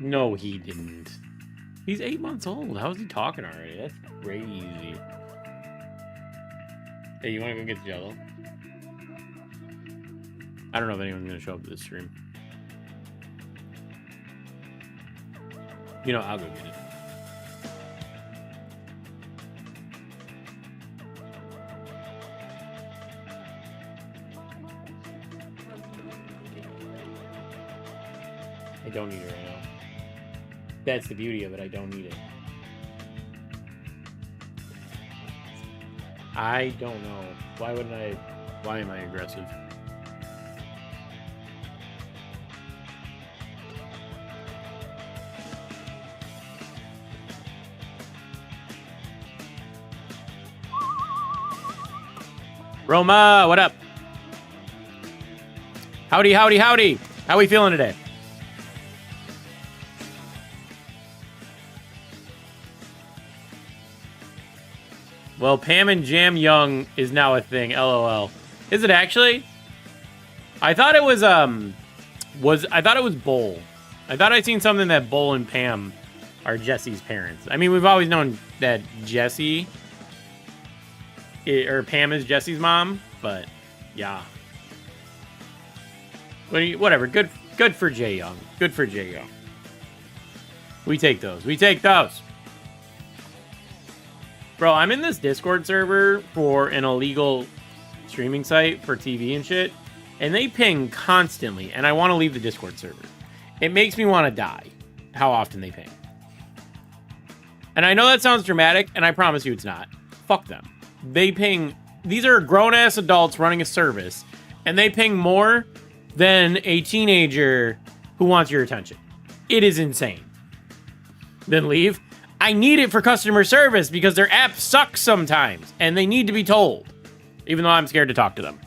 No, he didn't. He's 8 months old. How is he talking already? That's crazy. Hey, you want to go get the Jello? I don't know if anyone's going to show up to this stream. You know, I'll go get it. I don't need it right now. That's the beauty of it. I don't need it. I don't know. Why wouldn't I? Why am I aggressive? Roma, what up? Howdy, howdy, howdy. How we feeling today? Well, Pam and Jam Young is now a thing. LOL. Is it actually? I thought it was I thought it was Bull. I thought I'd seen something that Bull and Pam are Jesse's parents. I mean, we've always known that Jesse or Pam is Jesse's mom, but yeah. Whatever. Good for Jay Young. Good for Jay Young. We take those. We take those. Bro, I'm in this Discord server for an illegal streaming site for TV and shit, and they ping constantly, and I want to leave the Discord server. It makes me want to die how often they ping. And I know that sounds dramatic, and I promise you it's not. Fuck them. They ping... These are grown-ass adults running a service, and they ping more than a teenager who wants your attention. It is insane. Then leave. I need it for customer service because their app sucks sometimes, and they need to be told, even though I'm scared to talk to them.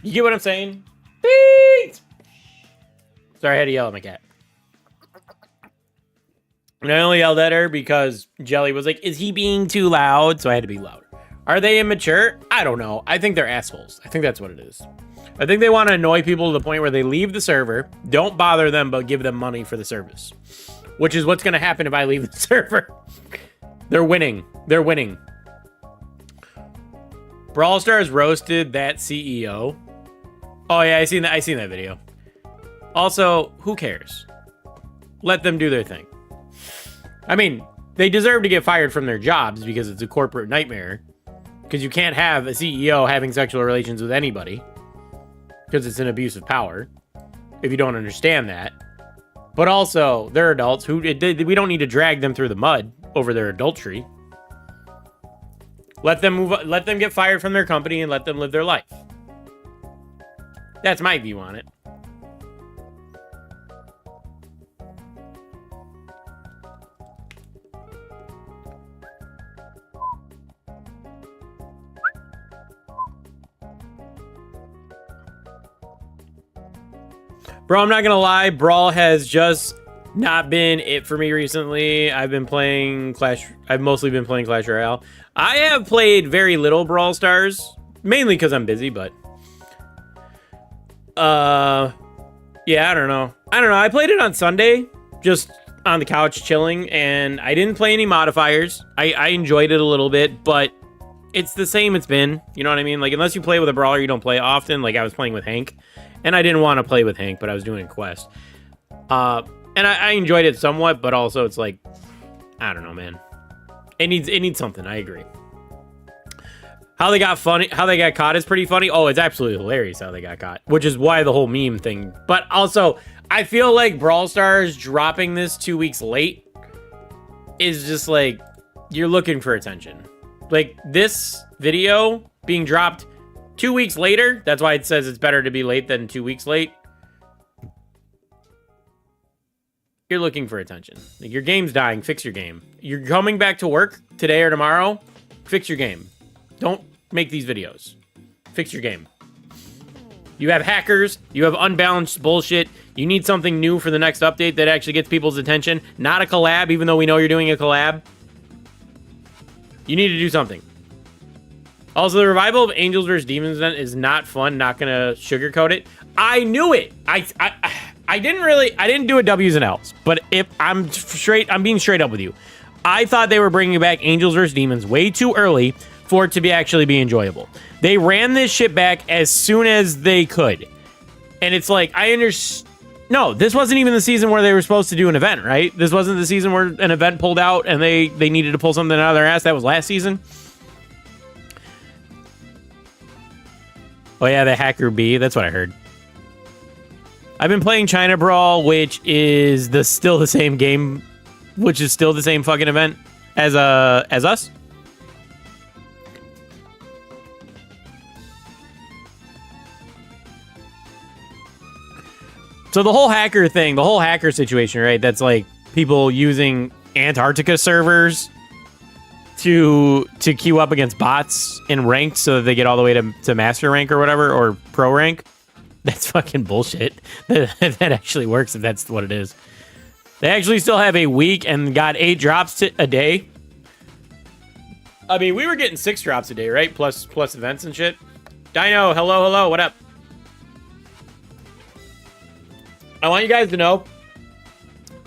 You get what I'm saying? Beat! Sorry, I had to yell at my cat. And I only yelled at her because Jelly was like, is he being too loud? So I had to be louder. Are they immature? I don't know. I think they're assholes. I think that's what it is. I think they want to annoy people to the point where they leave the server, don't bother them, but give them money for the service. Which is what's going to happen if I leave the server. They're winning. They're winning. Brawl Stars roasted that CEO. Oh, yeah, I seen that video. Also, who cares? Let them do their thing. I mean, they deserve to get fired from their jobs because it's a corporate nightmare. Because you can't have a CEO having sexual relations with anybody. Because it's an abuse of power, if you don't understand that. But also, they're adults who we don't need to drag them through the mud over their adultery. Let them let them get fired from their company and let them live their life. That's my view on it. Bro, I'm not gonna lie, Brawl has just not been it for me recently. I've mostly been playing Clash Royale. I have played very little Brawl Stars, mainly because I'm busy, but yeah, I don't know. I played it on Sunday, just on the couch chilling, and I didn't play any modifiers. I enjoyed it a little bit, but it's the same it's been. You know what I mean? Like, unless you play with a brawler you don't play often, like I was playing with Hank. And I didn't want to play with Hank, but I was doing a quest. And I enjoyed it somewhat, but also it's like, I don't know, man. It needs something. I agree. How they got caught is pretty funny. Oh, it's absolutely hilarious how they got caught, which is why the whole meme thing. But also, I feel like Brawl Stars dropping this 2 weeks late is just like, you're looking for attention. Like, this video being dropped 2 weeks later, that's why it says it's better to be late than 2 weeks late. You're looking for attention. Like, your game's dying, fix your game. You're coming back to work today or tomorrow, fix your game. Don't make these videos. Fix your game. You have hackers, you have unbalanced bullshit. You need something new for the next update that actually gets people's attention. Not a collab, even though we know you're doing a collab. You need to do something. Also, the revival of Angels vs. Demons event is not fun. Not gonna sugarcoat it. I knew it. I didn't do a W's and L's. But if I'm being straight up with you. I thought they were bringing back Angels vs. Demons way too early for it to actually be enjoyable. They ran this shit back as soon as they could, and it's like I understand. No, this wasn't even the season where they were supposed to do an event, right? This wasn't the season where an event pulled out and they needed to pull something out of their ass. That was last season. Oh yeah, the Hacker B. That's what I heard. I've been playing JAM-Brawl, which is still the same game, which is still the same fucking event as us. So the whole hacker thing, the whole hacker situation, right? That's like people using Antarctica servers to queue up against bots in ranked so that they get all the way to master rank or whatever, or pro rank. That's fucking bullshit. That actually works if that's what it is. They actually still have a week and got 8 drops a day. I mean, we were getting 6 drops a day, right? Plus events and shit. Dino, hello, what up? I want you guys to know,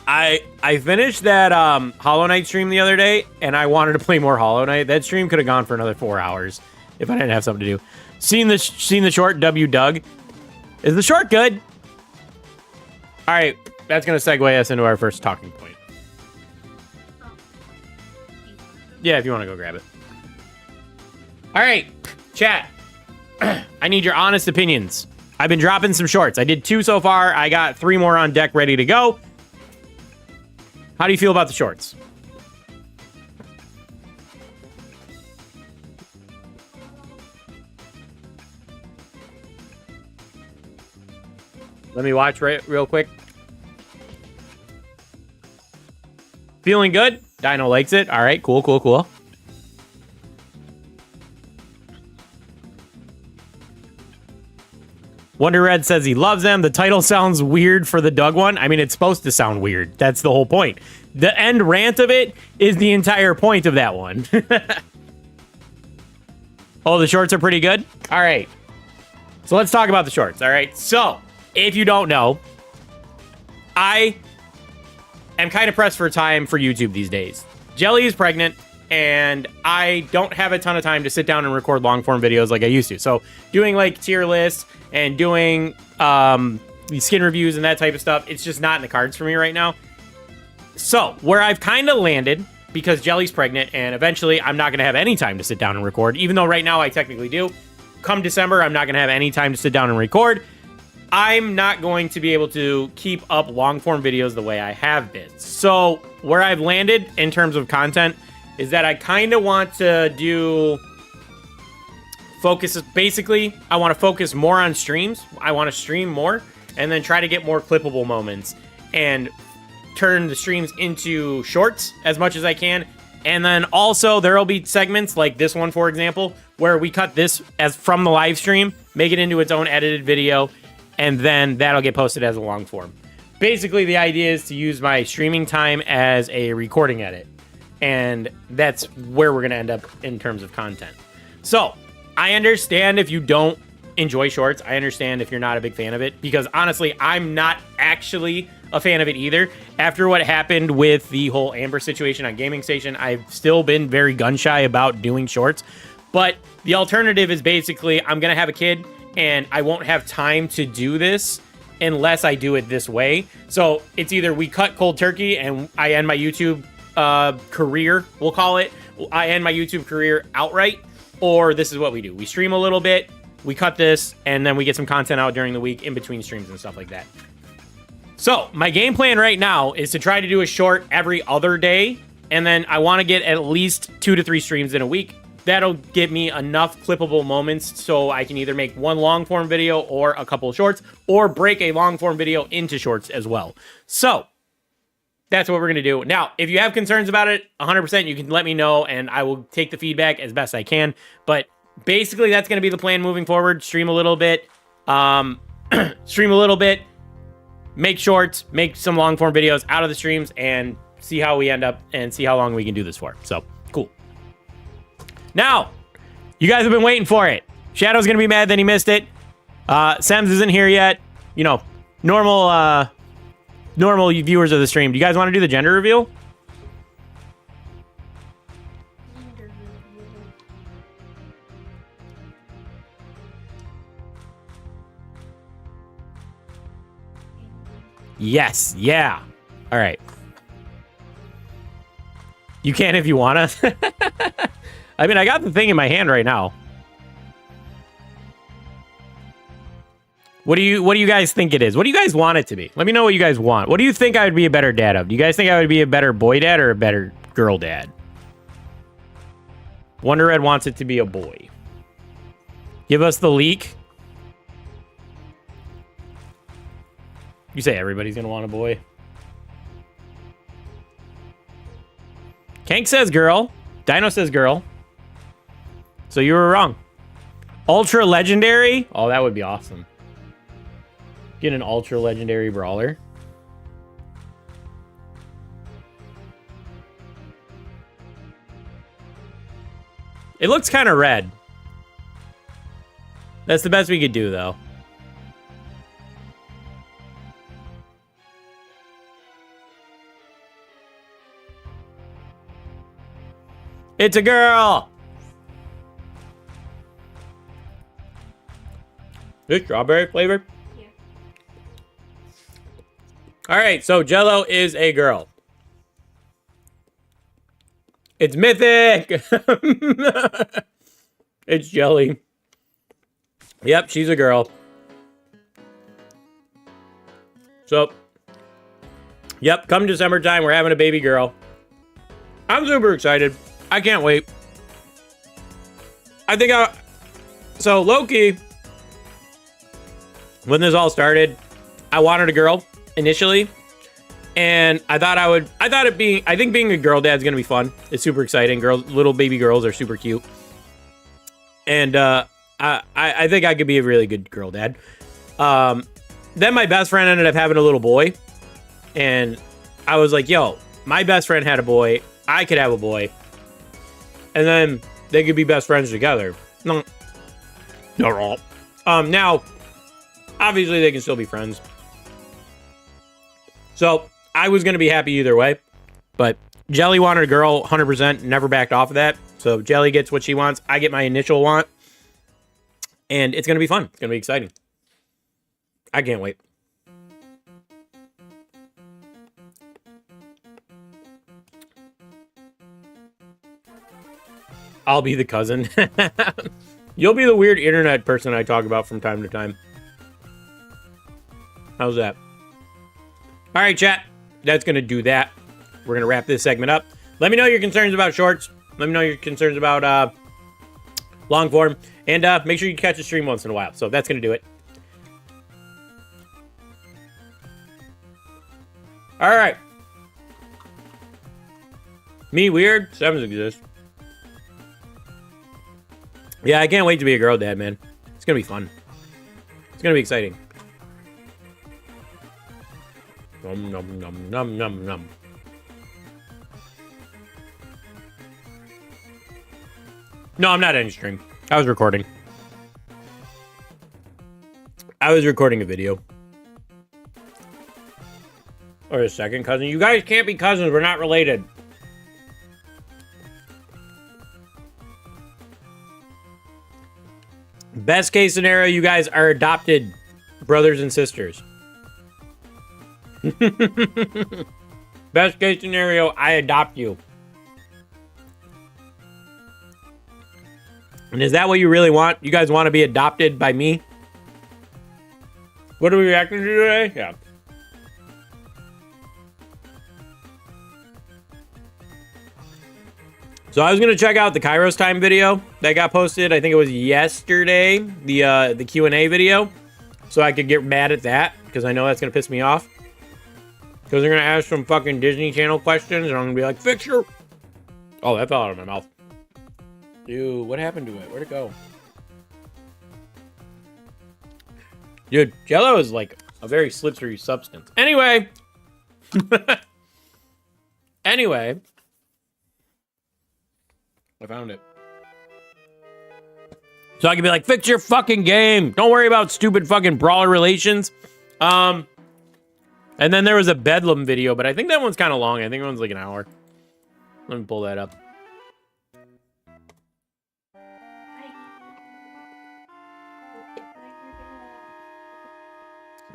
I finished that Hollow Knight stream the other day, and I wanted to play more Hollow Knight. That stream could have gone for another 4 hours if I didn't have something to do. Seen the short W Doug. Is the short good? All right, that's going to segue us into our first talking point. Yeah, if you want to go grab it. All right, chat. I need your honest opinions. I've been dropping some shorts. I did 2 so far. I got 3 more on deck ready to go. How do you feel about the shorts? Let me watch real quick. Feeling good? Dino likes it. All right, cool. Wonder Red says he loves them. The title sounds weird for the Doug one. I mean, it's supposed to sound weird. That's the whole point. The end rant of it is the entire point of that one. Oh, the shorts are pretty good? All right. So let's talk about the shorts, all right? So, if you don't know, I am kind of pressed for time for YouTube these days. Jelly is pregnant, and I don't have a ton of time to sit down and record long-form videos like I used to. So, doing, like, tier lists and doing skin reviews and that type of stuff, it's just not in the cards for me right now. So, where I've kind of landed, because Jelly's pregnant, and eventually I'm not going to have any time to sit down and record, even though right now I technically do. Come December, I'm not going to have any time to sit down and record. I'm not going to be able to keep up long-form videos the way I have been. So, where I've landed in terms of content is that I kind of want to basically, I want to focus more on streams. I want to stream more and then try to get more clippable moments and turn the streams into shorts as much as I can. And then also there will be segments like this one, for example, where we cut this as from the live stream, make it into its own edited video, and then that'll get posted as a long form. Basically, the idea is to use my streaming time as a recording edit. And that's where we're going to end up in terms of content. So, I understand if you don't enjoy shorts. I understand if you're not a big fan of it. Because honestly, I'm not actually a fan of it either. After what happened with the whole Amber situation on Gaming Station, I've still been very gun-shy about doing shorts. But the alternative is basically, I'm going to have a kid, and I won't have time to do this unless I do it this way. So it's either we cut cold turkey and I end my YouTube career, we'll call it. I end my YouTube career outright, or this is what we do. We stream a little bit, we cut this, and then we get some content out during the week in between streams and stuff like that. So my game plan right now is to try to do a short every other day, and then I want to get at least 2 to 3 streams in a week. That'll give me enough clippable moments so I can either make one long form video or a couple of shorts, or break a long form video into shorts as well. So that's what we're going to do. Now, if you have concerns about it, 100%, you can let me know, and I will take the feedback as best I can. But basically, that's going to be the plan moving forward. Stream a little bit, make shorts, make some long form videos out of the streams, and see how we end up and see how long we can do this for. So, cool. Now, You guys have been waiting for it. Shadow's gonna be mad that he missed it. Sems isn't here yet. You know, normal viewers of the stream. Do you guys want to do the gender reveal? Yes. Yeah. All right. You can if you want to. I mean, I got the thing in my hand right now. What do you guys think it is? What do you guys want it to be? Let me know what you guys want. What do you think I would be a better dad of? Do you guys think I would be a better boy dad or a better girl dad? Wonder Red wants it to be a boy. Give us the leak. You say everybody's gonna want a boy. Kank says girl. Dino says girl. So you were wrong. Ultra legendary? Oh, that would be awesome. Get an ultra legendary brawler. It looks kind of red. That's the best we could do, though. It's a girl! This strawberry flavor? Yeah. Alright, so Jello is a girl. It's mythic! It's Jelly. Yep, she's a girl. So, yep, come December time, we're having a baby girl. I'm super excited. I can't wait. So Loki, when this all started, I wanted a girl initially. And I think being a girl dad's gonna be fun. It's super exciting. Little baby girls are super cute. And I think I could be a really good girl dad. Then my best friend ended up having a little boy. And I was like, yo, my best friend had a boy. I could have a boy. And then they could be best friends together. No. Now, obviously they can still be friends. So I was going to be happy either way. But Jelly wanted a girl 100%, never backed off of that. So Jelly gets what she wants. I get my initial want. And it's going to be fun. It's going to be exciting. I can't wait. I'll be the cousin. You'll be the weird internet person I talk about from time to time. How's that? All right, chat. That's going to do that. We're going to wrap this segment up. Let me know your concerns about shorts. Let me know your concerns about long form. And make sure you catch a stream once in a while. So that's going to do it. All right. Me weird? Sevens exist. Yeah, I can't wait to be a girl dad, man. It's going to be fun. It's going to be exciting. Nom, nom, nom, nom, nom, nom. No, I'm not ending stream. I was recording. I was recording a video. Or a second cousin. You guys can't be cousins. We're not related. Best case scenario, you guys are adopted brothers and sisters. Best case scenario, I adopt you. And is that what you really want? You guys want to be adopted by me? What are we reacting to today? Yeah. So I was going to check out the Kairos time video that got posted. I think it was yesterday, the Q&A video. So I could get mad at that, because I know that's going to piss me off. Because they're going to ask some fucking Disney Channel questions, and I'm going to be like, fix your... Oh, that fell out of my mouth. Dude, what happened to it? Where'd it go? Dude, Jell-O is like a very slippery substance. Anyway. Anyway. I found it. So I can be like, fix your fucking game. Don't worry about stupid fucking brawler relations. And then there was a Bedlam video, but I think that one's kind of long. I think that one's like an hour. Let me pull that up.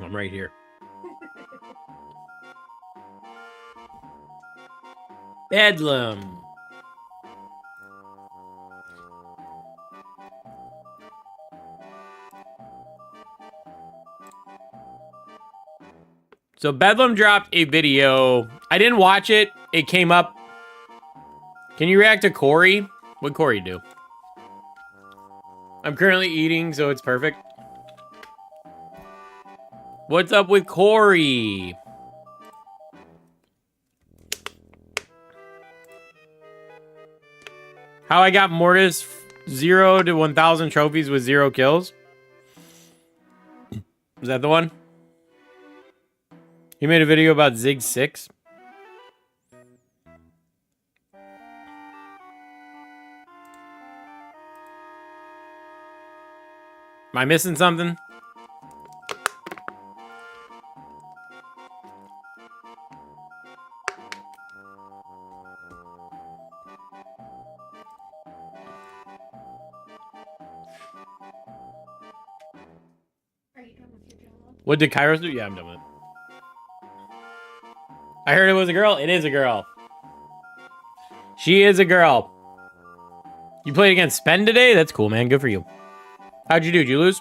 I'm right here. Bedlam. So Bedlam dropped a video. I didn't watch it. It came up. Can you react to Corey? What'd Corey do? I'm currently eating, so it's perfect. What's up with Corey? How I got Mortis 0 to 1,000 trophies with 0 kills? Is that the one? He made a video about Zig 6. Am I missing something? What did Kairos do? Yeah, I'm done with it. I heard it was a girl. It is a girl. She is a girl. You played against Spen today? That's cool, man. Good for you. How'd you do? Did you lose?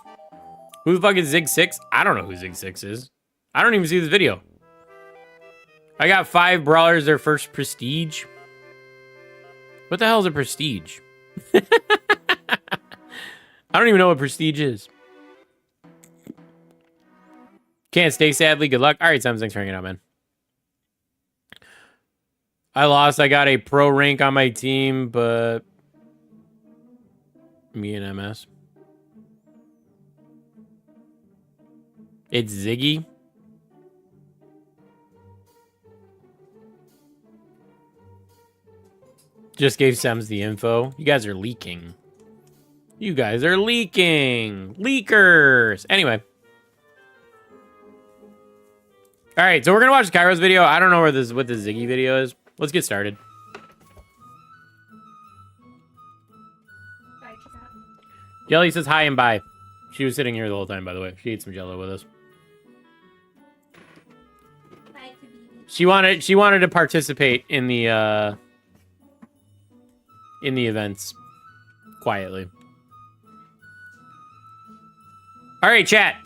Who the fuck is Zig 6? I don't know who Zig 6 is. I don't even see this video. I got 5 brawlers, their first prestige. What the hell is a prestige? I don't even know what prestige is. Can't stay, sadly. Good luck. All right, Sam, thanks for hanging out, man. I lost. I got a pro rank on my team, but me and MS. It's Ziggy. Just gave Sems the info. You guys are leaking. You guys are leaking. Leakers. Anyway. All right, so we're gonna watch Kairos video. I don't know what the Ziggy video is. Let's get started. Jelly says hi and bye. She was sitting here the whole time, by the way. She ate some Jello with us. She wanted to participate in the events quietly. All right, chat.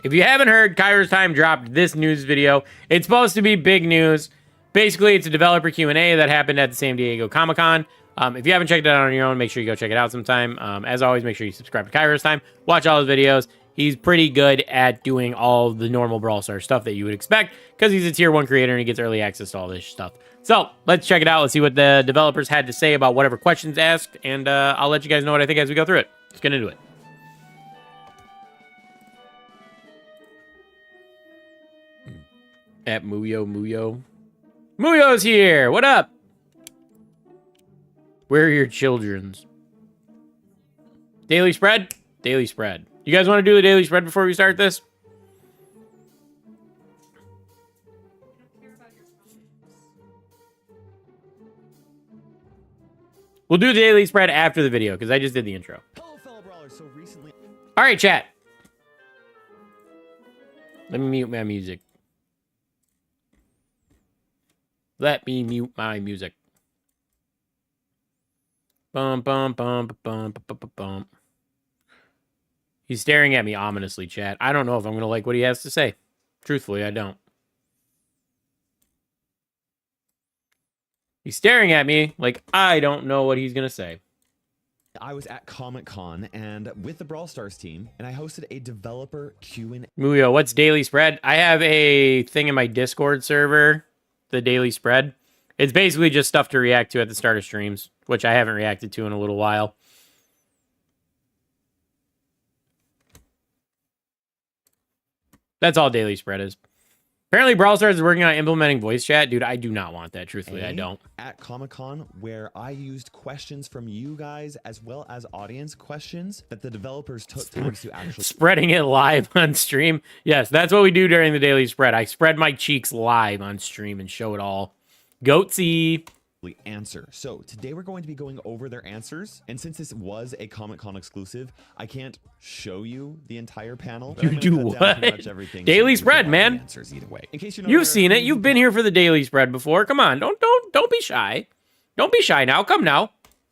If you haven't heard, Kairos Time dropped this news video. It's supposed to be big news. Basically, it's a developer Q&A that happened at the San Diego Comic-Con. If you haven't checked it out on your own, make sure you go check it out sometime. As always, make sure you subscribe to Kairos Time. Watch all his videos. He's pretty good at doing all the normal Brawl Stars stuff that you would expect because he's a tier 1 creator and he gets early access to all this stuff. So, let's check it out. Let's see what the developers had to say about whatever questions asked, and I'll let you guys know what I think as we go through it. Let's get into it. At Muyo. Muyo's here! What up? Where are your children's? Daily spread? Daily spread. You guys want to do the daily spread before we start this? We'll do the daily spread after the video, because I just did the intro. Hello, fellow brawlers. So recently... All right, chat. Let me mute my music. Let me mute my music. Bum, bum, bum, bum, bum, bum, bum. He's staring at me ominously, chat. I don't know if I'm going to like what he has to say. Truthfully, I don't. He's staring at me like I don't know what he's going to say. I was at Comic-Con and with the Brawl Stars team, and I hosted a developer Q&A. Muyo, what's daily spread? I have a thing in my Discord server, the daily spread. It's basically just stuff to react to at the start of streams, which I haven't reacted to in a little while. That's all daily spread is. Apparently, Brawl Stars is working on implementing voice chat. Dude, I do not want that. Truthfully, I don't. At Comic-Con, where I used questions from you guys as well as audience questions that the developers took time to actually... Spreading it live on stream. Yes, that's what we do during the daily spread. I spread my cheeks live on stream and show it all. Goatsy. Answer. So today we're going to be going over their answers, and since this was a Comic-Con exclusive, I can't show you the entire panel. You do what? Daily spread, man. Answers either way. In case you know, you've seen it. You've been here for the daily spread before. Come on, don't be shy. Don't be shy now. Come now.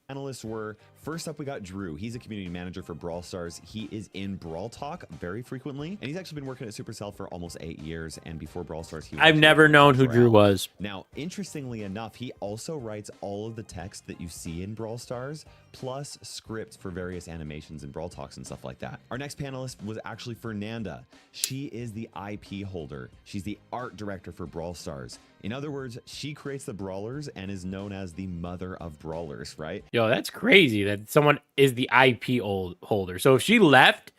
Panelists were, first up we got Drew. He's a community manager for Brawl Stars. He is in Brawl Talk very frequently, and he's actually been working at Supercell for almost 8 years, and before Brawl Stars he was I've never known who Drew was. Now, interestingly enough, he also writes all of the text that you see in Brawl Stars, plus scripts for various animations and Brawl Talks and stuff like that. Our next panelist was actually Fernanda. She is the IP holder. She's the art director for Brawl Stars. In other words, she creates the brawlers and is known as the mother of brawlers, right? Yo, that's crazy that someone is the IP holder. So if she left,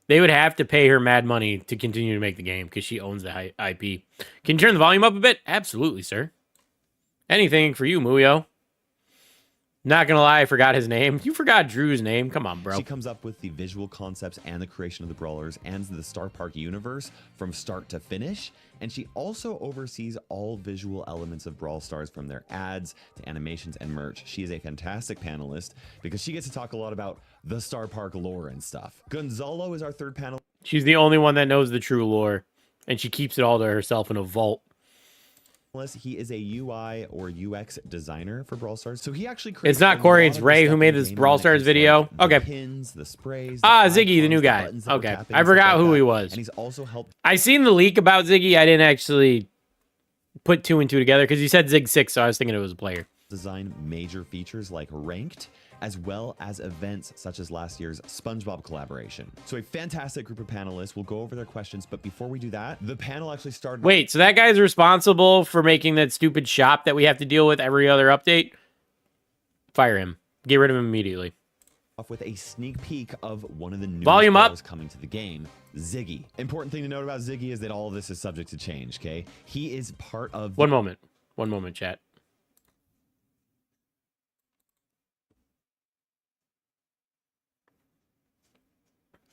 they would have to pay her mad money to continue to make the game because she owns the IP. Can you turn the volume up a bit? Absolutely, sir. Anything for you, Muyo. Not gonna lie, I forgot his name. You forgot Drew's name. Come on, bro. She comes up with the visual concepts and the creation of the brawlers and the Star Park universe from start to finish. And she also oversees all visual elements of Brawl Stars, from their ads to animations and merch. She is a fantastic panelist because she gets to talk a lot about the Star Park lore and stuff. Gonzalo is our third panelist. She's the only one that knows the true lore, and she keeps it all to herself in a vault. He is a UI or UX designer for Brawl Stars, so he actually creates. It's not Corey, it's Ray who made this Brawl Stars video. Okay. The pins, the sprays. Ziggy, the new guy. Okay, I forgot who he was. And he's also helped. I seen the leak about Ziggy. I didn't actually put 2 and 2 together because you said Zig6, so I was thinking it was a player. Design major features like ranked, as well as events such as last year's SpongeBob collaboration. So a fantastic group of panelists. We'll go over their questions, but before we do that, the panel actually started... Wait, so that guy's responsible for making that stupid shop that we have to deal with every other update? Fire him. Get rid of him immediately. Off with a sneak peek of one of the new volume up coming to the game, Ziggy. Important thing to note about Ziggy is that all of this is subject to change, okay? He is part of... One moment, chat.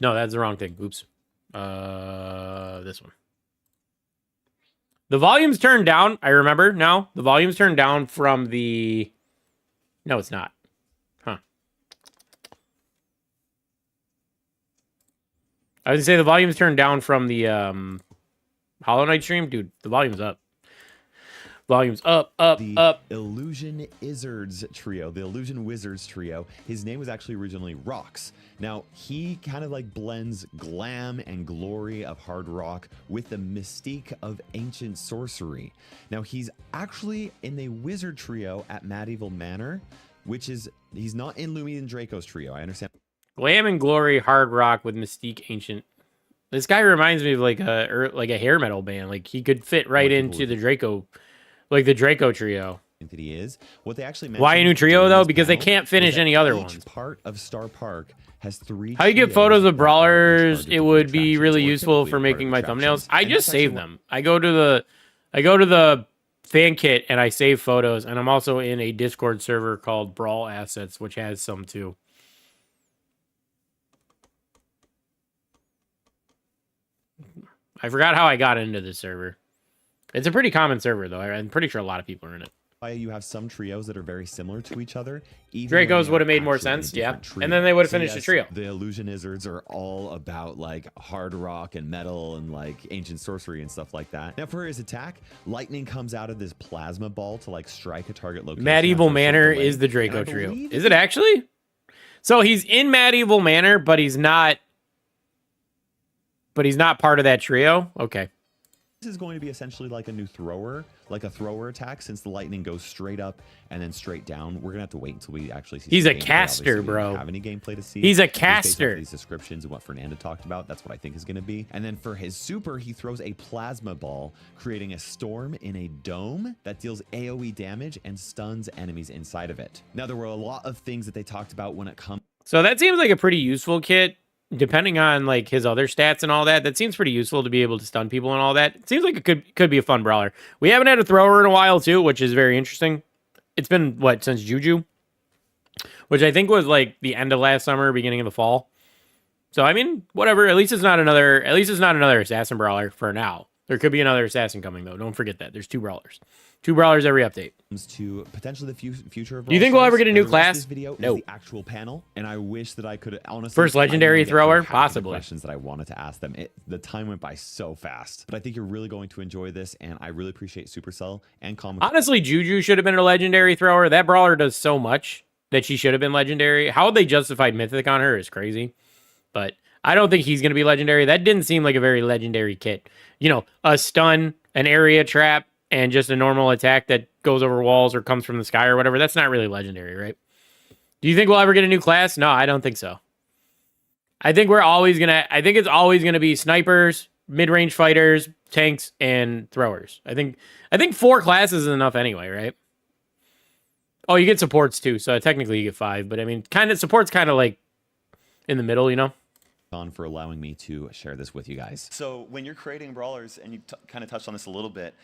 No, that's the wrong thing. Oops. This one. The volume's turned down. I remember now. The volume's turned down from the... No, it's not. Huh. I was going to say the volume's turned down from the Hollow Knight stream. Dude, the volume's up. Volume's up. Illusion Wizards trio. The Illusion Wizards trio. His name was actually originally Rox. Now, he kind of like blends glam and glory of hard rock with the mystique of ancient sorcery. Now, he's actually in the wizard trio at Medieval Manor, which is, he's not in Lumi and Draco's trio. I understand. Glam and glory, hard rock with mystique, ancient. This guy reminds me of like a hair metal band. Like he could fit right into the Draco. Like the Draco trio. That he is. What they actually why a new trio though? Because they can't finish any other ones. Part of Star Park has 3. How you get photos of brawlers? It would be really useful for making my thumbnails. I just save them. I go to the fan kit and I save photos. And I'm also in a Discord server called Brawl Assets, which has some too. I forgot how I got into this server. It's a pretty common server, though. I'm pretty sure a lot of people are in it. You have some trios that are very similar to each other. Dracos would have made more sense, yeah. And then they would have finished the trio. The Illusion Wizards are all about like hard rock and metal and like ancient sorcery and stuff like that. Now for his attack, lightning comes out of this plasma ball to like strike a target location. Medieval Manor is the Draco trio. Is it actually? So he's in Medieval Manor, but he's not part of that trio? Okay. This is going to be essentially like a new thrower, like a thrower attack, since the lightning goes straight up and then straight down. We're gonna have to wait until we actually see. He's a caster, bro. We don't have any gameplay to see. He's a caster. These descriptions and what Fernanda talked about, that's what I think is going to be. And then for his super, he throws a plasma ball, creating a storm in a dome that deals AOE damage and stuns enemies inside of it. Now there were a lot of things that they talked about when it comes. So that seems like a pretty useful kit. depending on like his other stats and all that, that seems pretty useful to be able to stun people and all that. It seems like it could be a fun brawler. We haven't had a thrower in a while too, which is very interesting. It's been what, since Juju, which I think was like the end of last summer, beginning of the fall. So I mean, whatever. At least it's not another assassin brawler for now. There could be another assassin coming though. Don't forget that. There's 2 brawlers. 2 brawlers every update. To potentially the future of Do you think we'll ever get a new class? This video No. is the actual panel, and I wish that I could honestly. First legendary thrower, possibly. Questions that I wanted to ask them. The time went by so fast, but I think you're really going to enjoy this, and I really appreciate Supercell and Comic. Honestly, Juju should have been a legendary thrower. That brawler does so much that she should have been legendary. How they justified Mythic on her is crazy, but I don't think he's going to be legendary. That didn't seem like a very legendary kit. You know, a stun, an area trap, and just a normal attack that goes over walls or comes from the sky or whatever. That's not really legendary, right? Do you think we'll ever get a new class? No, I don't think so. I think it's always gonna be snipers, mid-range fighters, tanks, and throwers. I think 4 classes is enough anyway, right? Oh, you get supports too, so technically you get 5, but I mean, support's kind of like in the middle, you know? For allowing me to share this with you guys. So when you're creating brawlers, and you kind of touched on this a little bit,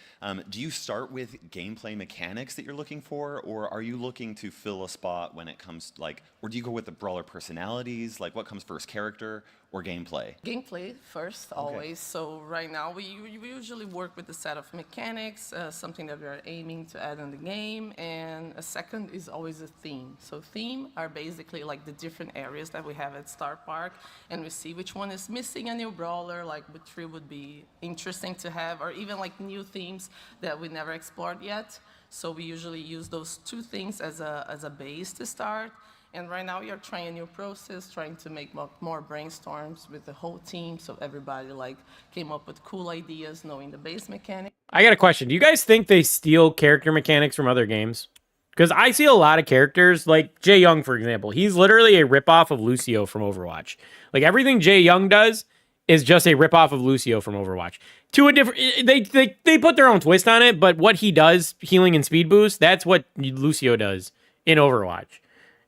do you start with gameplay mechanics that you're looking for, or are you looking to fill a spot when it comes or do you go with the brawler personalities? Like what comes first, character or gameplay? Gameplay first, always. So right now we usually work with a set of mechanics, something that we're aiming to add in the game, and a second is always a theme. So theme are basically like the different areas that we have at Star Park, and we see which one is missing a new brawler, like which 3 would be interesting to have, or even like new themes that we never explored yet. So we usually use those 2 things as a base to start. And right now we are trying a new process, trying to make more brainstorms with the whole team, so everybody like came up with cool ideas, knowing the base mechanic. I got a question. Do you guys think they steal character mechanics from other games? Because I see a lot of characters, like Jae Young, for example. He's literally a ripoff of Lucio from Overwatch. Like everything Jae Young does is just a ripoff of Lucio from Overwatch. To a different, they put their own twist on it, but what he does, healing and speed boost, that's what Lucio does in Overwatch.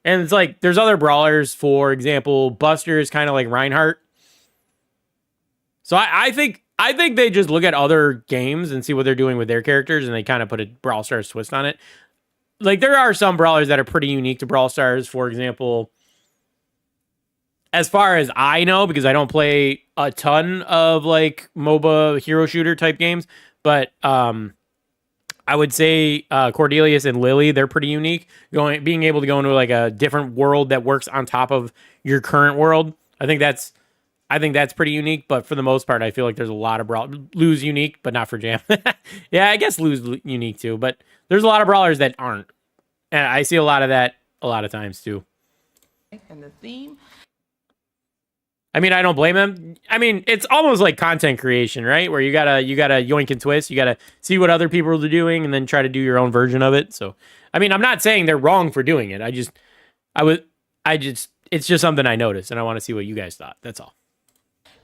And it's like, there's other brawlers, for example, Buster is kind of like Reinhardt. So I think they just look at other games and see what they're doing with their characters, and they kind of put a Brawl Stars twist on it. Like, there are some brawlers that are pretty unique to Brawl Stars. For example, as far as I know, because I don't play a ton of, like, MOBA hero shooter type games, but I would say Cordelius and Lily, they're pretty unique. Being able to go into like a different world that works on top of your current world, I think that's pretty unique. But for the most part, I feel like there's a lot of Lou's unique, but not for Jam. Yeah, I guess Lou's unique too, but there's a lot of brawlers that aren't, and I see a lot of that a lot of times too. And the theme. I mean, I don't blame him. I mean, it's almost like content creation, right? Where you gotta yoink and twist. You gotta see what other people are doing and then try to do your own version of it. So, I mean, I'm not saying they're wrong for doing it. It's just something I noticed, and I want to see what you guys thought. That's all.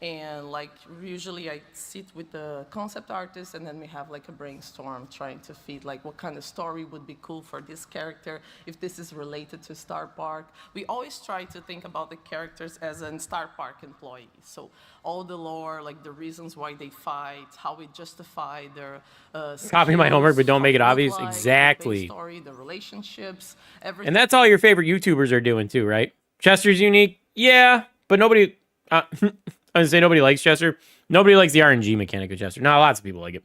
And like usually I sit with the concept artist, and then we have like a brainstorm trying to feed like what kind of story would be cool for this character, if this is related to Star Park. We always try to think about the characters as a Star Park employee. So all the lore, like the reasons why they fight, how we justify their copy my homework, but don't make it obvious. Like, exactly. The story, the relationships, everything. And that's all your favorite YouTubers are doing too, right? Chester's unique, yeah, but nobody. I was gonna say nobody likes Chester. Nobody likes the RNG mechanic of Chester. No, lots of people like it.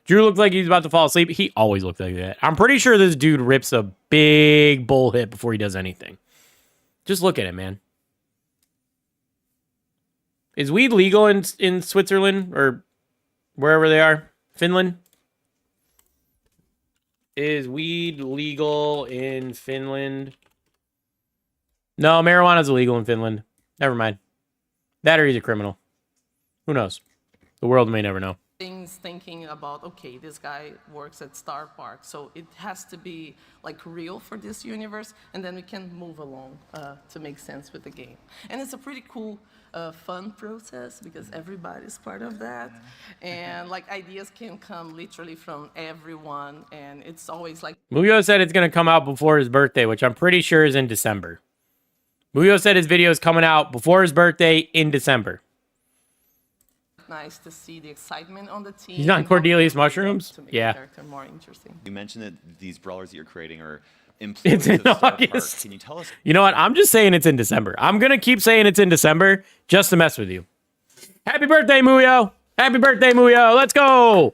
Drew looked like he's about to fall asleep. He always looked like that. I'm pretty sure this dude rips a big bull hit before he does anything. Just look at it, man. Is weed legal in Switzerland or wherever they are? Finland? Is weed legal in Finland? No, marijuana's illegal in Finland. Never mind. That or he's a criminal. Who knows? The world may never know. Things thinking about, okay, this guy works at Star Park, so it has to be like real for this universe, and then we can move along to make sense with the game. And it's a pretty cool, fun process because everybody's part of that, and like ideas can come literally from everyone, and it's always like. Muyo said it's gonna come out before his birthday, which I'm pretty sure is in December. Muyo said his video is coming out before his birthday in December. Nice to see the excitement on the team. He's on and how Cordelia's they do it mushrooms? to make Yeah. the character more interesting. You mentioned that these brawlers that you're creating are employees It's in of Star Park. August. Can you tell us You know what? I'm just saying it's in December. I'm going to keep saying it's in December just to mess with you. Happy birthday, Muyo. Happy birthday, Muyo. Let's go.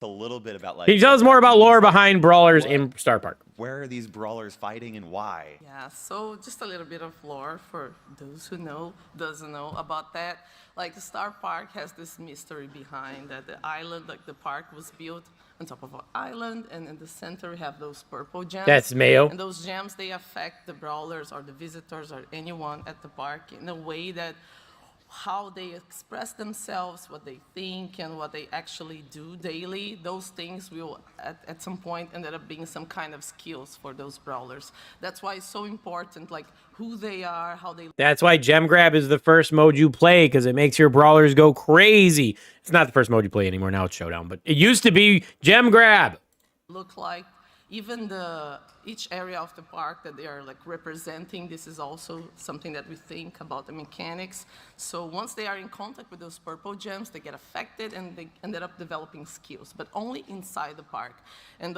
a little bit about like? Can you tell us more about lore behind brawlers in Star Park? Where are these brawlers fighting and why? Yeah, so just a little bit of lore for those who doesn't know about that. Like the Star Park has this mystery behind that the island, like the park was built on top of an island, and in the center we have those purple gems. That's Mayo. And those gems, they affect the brawlers or the visitors or anyone at the park in a way that how they express themselves, what they think, and what they actually do daily, those things will, at some point, end up being some kind of skills for those brawlers. That's why it's so important, like, who they are, how they That's why Gem Grab is the first mode you play, because it makes your brawlers go crazy. It's not the first mode you play anymore. Now it's Showdown, but it used to be Gem Grab. look like. Even each area of the park that they are like representing, this is also something that we think about the mechanics. So once they are in contact with those purple gems, they get affected and they ended up developing skills, but only inside the park. And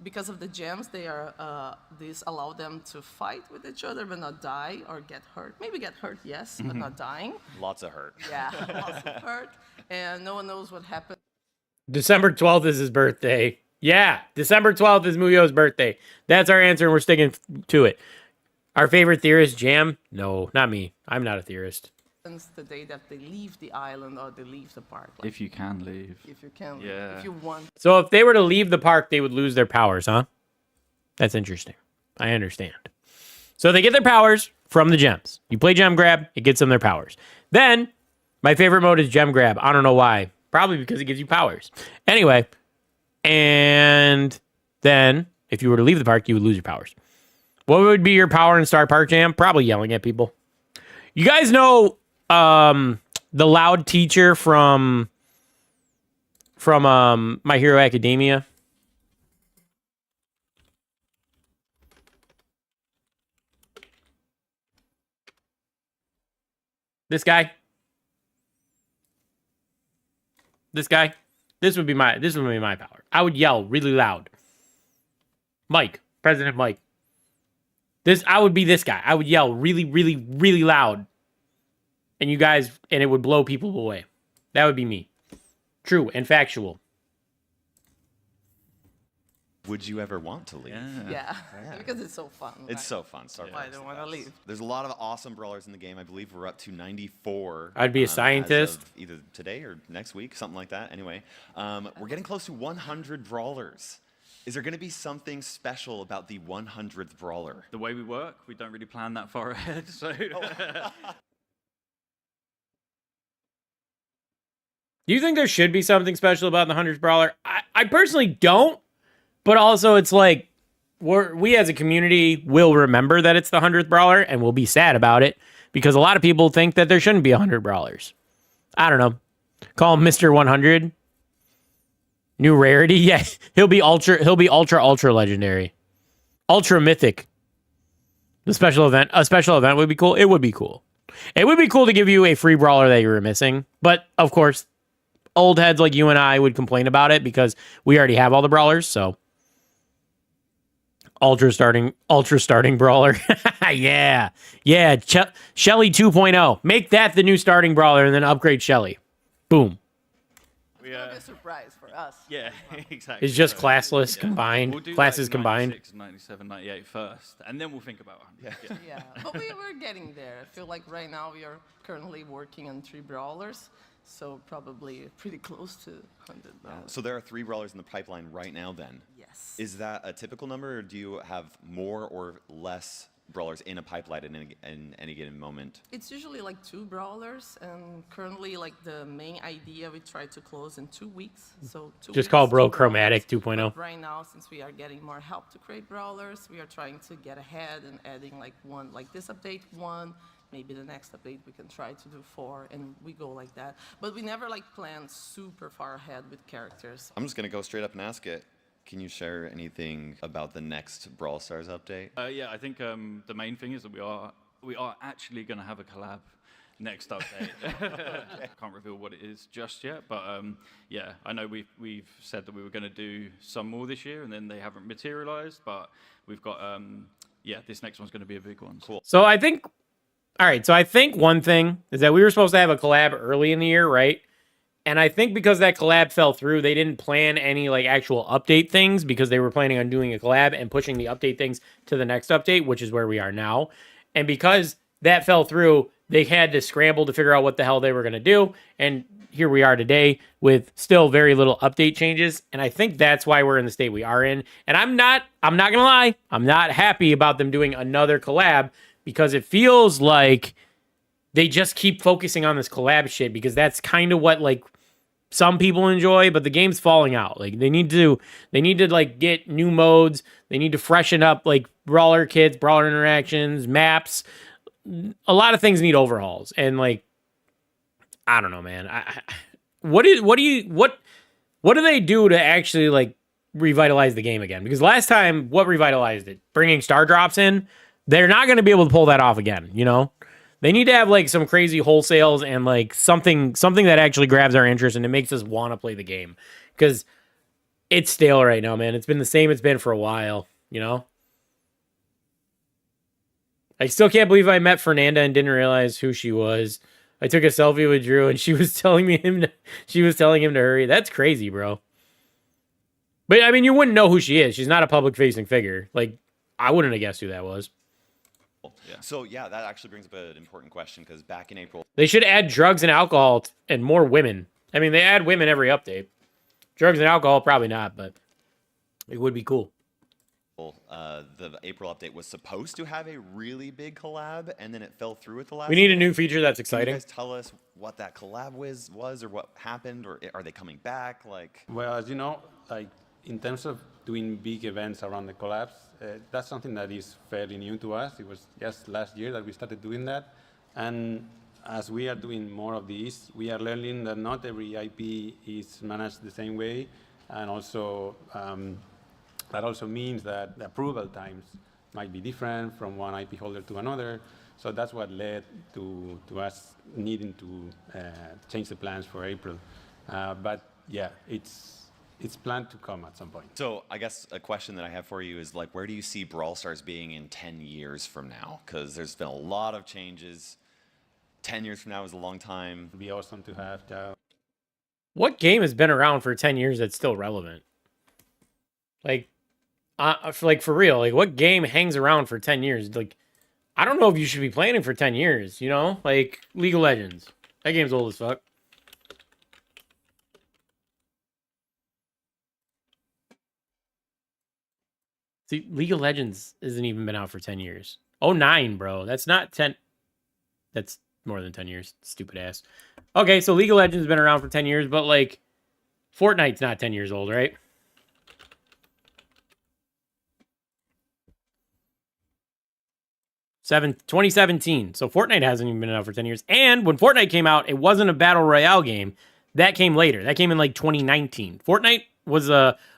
because of the gems, these allow them to fight with each other but not die or get hurt. Maybe get hurt, yes, but not dying. Lots of hurt. Yeah, lots of hurt. And no one knows what happened. December 12th is his birthday. Yeah, December 12th is Muyo's birthday. That's our answer, and we're sticking to it. Our favorite theorist, Jam? No, not me. I'm not a theorist. The day that they leave the island or they leave the park. Like, If you can leave. if you can, Yeah. if you want. So if they were to leave the park, they would lose their powers, huh? That's interesting. I understand. So they get their powers from the gems. You play Gem Grab, it gets them their powers. Then, my favorite mode is Gem Grab. I don't know why. Probably because it gives you powers. Anyway, and then if you were to leave the park, you would lose your powers. What would be your power in Star Park Jam? Probably yelling at people. You guys know the loud teacher from My Hero Academia? This guy? This guy? This would be my power. I would yell really loud. Mike, President Mike. I would be this guy. I would yell really, really, really loud. And it would blow people away. That would be me. True and factual. Would you ever want to leave? Yeah, because it's so fun. It's right? so fun. Star Why Park's I don't the want to best. leave. There's a lot of awesome brawlers in the game. I believe we're up to 94. I'd be a as scientist. of either today or next week, something like that. Anyway, we're getting close to 100 brawlers. Is there going to be something special about the 100th brawler? The way we work, we don't really plan that far ahead. So Do you think there should be something special about the 100th Brawler? I personally don't, but also it's like we as a community will remember that it's the 100th Brawler and we'll be sad about it because a lot of people think that there shouldn't be 100 Brawlers. I don't know. Call him Mr. 100. New rarity? Yeah, he'll be ultra legendary. Ultra mythic. A special event would be cool. It would be cool. It would be cool to give you a free brawler that you were missing, but of course, old heads like you and I would complain about it because we already have all the brawlers, so. Ultra starting brawler. Yeah. Shelly 2.0. Make that the new starting brawler and then upgrade Shelly. Boom. It's gonna be a surprise for us. yeah, exactly. It's just So, classless combined. We'll do Classes like combined. 96, 97, 98 first, and then we'll think about 100. Yeah. Yeah, but we're getting there. I feel like right now we are currently working on 3 brawlers, so probably pretty close to 100 brawlers. So there are 3 brawlers in the pipeline right now then. Yes. Is that a typical number, or do you have more or less brawlers in a pipeline in any given moment? It's usually like 2 brawlers, and currently like the main idea we try to close in 2 weeks. So 2 Just weeks, call Bro 2 brawlers. Chromatic 2.0. But right now, since we are getting more help to create brawlers, we are trying to get ahead and adding like 1, like this update 1, maybe the next update we can try to do 4, and we go like that. But we never like plan super far ahead with characters. I'm just going to go straight up and ask it. Can you share anything about the next Brawl Stars update? Yeah, I think the main thing is that we are actually going to have a collab next update. Can't reveal what it is just yet, but yeah, I know we've said that we were going to do some more this year, and then they haven't materialized. But we've got yeah, this next one's going to be a big one. Cool. So I think, all right. So I think one thing is that we were supposed to have a collab early in the year, right? And I think because that collab fell through, they didn't plan any like actual update things because they were planning on doing a collab and pushing the update things to the next update, which is where we are now. And because that fell through, they had to scramble to figure out what the hell they were going to do. And here we are today with still very little update changes. And I think that's why we're in the state we are in. And I'm not going to lie, I'm not happy about them doing another collab because it feels like they just keep focusing on this collab shit because that's kind of what like some people enjoy, but the game's falling out. Like they need to like get new modes. They need to freshen up like brawler kits, brawler interactions, maps. A lot of things need overhauls. And like, I don't know, man. What do they do to actually like revitalize the game again? Because last time, what revitalized it? Bringing star drops in. They're not going to be able to pull that off again, you know? They need to have like some crazy wholesales and like something that actually grabs our interest and it makes us want to play the game. Because it's stale right now, man. It's been the same it's been for a while, you know? I still can't believe I met Fernanda and didn't realize who she was. I took a selfie with Drew and she was telling him to hurry. That's crazy, bro. But I mean, you wouldn't know who she is. She's not a public facing figure. Like, I wouldn't have guessed who that was. Yeah. So yeah, that actually brings up an important question because back in April, they should add drugs and alcohol and more women. I mean, they add women every update. Drugs and alcohol, probably not, but it would be cool. The April update was supposed to have a really big collab, and then it fell through at the last. We need a minute. new feature that's exciting. Can you guys tell us what that collab was, or what happened, or are they coming back? Like, well, as you know, like in terms of doing big events around the collabs, that's something that is fairly new to us. It was just last year that we started doing that, and as we are doing more of these, we are learning that not every IP is managed the same way, and also. That also means that the approval times might be different from one IP holder to another. So that's what led to us needing to change the plans for April. But yeah, it's planned to come at some point. So I guess a question that I have for you is like, where do you see Brawl Stars being in 10 years from now? Because there's been a lot of changes. 10 years from now is a long time. It'd be awesome to have that. What game has been around for 10 years that's still relevant? Like for real, like what game hangs around for 10 years? Like, I don't know if you should be playing it for 10 years, you know? Like League of Legends. That game's old as fuck. See, League of Legends hasn't even been out for 10 years. Oh, 9, bro. That's not 10. That's more than 10 years. Stupid ass. Okay, so League of Legends has been around for 10 years, but like Fortnite's not 10 years old, right? 2017. So Fortnite hasn't even been out for 10 years. And when Fortnite came out, it wasn't a battle royale game. That came later. That came in like 2019. Fortnite was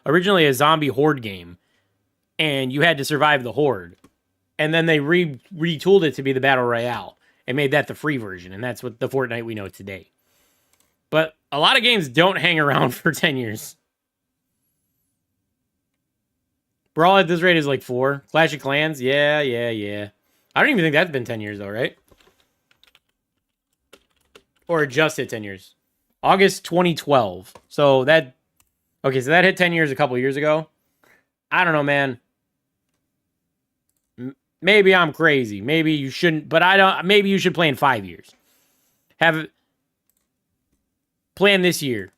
originally a zombie horde game, and you had to survive the horde. And then they retooled it to be the battle royale and made that the free version. And that's what the Fortnite we know today. But a lot of games don't hang around for 10 years. Brawl at this rate is like 4. Clash of Clans, yeah. I don't even think that's been 10 years, though, right? Or just hit 10 years. August 2012. So that... Okay, so that hit 10 years a couple years ago. I don't know, man. Maybe I'm crazy. Maybe you shouldn't... But I don't... Maybe you should play in 5 years. Plan this year.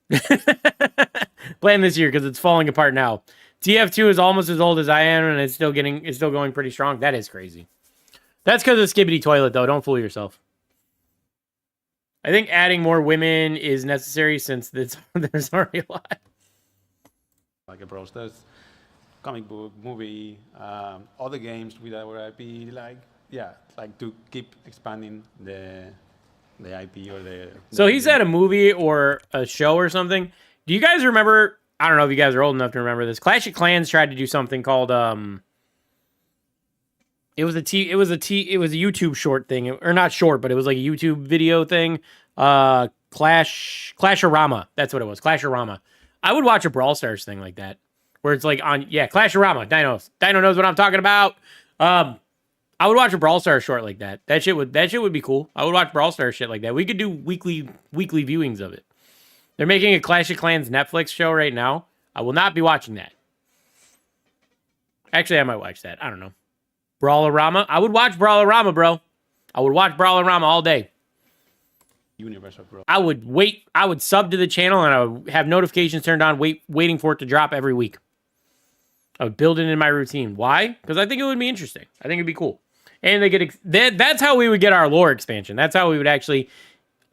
Plan this year, because it's falling apart now. TF2 is almost as old as I am, and it's still going pretty strong. That is crazy. That's because of Skibbity Toilet, though. Don't fool yourself. I think adding more women is necessary since there's already a lot. Like a Brawl Stars comic book, movie, other games with our IP, like to keep expanding the IP or the... So he said a movie or a show or something. Do you guys remember I don't know if you guys are old enough to remember this. Clash of Clans tried to do something called it was a YouTube short thing, or not short, but it was like a YouTube video thing. Clash-orama. That's what it was. Clash-orama. I would watch a Brawl Stars thing like that, where it's like on Clash-orama. Dino knows what I'm talking about. I would watch a Brawl Stars short like that. That shit would be cool. I would watch Brawl Stars shit like that. We could do weekly viewings of it. They're making a Clash of Clans Netflix show right now. I will not be watching that. Actually, I might watch that. I don't know. Brawlorama. I would watch Brawlorama, bro. I would watch Brawlorama all day. Universal Bro. I would wait. I would sub to the channel and I would have notifications turned on, waiting for it to drop every week. I would build it in my routine. Why? Because I think it would be interesting. I think it'd be cool. And that's how we would get our lore expansion. That's how we would actually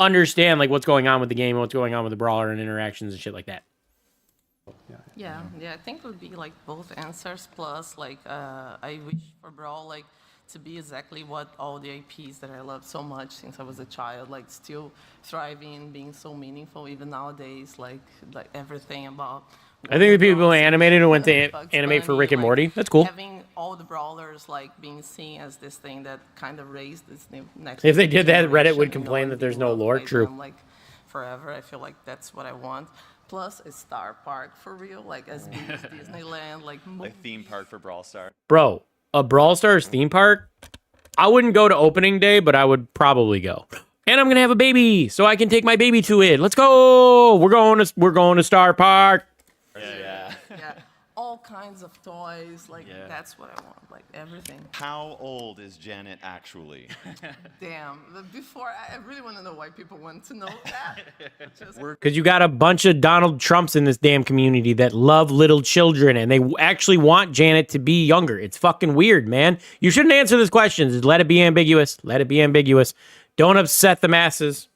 understand like what's going on with the game, what's going on with the brawler and interactions and shit like that. Yeah, I think it would be like both answers plus like I wish for Brawl like to be exactly what all the IPs that I love so much since I was a child, like still thriving, being so meaningful even nowadays, like everything about. I think the people who animated and went to Bugs animate for Bunny, Rick and like, Morty. That's cool. Having all the brawlers like being seen as this thing that kind of raised this new next. If they did that, Reddit generation, would you know, complain and that there's being no loved lore. by True. them, like forever, I feel like that's what I want. Plus a Star Park for real, like as big as Disneyland, like theme park for Brawl Stars. Bro, a Brawl Stars theme park? I wouldn't go to opening day, but I would probably go. And I'm gonna have a baby, so I can take my baby to it. Let's go! We're going to Star Park. Yeah. yeah, all kinds of toys, like Yeah. that's what I want, like everything. How old is Janet actually? Damn, but before I really want to know why people want to know that. Just, Because you got a bunch of Donald Trumps in this damn community that love little children, and they actually want Janet to be younger. It's fucking weird, man. You shouldn't answer this question. Just let it be ambiguous. Let it be ambiguous. Don't upset the masses.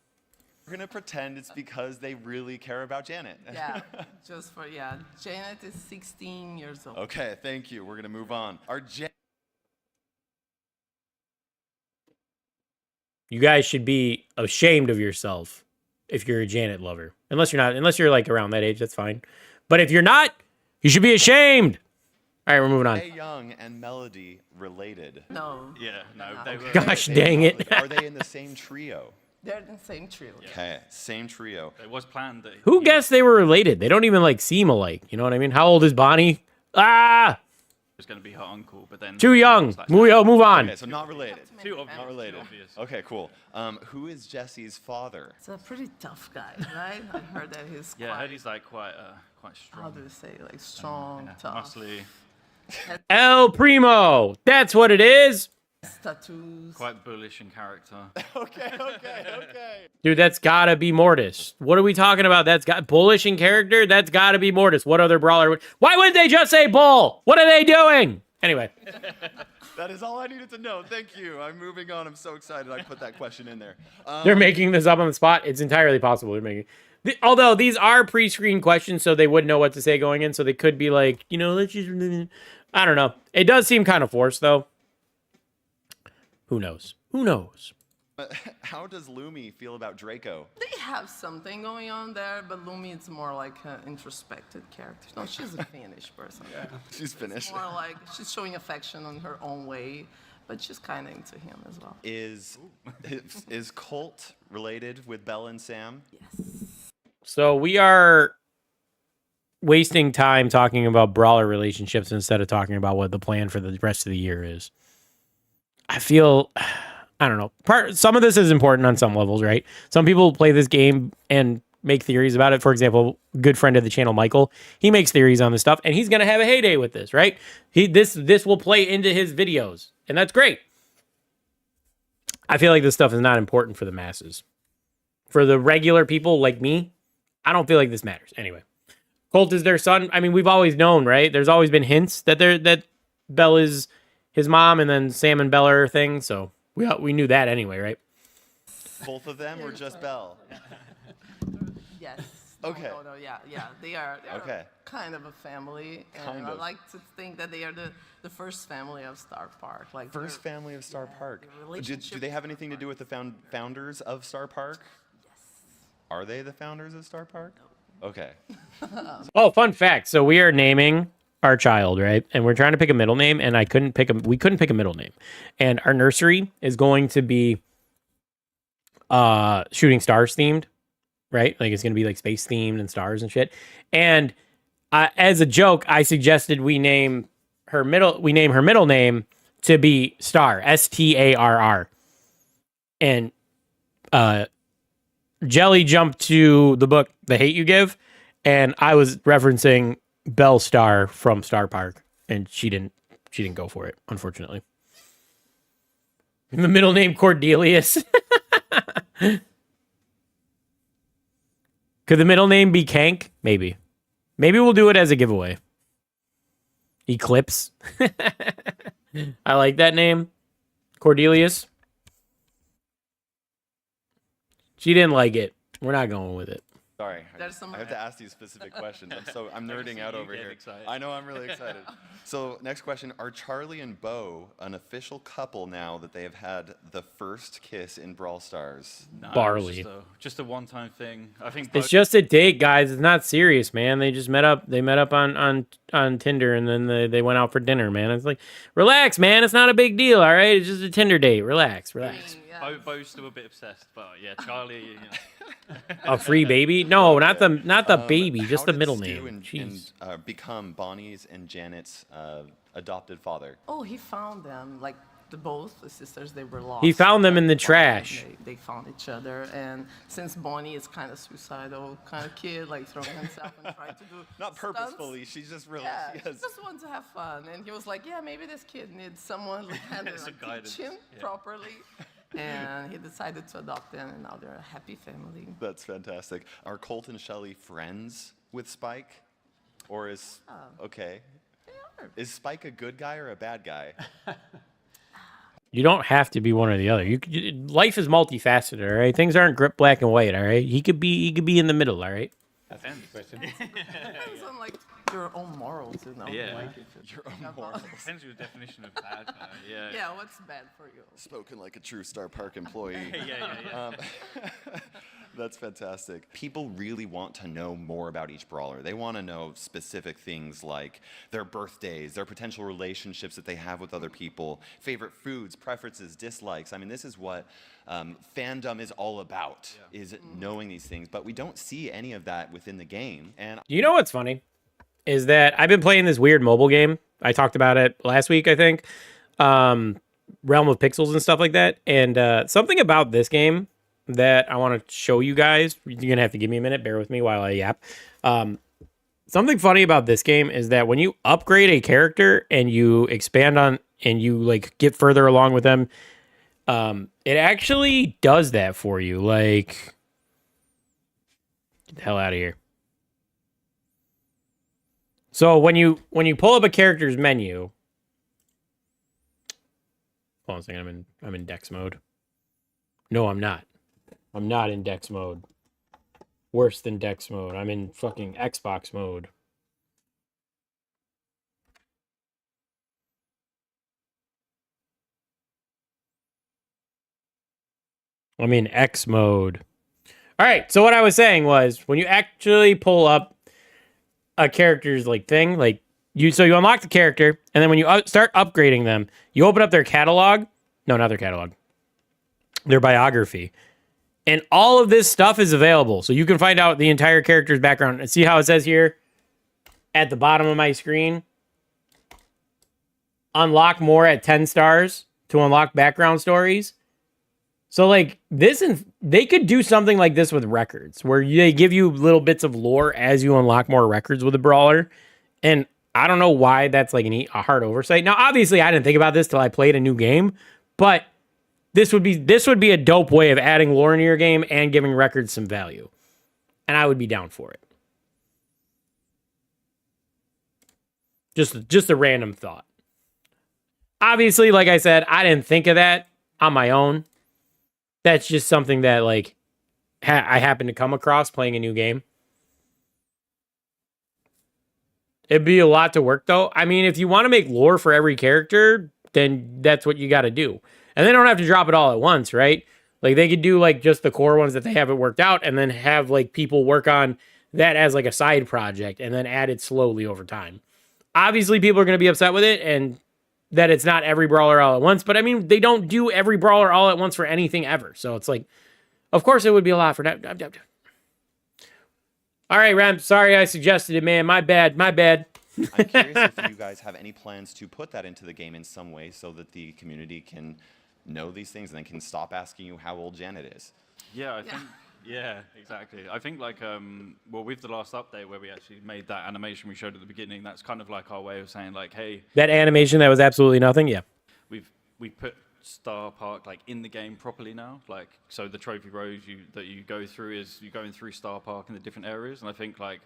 We're gonna pretend it's because they really care about Janet. yeah, just for Janet is 16 years old. Okay, thank you. We're gonna move on. You guys should be ashamed of yourself if you're a Janet lover. Unless you're like around that age, that's fine. But if you're not, you should be ashamed. All right, we're moving on. Are Young and Melody related? No. Yeah, no, they were. Gosh dang it. Are they in the same trio? They're in the same trio. Okay, same trio. It was planned that. Who guessed they were related? They don't even like seem alike. You know what I mean? How old is Bonnie? Ah, was going to be her uncle, but then too young. Like, move on. Okay, so not related. Too obvious. Not related. Too obvious. Okay, cool. Who is Jesse's father? It's a pretty tough guy, right? I heard that he's Yeah, I quite, heard he's like quite how strong. do you say, like strong, Yeah, tough, muscly, El Primo. That's what it is. tattoos. quite bullish in character. Okay. Dude, that's gotta be Mortis. What are we talking about? That's got bullish in character? That's gotta be Mortis. What other brawler would... Why wouldn't they just say Bull? What are they doing? Anyway. That is all I needed to know. Thank you. I'm moving on. I'm so excited I put that question in there. They're making this up on the spot. It's entirely possible they're making... Although these are pre-screened questions, so they would know what to say going in, so they could be like, let's just... I don't know. It does seem kind of forced, though. Who knows? How does Lumi feel about Draco? They have something going on there, but Lumi is more like an introspective character. No, she's a Finnish person. She's finished. More like she's showing affection on her own way, but she's kind of into him as well. Is Colt related with Belle and Sam? Yes. So we are wasting time talking about brawler relationships instead of talking about what the plan for the rest of the year is. I feel, I don't know. Some of this is important on some levels, right? Some people play this game and make theories about it. For example, good friend of the channel, Michael, he makes theories on this stuff, and he's gonna have a heyday with this, right? This will play into his videos, and that's great. I feel like this stuff is not important for the masses. For the regular people like me, I don't feel like this matters. Anyway, Colt is their son. I mean, we've always known, right? There's always been hints that Belle is his mom, and then Sam and Belle are a thing. So we knew that anyway, right? Both of them or just Belle? Yes. Okay. No, yeah. They are Okay. kind of a family, and Kind I of. like to think that they are the first family of Star Park. Like First they're- family of Star Park. the Do relationship they have with anything to Star do with the founders of Star Park? Yes. Are they the founders of Star Park? Okay. Oh, fun fact. So we are naming our child, right? And we're trying to pick a middle name, and we couldn't pick a middle name. And our nursery is going to be shooting stars themed, right? Like it's gonna be like space themed and stars and shit. And as a joke, I suggested we name her middle name to be Star, Starr. And Jelly jumped to the book The Hate You Give, and I was referencing Belle Star from Star Park, and she didn't go for it, unfortunately. The middle name Cordelius. Could the middle name be Kank? Maybe. Maybe we'll do it as a giveaway. Eclipse. I like that name. Cordelius. She didn't like it. We're not going with it. Sorry, There's some- I have to ask these specific questions. I'm nerding out you over get here. excited. I know, I'm really excited. So next question, are Charlie and Bo an official couple now that they have had the first kiss in Brawl Stars? No, Barley. Just a one-time thing. I think It's just a date, guys. It's not serious, man. They just met up. They met up on Tinder, and then they went out for dinner, man. It's like, relax, man. It's not a big deal, all right? It's just a Tinder date. Relax. Yeah. Bo's still a bit obsessed, but yeah, Charlie. You know. A free baby? No, not the baby, just How the middle did Stu name. and Jeez. become Bonnie's and Janet's adopted father? Oh, he found them, like both the sisters, they were lost. He found them in the Like, trash. They found each other, and since Bonnie is kind of suicidal kind of kid, like throwing himself and trying to do Not stunts, purposefully, she's just really, Yeah, she she has, just wanted to have fun, and he was like, "Yeah, maybe this kid needs someone who can Some like, guidance, teach him yeah. properly." And he decided to adopt them, and now they're a happy family. that's fantastic. Are Colt and Shelly friends with Spike? Or is, okay. Is Spike a good guy or a bad guy? You don't have to be one or the other. Life is multifaceted, all right? Things aren't grip black and white, all right? He could be in the middle, all right? That's a good question. Depends on like your own morals, you know. Yeah. Like, if Your you own think about- morals. Depends your definition of bad guy. Yeah. Yeah, what's bad for you? Spoken like a true Star Park employee. Yeah. That's fantastic. People really want to know more about each brawler. They want to know specific things like their birthdays, their potential relationships that they have with other people, favorite foods, preferences, dislikes. I mean, this is what fandom is all about, is knowing these things. But we don't see any of that within the game. And You know what's funny? Is that I've been playing this weird mobile game. I talked about it last week, I think. Realm of Pixels and stuff like that. And something about this game that I want to show you guys. You're going to have to give me a minute. Bear with me while I yap. Something funny about this game is that when you upgrade a character and you expand on and you like get further along with them, it actually does that for you. Like, get the hell out of here. So when you pull up a character's menu, hold on a second, I'm in Dex mode. No, I'm not. I'm not in Dex mode. Worse than Dex mode. I'm in fucking Xbox mode. I'm in X mode. All right, so what I was saying was when you actually pull up a character's like thing, like you unlock the character, and then when you start upgrading them, you open up their catalog. No, not their catalog. Their biography. And all of this stuff is available. So you can find out the entire character's background. And see how it says here at the bottom of my screen? Unlock more at 10 stars to unlock background stories. So like this, they could do something like this with records where they give you little bits of lore as you unlock more records with a brawler. And I don't know why that's like a hard oversight. Now, obviously I didn't think about this till I played a new game, but this would be a dope way of adding lore into your game and giving records some value. And I would be down for it. Just a random thought. Obviously, like I said, I didn't think of that on my own. That's just something that like I happened to come across playing a new game. It'd be a lot to work though. I mean, if you want to make lore for every character, then that's what you got to do. And they don't have to drop it all at once, right? Like they could do like just the core ones that they have it worked out and then have like people work on that as like a side project and then add it slowly over time. Obviously, people are going to be upset with it and that it's not every brawler all at once. But I mean, they don't do every brawler all at once for anything ever. So it's like, of course, it would be a lot for that. All right, Ram. Sorry I suggested it, man. My bad. My bad. I'm curious if you guys have any plans to put that into the game in some way so that the community can know these things and then can stop asking you how old Janet is. Yeah, I think. Yeah, exactly. I think like well, with the last update where we actually made that animation we showed at the beginning, that's kind of like our way of saying like, hey, That animation that was absolutely nothing. Yeah. we've put Star Park like in the game properly now. Like, so the trophy rows that you go through is you're going through Star Park in the different areas, and I think like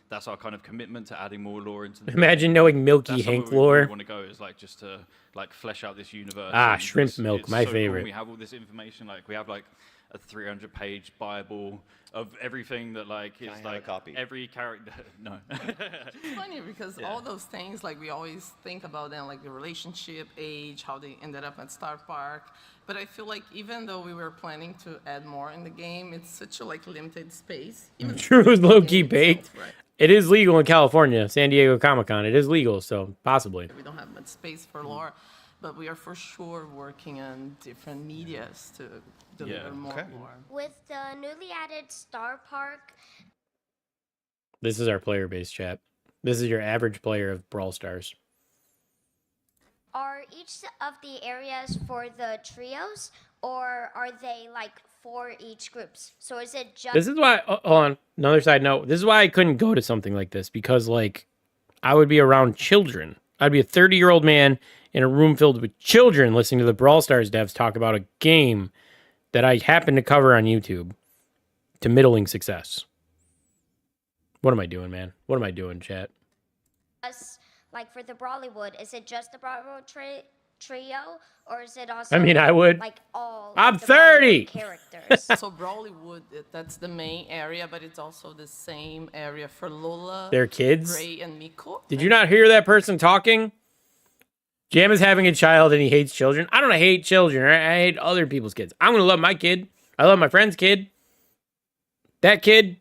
that's our kind of commitment to adding more lore into the Imagine knowing Milky that's Hank somewhere we lore. really want to go is like just to like flesh out this universe. Ah, and shrimp it's- milk, it's my so cool. favorite. We have all this information, like we have like a 300-page Bible of everything that like Can I is have a like copy? every character. No. It's funny because all those things, like we always think about them, like the relationship, age, how they ended up at Star Park. But I feel like even though we were planning to add more in the game, it's such a like limited space. Even True, the low-key game baked. itself, right? It is legal in California, San Diego Comic-Con. It is legal, so possibly. We don't have much space for lore, but we are for sure working on different medias to deliver Yeah. more Okay. lore. With the newly added Star Park, This is our player base chat. This is your average player of Brawl Stars. are each of the areas for the trios, or are they like for each groups? So is it just This is why, hold on, another side note. This is why I couldn't go to something like this, because, like, I would be around children. I'd be a 30-year-old man in a room filled with children listening to the Brawl Stars devs talk about a game that I happen to cover on YouTube to middling success. What am I doing, man? What am I doing, chat? like for the Brawlywood? Is it just the Brawlywood trio, or is it also? I mean, I would. like all. I'm of the Brawlywood 30. characters. So Brawlywood, that's the main area, but it's also the same area for Lola, They're kids? Ray, and Miko. Did you not hear that person talking? Jam is having a child and he hates children. I don't hate children. I hate other people's kids. I'm going to love my kid. I love my friend's kid. That kid,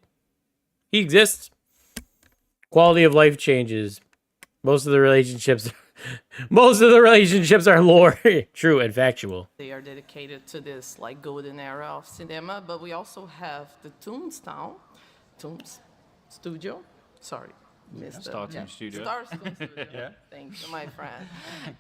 he exists. Quality of life changes. Most of the relationships are lore. True and factual. They are dedicated to this like golden era of cinema, but we also have the Tooms Studio. Sorry. missed Star it. Toon Studio. Star Toon Studio. Thanks, my friend.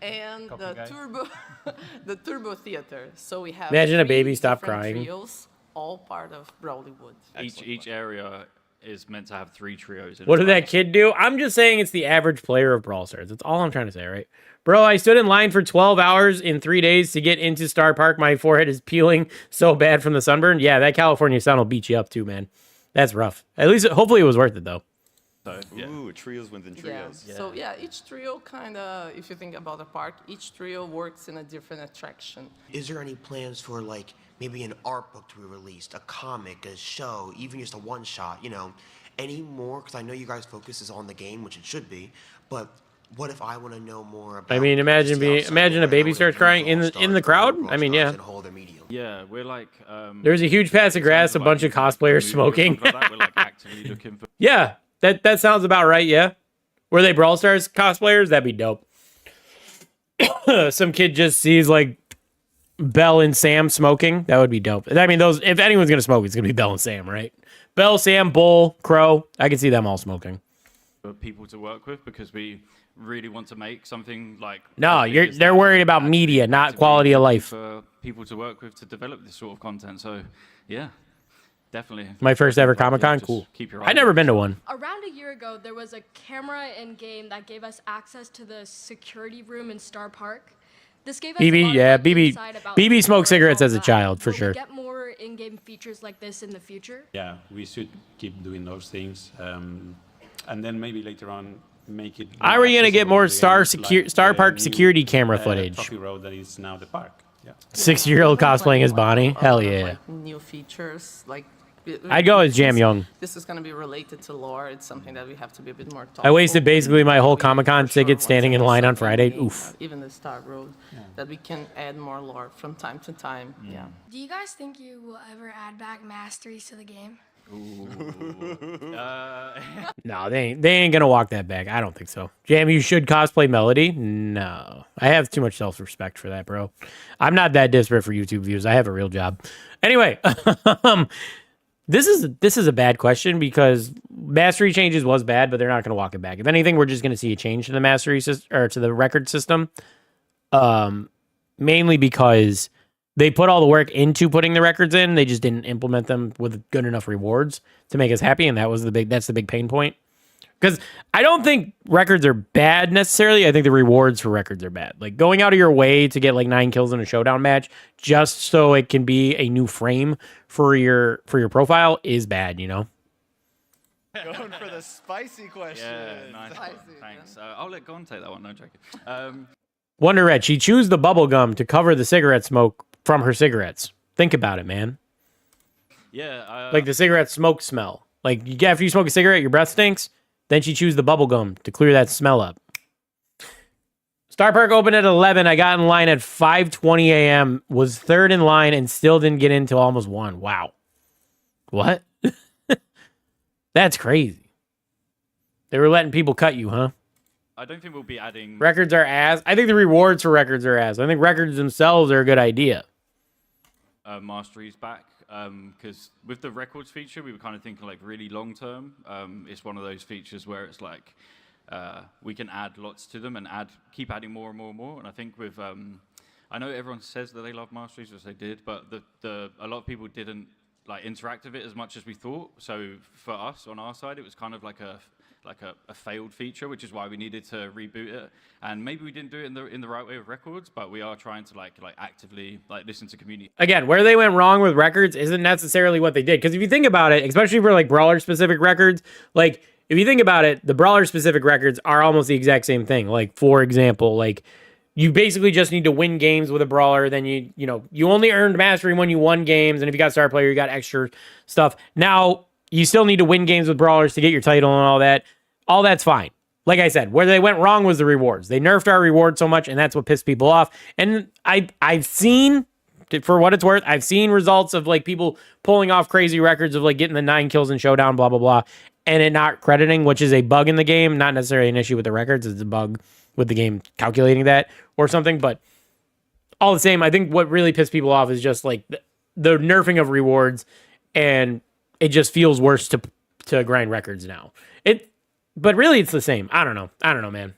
And Copy the guy. Turbo Theater. So we have Imagine a three baby stop different crying. Trios, all part of Brawlywood. Each area is meant to have 3 trios. In What it. did that kid do? I'm just saying it's the average player of Brawl Stars. That's all I'm trying to say, right? Bro, I stood in line for 12 hours in 3 days to get into Star Park. My forehead is peeling so bad from the sunburn. Yeah, that California sun will beat you up too, man. That's rough. At least, hopefully it was worth it, though. So, yeah. Ooh, trios within trios. Yeah. So yeah, each trio kind of, if you think about the park, each trio works in a different attraction. Is there any plans for like maybe an art book to be released, a comic, a show, even just a one shot, you know, any more? Because I know you guys focus is on the game, which it should be, but what if I want to know more about? I mean, imagine the outside imagine a world? baby How starts would crying in Brawl the Stars crowd. Brawl I mean, Stars yeah. and hold their medium? Yeah, we're like. There's a huge patch of grass, a bunch of cosplayers smoking. Like that, we're like actively looking for. Yeah, that sounds about right. Yeah, were they Brawl Stars cosplayers? That'd be dope. Some kid just sees like Belle and Sam smoking. That would be dope. I mean, those. If anyone's gonna smoke, it's gonna be Belle and Sam, right? Belle, Sam, Bull, Crow. I can see them all smoking. For people to work with because we really want to make something like. No, as big as they're that. worried about Actually media, not actively quality of looking life. For people to work with to develop this sort of content. So, yeah, definitely. My first ever Like, yeah, Comic-Con. just Cool. Keep your I've eyes never out. been to one. Around a year ago, there was a camera in game that gave us access to the security room in Star Park. This gave us BB, a lot of yeah, like, BB insight about BB the smoked camera and cigarettes all as a that. child, for Will we sure. get more in-game features like this in the future? Yeah, we should keep doing those things, and then maybe later on make it. Are we gonna get accessible more to the game, like Star the Park new, security camera footage? Trophy road that is now the park. Yeah. 6-year-old cosplaying as Bonnie. A Hell lot of, yeah. like, new features, like. I'd go as Jam since Young. This is going to be related to lore. It's something that we have to be a bit more thoughtful. I wasted basically my whole We Comic-Con for sure ticket want standing to in have line on something Friday. in, Oof. Even the Star Road, that we can add more lore from time to time. Yeah. Do you guys think you will ever add back masteries to the game? No, they ain't gonna walk that back. I don't think so. Jam, you should cosplay Melody. No, I have too much self-respect for that, bro. I'm not that desperate for YouTube views. I have a real job. Anyway, this is a bad question because mastery changes was bad, but they're not gonna walk it back. If anything, we're just gonna see a change to the mastery system or to the record system. Mainly because they put all the work into putting the records in. They just didn't implement them with good enough rewards to make us happy, and that's the big pain point. Because I don't think records are bad necessarily. I think the rewards for records are bad. Like going out of your way to get like 9 kills in a showdown match just so it can be a new frame for your profile is bad, you know? Going for the spicy question. Yeah, nice one. Thanks. I'll let Gon take that one. No joking. Wonder Red, she chews the bubble gum to cover the cigarette smoke from her cigarettes. Think about it, man. Yeah. Like the cigarette smoke smell. Like after you smoke a cigarette, your breath stinks. Then she chews the bubble gum to clear that smell up. Star Park opened at 11. I got in line at 5:20 a.m. Was third in line and still didn't get in till almost 1. Wow. What? That's crazy. They were letting people cut you, huh? I don't think we'll be adding... Records are ass. I think the rewards for records are ass. I think records themselves are a good idea. Masteries back, because with the records feature, we were kind of thinking like really long term. It's one of those features where it's like we can add lots to them and keep adding more and more and more. And I think with... I know everyone says that they love masteries, which they did, but a lot of people didn't like interact with it as much as we thought. So for us, on our side, it was kind of like a failed feature, which is why we needed to reboot it. And maybe we didn't do it in the right way with records, but we are trying to like actively listen to community. Again, where they went wrong with records isn't necessarily what they did. Because if you think about it, especially for like brawler specific records, like if you think about it, the brawler specific records are almost the exact same thing. Like for example, like you basically just need to win games with a brawler. Then you only earned mastery when you won games, and if you got star player, you got extra stuff. Now you still need to win games with brawlers to get your title and all that. All that's fine. Like I said, where they went wrong was the rewards. They nerfed our rewards so much, and that's what pissed people off. And I've seen, for what it's worth, I've seen results of like people pulling off crazy records of like getting the 9 kills in showdown, blah, blah, blah, and it not crediting, which is a bug in the game, not necessarily an issue with the records. It's a bug with the game calculating that or something. But all the same, I think what really pissed people off is just like the nerfing of rewards, and it just feels worse to grind records now. But really, it's the same. I don't know, man.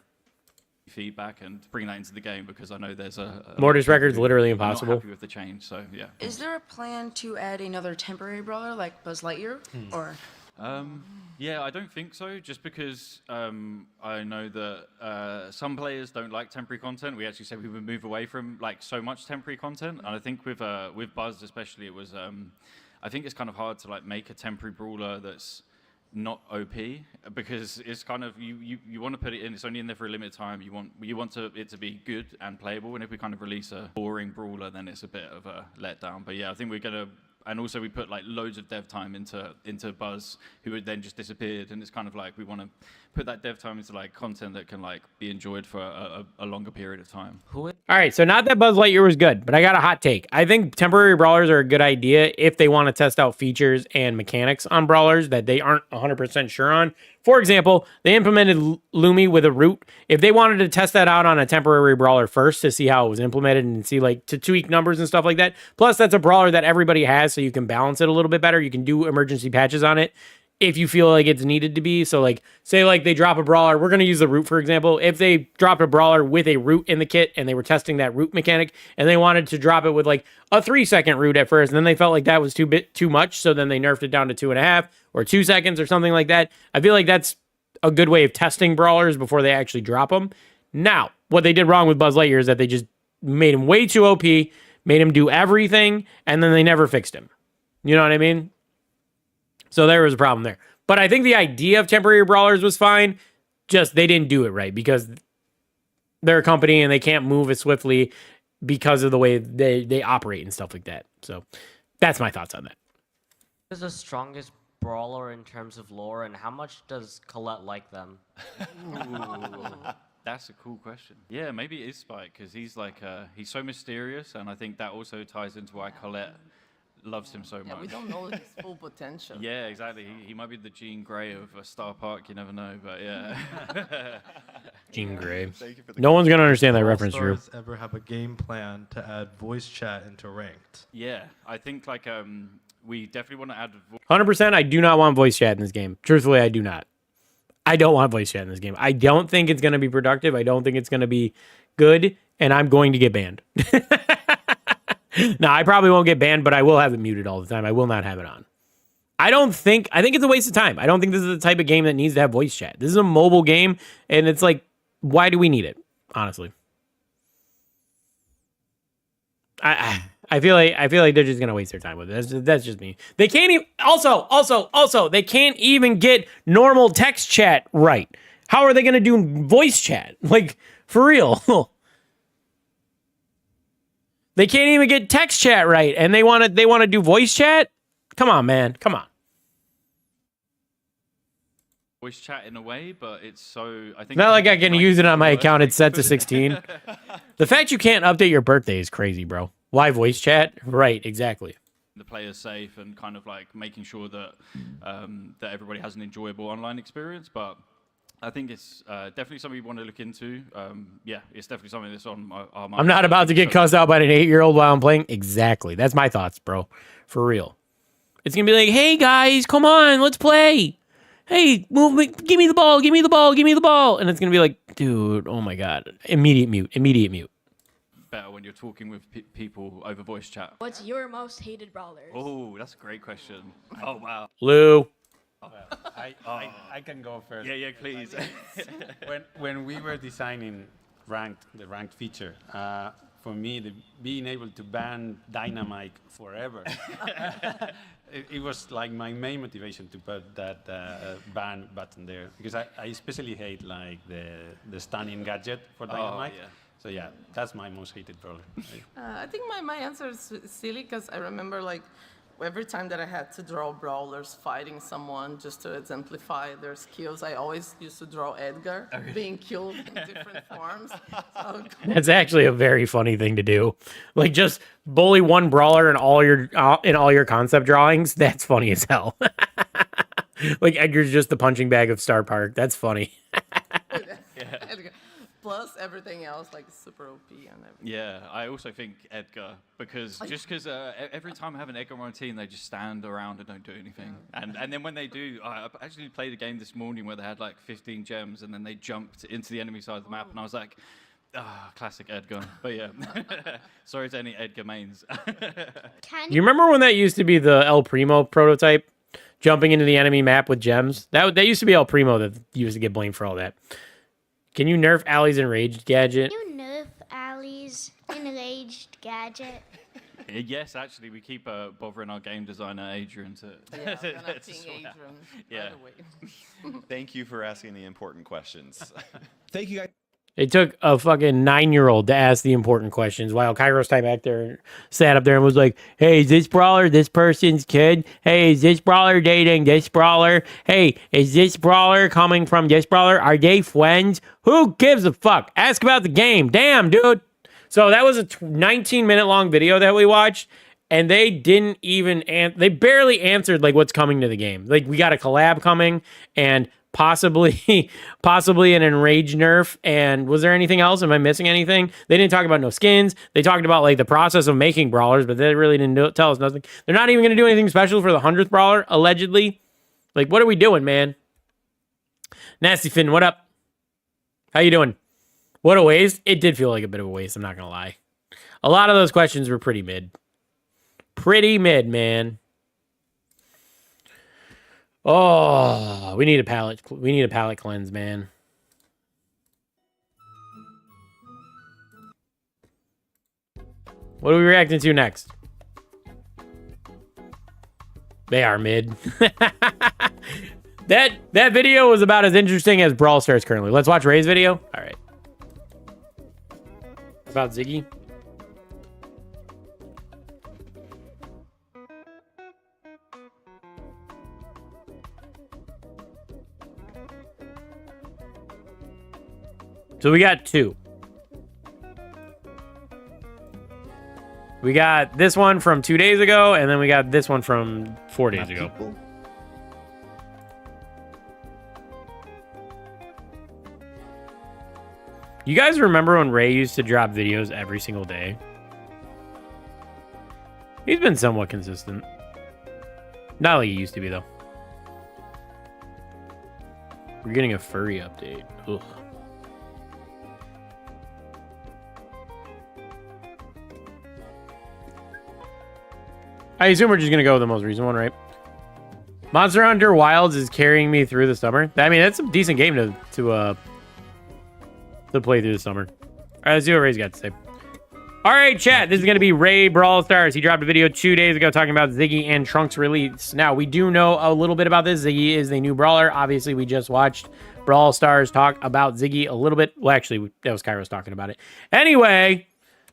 Feedback and bring that into the game, because I know there's a Mortis record's literally impossible. Not happy with the change, so yeah. Is there a plan to add another temporary brawler like Buzz Lightyear, or? Yeah, I don't think so. Just because I know that some players don't like temporary content. We actually said we would move away from like so much temporary content, and I think with Buzz especially, it was. I think it's kind of hard to like make a temporary brawler that's not OP, because it's kind of you want to put it in. It's only in there for a limited time. You want it to be good and playable. And if we kind of release a boring brawler, then it's a bit of a letdown. But yeah, I think we're gonna. And also we put like loads of dev time into Buzz, who had then just disappeared. And it's kind of like we want to put that dev time into like content that can like be enjoyed for a longer period of time. All right, so not that Buzz Lightyear was good, but I got a hot take. I think temporary brawlers are a good idea if they want to test out features and mechanics on brawlers that they aren't 100% sure on. For example, they implemented Lumi with a root. If they wanted to test that out on a temporary brawler first to see how it was implemented and see like to tweak numbers and stuff like that. Plus, that's a brawler that everybody has, so you can balance it a little bit better. You can do emergency patches on it if you feel like it's needed to be. So like, say like they drop a brawler, we're going to use the root, for example. If they dropped a brawler with a root in the kit and they were testing that root mechanic and they wanted to drop it with like a 3-second root at first, and then they felt like that was too much, so then they nerfed it down to 2.5 or 2 seconds or something like that. I feel like that's a good way of testing brawlers before they actually drop them. Now, what they did wrong with Buzz Lightyear is that they just made him way too OP, made him do everything, and then they never fixed him. You know what I mean? So there was a problem there. But I think the idea of temporary brawlers was fine. Just they didn't do it right because they're a company and they can't move as swiftly because of the way they operate and stuff like that. So that's my thoughts on that. Who's the strongest brawler in terms of lore, and how much does Colette like them? That's a cool question. Yeah, maybe it is Spike, because he's like he's so mysterious, and I think that also ties into why Colette loves him so much. Yeah, we don't know his full potential. Yeah, exactly. He might be the Jean Grey of a Star Park. You never know, but yeah. Jean Grey. Thank you for the No one's gonna understand that All reference, Drew. stars ever have a game plan to add voice chat into ranked? Yeah, I think like we definitely want to add. 100%. I do not want voice chat in this game. Truthfully, I do not. I don't want voice chat in this game. I don't think it's gonna be productive. I don't think it's gonna be good, and I'm going to get banned. No, I probably won't get banned, but I will have it muted all the time. I will not have it on. I think it's a waste of time. I don't think this is the type of game that needs to have voice chat. This is a mobile game, and it's like, why do we need it? Honestly. I feel like they're just gonna waste their time with it. That's just me. They can't even also they can't even get normal text chat right. How are they gonna do voice chat? Like, for real. They can't even get text chat right, and they want to do voice chat? Come on, man. Come on. Voice chat in a way, but it's so. I think Not like I can use it on my account. It's set to 16. The fact you can't update your birthday is crazy, bro. Why voice chat? Right, exactly. The player's safe and kind of like making sure that that everybody has an enjoyable online experience, but I think it's definitely something you want to look into. Yeah, it's definitely something that's on our mind. I'm not about to get cussed out by an 8-year-old while I'm playing. Exactly. That's my thoughts, bro. For real. It's going to be like, hey, guys, come on, let's play. Hey, move me, give me the ball, give me the ball, give me the ball. And it's going to be like, dude, oh my God. Immediate mute. Better when you're talking with people over voice chat. What's your most hated brawler? Oh, that's a great question. Oh, wow. Lou. I can go first. Yeah, please. When we were designing the ranked feature, for me, being able to ban Dynamite forever, it was like my main motivation to put that ban button there, because I especially hate like the stunning gadget for Dynamite. Yeah. So yeah, that's my most hated brawler. I think my answer is silly because I remember like every time that I had to draw brawlers fighting someone just to exemplify their skills, I always used to draw Edgar being killed in different forms. So That's actually a very funny thing to do. Like, just bully one brawler in all your concept drawings. That's funny as hell. Like, Edgar's just the punching bag of Star Park. That's funny. Edgar. Plus everything else, like super OP and everything. Yeah, I also think Edgar, because every time I have an Edgar on my team, they just stand around and don't do anything. And then when they do, I actually played a game this morning where they had like 15 gems, and then they jumped into the enemy side of the map, and I was like, classic Edgar. But yeah, sorry to any Edgar mains. You remember when that used to be the El Primo prototype? Jumping into the enemy map with gems? That used to be El Primo that used to get blamed for all that. Can you nerf Allie's Enraged gadget? You nerf Allie's Enraged gadget. Yes, actually, we keep bothering our game designer, Adrian, to... Yeah, I'm gonna ping Adrian Yeah. right away. Thank you for asking the important questions. Thank you, guys. It took a fucking 9-year-old to ask the important questions while Kairos type back there sat up there and was like, hey, is this brawler this person's kid? Hey, is this brawler dating this brawler? Hey, is this brawler coming from this brawler? Are they friends? Who gives a fuck? Ask about the game. Damn, dude. So that was a 19-minute long video that we watched, and they didn't even, they barely answered like what's coming to the game. Like, we got a collab coming, and possibly an enraged nerf. And was there anything else? Am I missing anything? They didn't talk about no skins. They talked about like the process of making brawlers, but they really didn't tell us nothing. They're not even going to do anything special for the 100th brawler, allegedly. Like, what are we doing, man? Nasty Finn, what up? How you doing? What a waste. It did feel like a bit of a waste, I'm not going to lie. A lot of those questions were pretty mid. Pretty mid, man. Oh, we need a palate cleanse, man. What are we reacting to next? They are mid. That video was about as interesting as Brawl Stars currently. Let's watch Ray's video. All right. About Ziggy. So we got 2. We got this one from 2 days ago, and then we got this one from 4 days ago. People. You guys remember when Ray used to drop videos every single day? He's been somewhat consistent. Not like he used to be, though. We're getting a furry update. Ugh. I assume we're just going to go with the most recent one, right? Monster Hunter Wilds is carrying me through the summer. I mean, that's a decent game to play through the summer. All right, let's see what Ray's got to say. All right, chat. This is going to be Ray Brawl Stars. He dropped a video 2 days ago talking about Ziggy and Trunks release. Now, we do know a little bit about this. Ziggy is the new brawler. Obviously, we just watched Brawl Stars talk about Ziggy a little bit. Well, actually, that was Kairos talking about it. Anyway,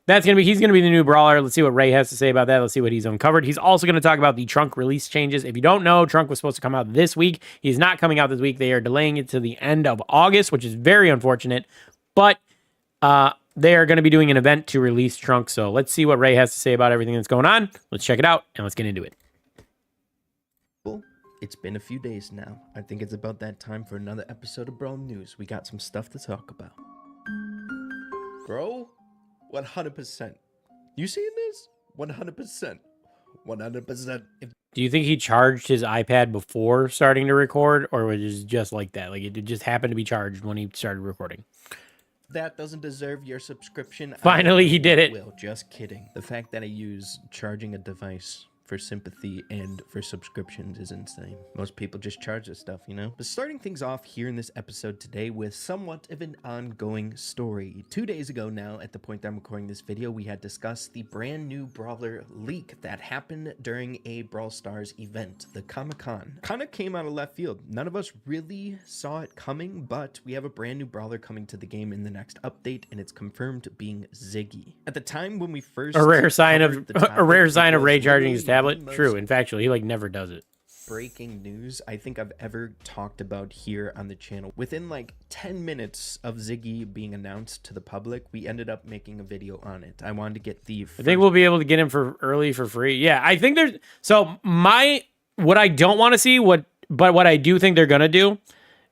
he's going to be the new brawler. Let's see what Ray has to say about that. Let's see what he's uncovered. He's also going to talk about the Trunk release changes. If you don't know, Trunk was supposed to come out this week. He's not coming out this week. They are delaying it to the end of August, which is very unfortunate. But they are going to be doing an event to release Trunk. So let's see what Ray has to say about everything that's going on. Let's check it out and let's get into it. Well, it's been a few days now. I think it's about that time for another episode of Brawl News. We got some stuff to talk about. Bro, 100%. You seeing this? 100%. 100%. Do you think he charged his iPad before starting to record, or was it just like that? Like it just happened to be charged when he started recording? That doesn't deserve your subscription. Finally, he did it. Well, just kidding. The fact that I use charging a device for sympathy and for subscriptions is insane. Most people just charge this stuff, you know? But starting things off here in this episode today with somewhat of an ongoing story. 2 days ago now, at the point that I'm recording this video, we had discussed the brand new brawler leak that happened during a Brawl Stars event, the Comic-Con. Kind of came out of left field. None of us really saw it coming, but we have a brand new brawler coming to the game in the next update, and it's confirmed being Ziggy. At the time when we first a rare sign of Ray charging his tablet. True. In fact, he like never does it. Breaking news I think I've ever talked about here on the channel. Within like 10 minutes of Ziggy being announced to the public, we ended up making a video on it. I wanted to get the I think we'll be able to get him for early for free. Yeah, I think there's what I don't want to see, but what I do think they're gonna do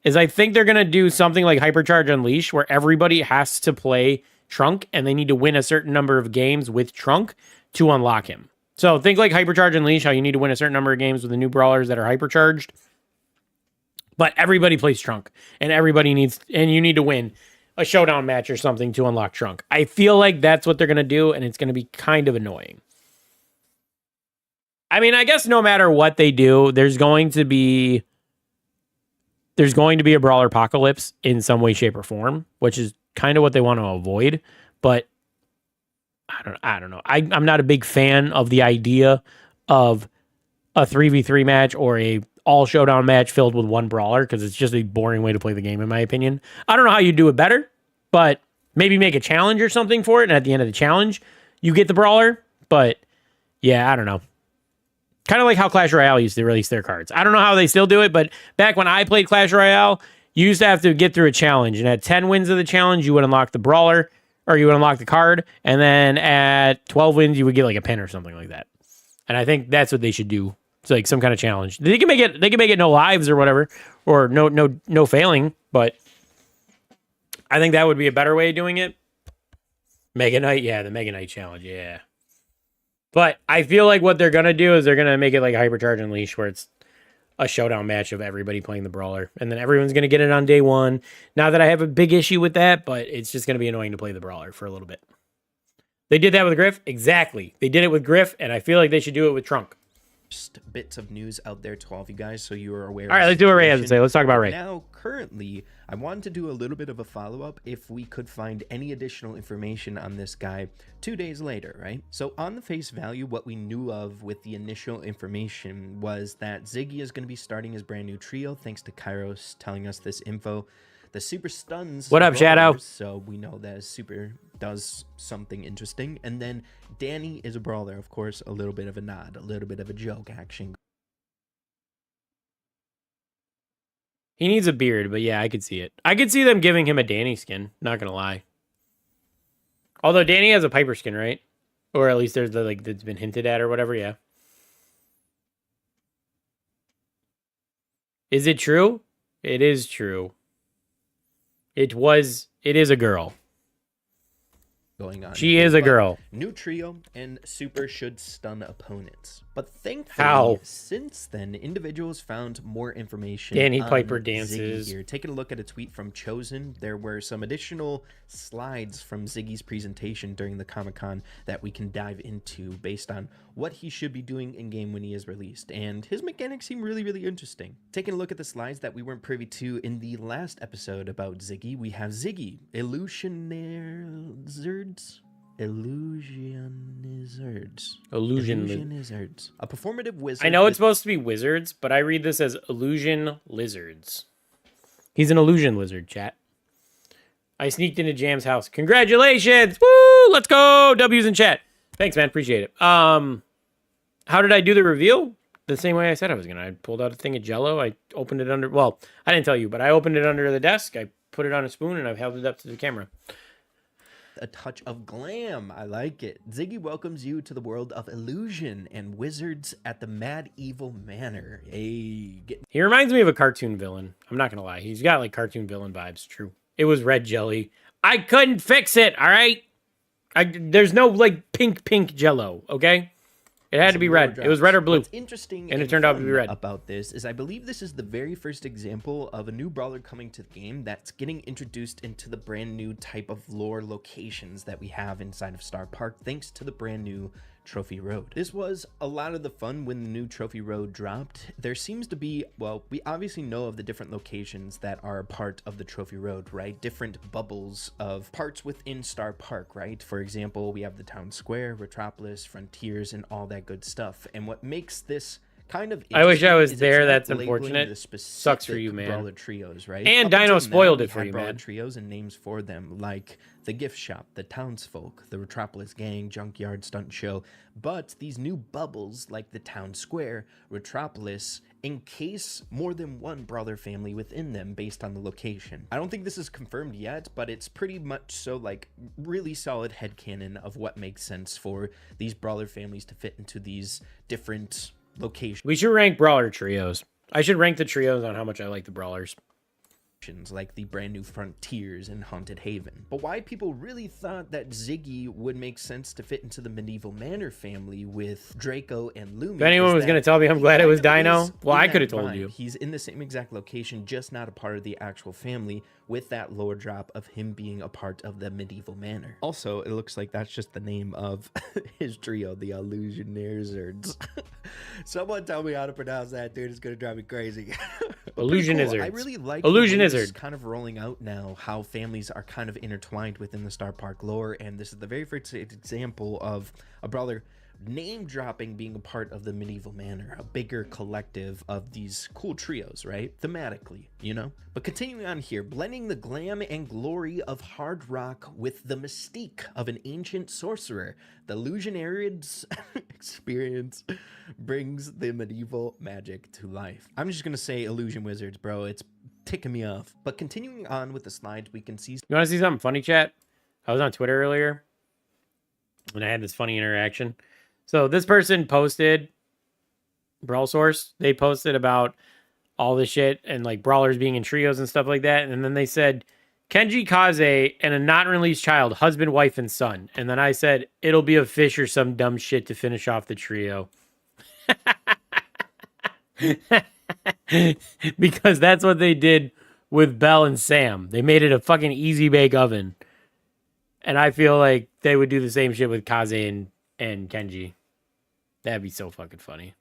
is I think they're gonna do something like Hypercharge Unleash, where everybody has to play Trunk and they need to win a certain number of games with Trunk to unlock him. So think like Hypercharge Unleash, how you need to win a certain number of games with the new brawlers that are hypercharged. But everybody plays Trunk, and you need to win a showdown match or something to unlock Trunk. I feel like that's what they're going to do, and it's going to be kind of annoying. I mean, I guess no matter what they do, there's going to be a brawler apocalypse in some way, shape, or form, which is kind of what they want to avoid. But I don't know. I'm not a big fan of the idea of a 3v3 match or a all showdown match filled with one brawler, because it's just a boring way to play the game, in my opinion. I don't know how you do it better, but maybe make a challenge or something for it, and at the end of the challenge, you get the brawler. But yeah, I don't know. Kind of like how Clash Royale used to release their cards. I don't know how they still do it, but back when I played Clash Royale, you used to have to get through a challenge, and at 10 wins of the challenge, you would unlock the brawler, or you would unlock the card, and then at 12 wins, you would get like a pin or something like that. And I think that's what they should do. It's like some kind of challenge. They can make it no lives or whatever, or no failing, but I think that would be a better way of doing it. Mega Knight, yeah, the Mega Knight challenge, yeah. But I feel like what they're gonna do is they're gonna make it like Hypercharge Unleash, where it's a showdown match of everybody playing the brawler, and then everyone's going to get it on day one. Not that I have a big issue with that, but it's just going to be annoying to play the brawler for a little bit. They did that with Griff. Exactly. They did it with Griff, and I feel like they should do it with Trunk. Just bits of news out there to all of you guys, so you are aware. All right, let's do what Ray has to say. Let's talk about Ray. Now, currently, I wanted to do a little bit of a follow-up if we could find any additional information on this guy 2 days later, right? So on the face value, what we knew of with the initial information was that Ziggy is going to be starting his brand new trio, thanks to Kairos telling us this info. The Super Stuns. What up, Shadow? So we know that Super does something interesting. And then Danny is a brawler, of course, a little bit of a nod, a little bit of a joke action. He needs a beard, but yeah, I could see it. I could see them giving him a Danny skin, not going to lie. Although Danny has a Piper skin, right? Or at least there's the like that's been hinted at or whatever, yeah. Is it true? It is true. It is a girl. Going on. She is a girl. New trio and super should stun opponents. But thankfully, How? since then, individuals found more information. Danny on Piper Ziggy dances. here. Taking a look at a tweet from Chosen, there were some additional slides from Ziggy's presentation during the Comic-Con that we can dive into based on what he should be doing in game when he is released. And his mechanics seem really, really interesting. Taking a look at the slides that we weren't privy to in the last episode about Ziggy, we have Ziggy, Illusionizards. Illusionizards. A performative wizard. I know it's supposed to be wizards, but I read this as illusion lizards. He's an illusion lizard, chat. I sneaked into Jam's house. Congratulations! Woo! Let's go! W's in chat. Thanks, man. Appreciate it. How did I do the reveal? The same way I said I was gonna. I pulled out a thing of Jell-O. I opened it under. Well, I didn't tell you, but I opened it under the desk. I put it on a spoon and I've held it up to the camera. A touch of glam. I like it. Ziggy welcomes you to the world of illusion and wizards at the Mad Evil Manor. He reminds me of a cartoon villain. I'm not gonna lie. He's got like cartoon villain vibes. True. It was red jelly. I couldn't fix it. All right. There's no like pink Jell-O. Okay. It had to be red. It was red or blue. What's interesting and it turned out to be red. About this is I believe this is the very first example of a new brawler coming to the game that's getting introduced into the brand new type of lore locations that we have inside of Star Park thanks to the brand new Trophy Road. This was a lot of the fun when the new Trophy Road dropped. There seems to be, well, we obviously know of the different locations that are part of the Trophy Road, right? Different bubbles of parts within Star Park, right? For example, we have the Town Square, Retropolis, Frontiers, and all that good stuff. And what makes this kind of I wish I was is there. it's That's not labeling unfortunate. the specific Sucks for you, man. Brawler trios, right? And Up Dino until spoiled now, it for we had you, brawler man. trios and names for them like the Gift Shop, the Townsfolk, the Retropolis Gang, Junkyard Stunt Show. But these new bubbles like the Town Square, Retropolis, encase more than one brawler family within them based on the location. I don't think this is confirmed yet, but it's pretty much so like really solid headcanon of what makes sense for these brawler families to fit into these different locations. We should rank brawler trios. I should rank the trios on how much I like the brawlers. Like the brand new Frontiers and Haunted Haven. But why people really thought that Ziggy would make sense to fit into the Medieval Manor family with Draco and Lumi. If anyone was going to tell me I'm glad it was Dino, well, I could have told you. He's in the same exact location, just not a part of the actual family, with that lower drop of him being a part of the Medieval Manor. Also, it looks like that's just the name of his trio, the Illusionizards. Someone tell me how to pronounce that, dude. It's going to drive me crazy. Illusionizards. Cool. I really like Illusionizard. kind of rolling out now how families are kind of intertwined within the Star Park lore, and this is the very first example of a brawler name dropping being a part of the Medieval Manor, a bigger collective of these cool trios, right? Thematically, you know? But continuing on here, blending the glam and glory of hard rock with the mystique of an ancient sorcerer, the Illusionarids experience brings the medieval magic to life. I'm just gonna say Illusion Wizards, bro. It's ticking me off. But continuing on with the slides, we can see... You want to see something funny, chat? I was on Twitter earlier, and I had this funny interaction. So this person posted, Brawl Source, they posted about all this shit and like brawlers being in trios and stuff like that. And then they said, Kenji Kaze and a not-released child, husband, wife, and son. And then I said, it'll be a fish or some dumb shit to finish off the trio. Because that's what they did with Belle and Sam. They made it a fucking easy bake oven. And I feel like they would do the same shit with Kaze and Kenji. That'd be so fucking funny.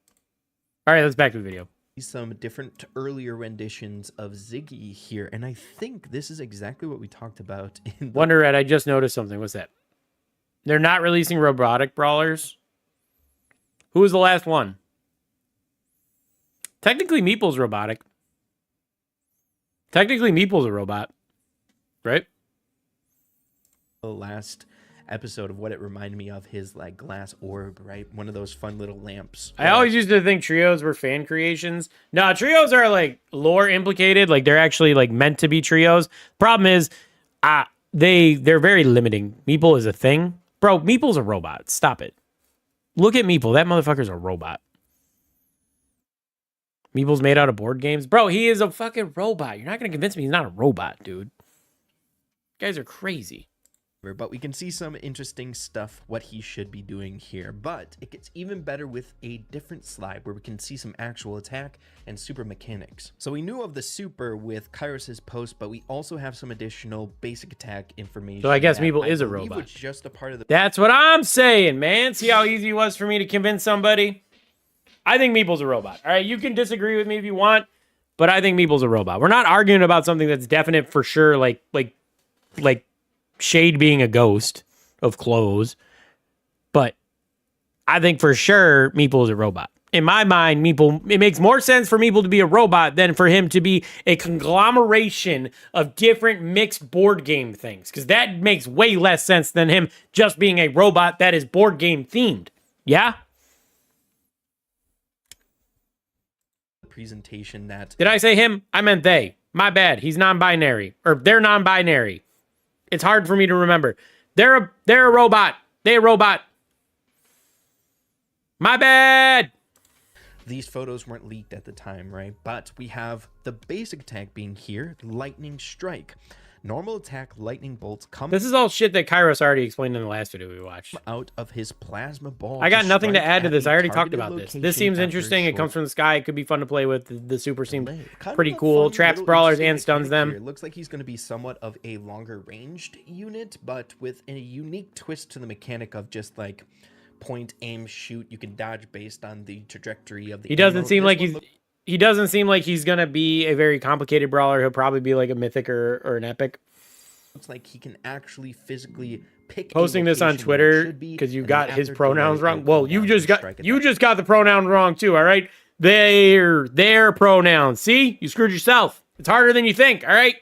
All right, let's back to the video. Some different earlier renditions of Ziggy here, and I think this is exactly what we talked about in the... Wonder Red, I just noticed something. What's that? They're not releasing robotic brawlers. Who was the last one? Technically, Meeple's robotic. Technically, Meeple's a robot. Right? The last episode of what it reminded me of, his like glass orb, right? One of those fun little lamps. I always used to think trios were fan creations. No, trios are like lore implicated. Like they're actually like meant to be trios. Problem is, they're very limiting. Meeple is a thing, Bro, Meeple's a robot. Stop it. Look at Meeple. That motherfucker's a robot. Meeple's made out of board games. Bro, he is a fucking robot. You're not going to convince me he's not a robot, dude. You guys are crazy. But we can see some interesting stuff what he should be doing here. But it gets even better with a different slide where we can see some actual attack and super mechanics. So we knew of the super with Kairos' post, but we also have some additional basic attack information. So I guess Meeple is a robot. Was just a part of the That's what I'm saying, man. See how easy it was for me to convince somebody? I think Meeple's a robot. All right, you can disagree with me if you want, but I think Meeple's a robot. We're not arguing about something that's definite for sure, like Shade being a ghost of clothes, but I think for sure Meeple is a robot. In my mind, Meeple, it makes more sense for Meeple to be a robot than for him to be a conglomeration of different mixed board game things, because that makes way less sense than him just being a robot that is board game themed. Yeah? Presentation that... Did I say him? I meant they. My bad. He's non-binary. Or they're non-binary. It's hard for me to remember. They're a robot. They're a robot. My bad. These photos weren't leaked at the time, right? But we have the basic attack being here, Lightning Strike. Normal attack, lightning bolts come. This is all shit that Kairos already explained in the last video we watched. Out of his plasma ball. I got nothing to add to this. I already talked about this. This seems interesting. It comes from the sky. It could be fun to play with. The super seems pretty cool. Traps brawlers and stuns them. It looks like he's going to be somewhat of a longer ranged unit, but with a unique twist to the mechanic of just like point, aim, shoot. You can dodge based on the trajectory of the. He doesn't seem like he's. He doesn't seem like he's going to be a very complicated brawler. He'll probably be like a mythic or an epic. Looks like he can actually physically pick. Posting this on Twitter because you got his pronouns wrong. Well, you just got the pronouns wrong too. All right, they're their pronouns. See, you screwed yourself. It's harder than you think. All right.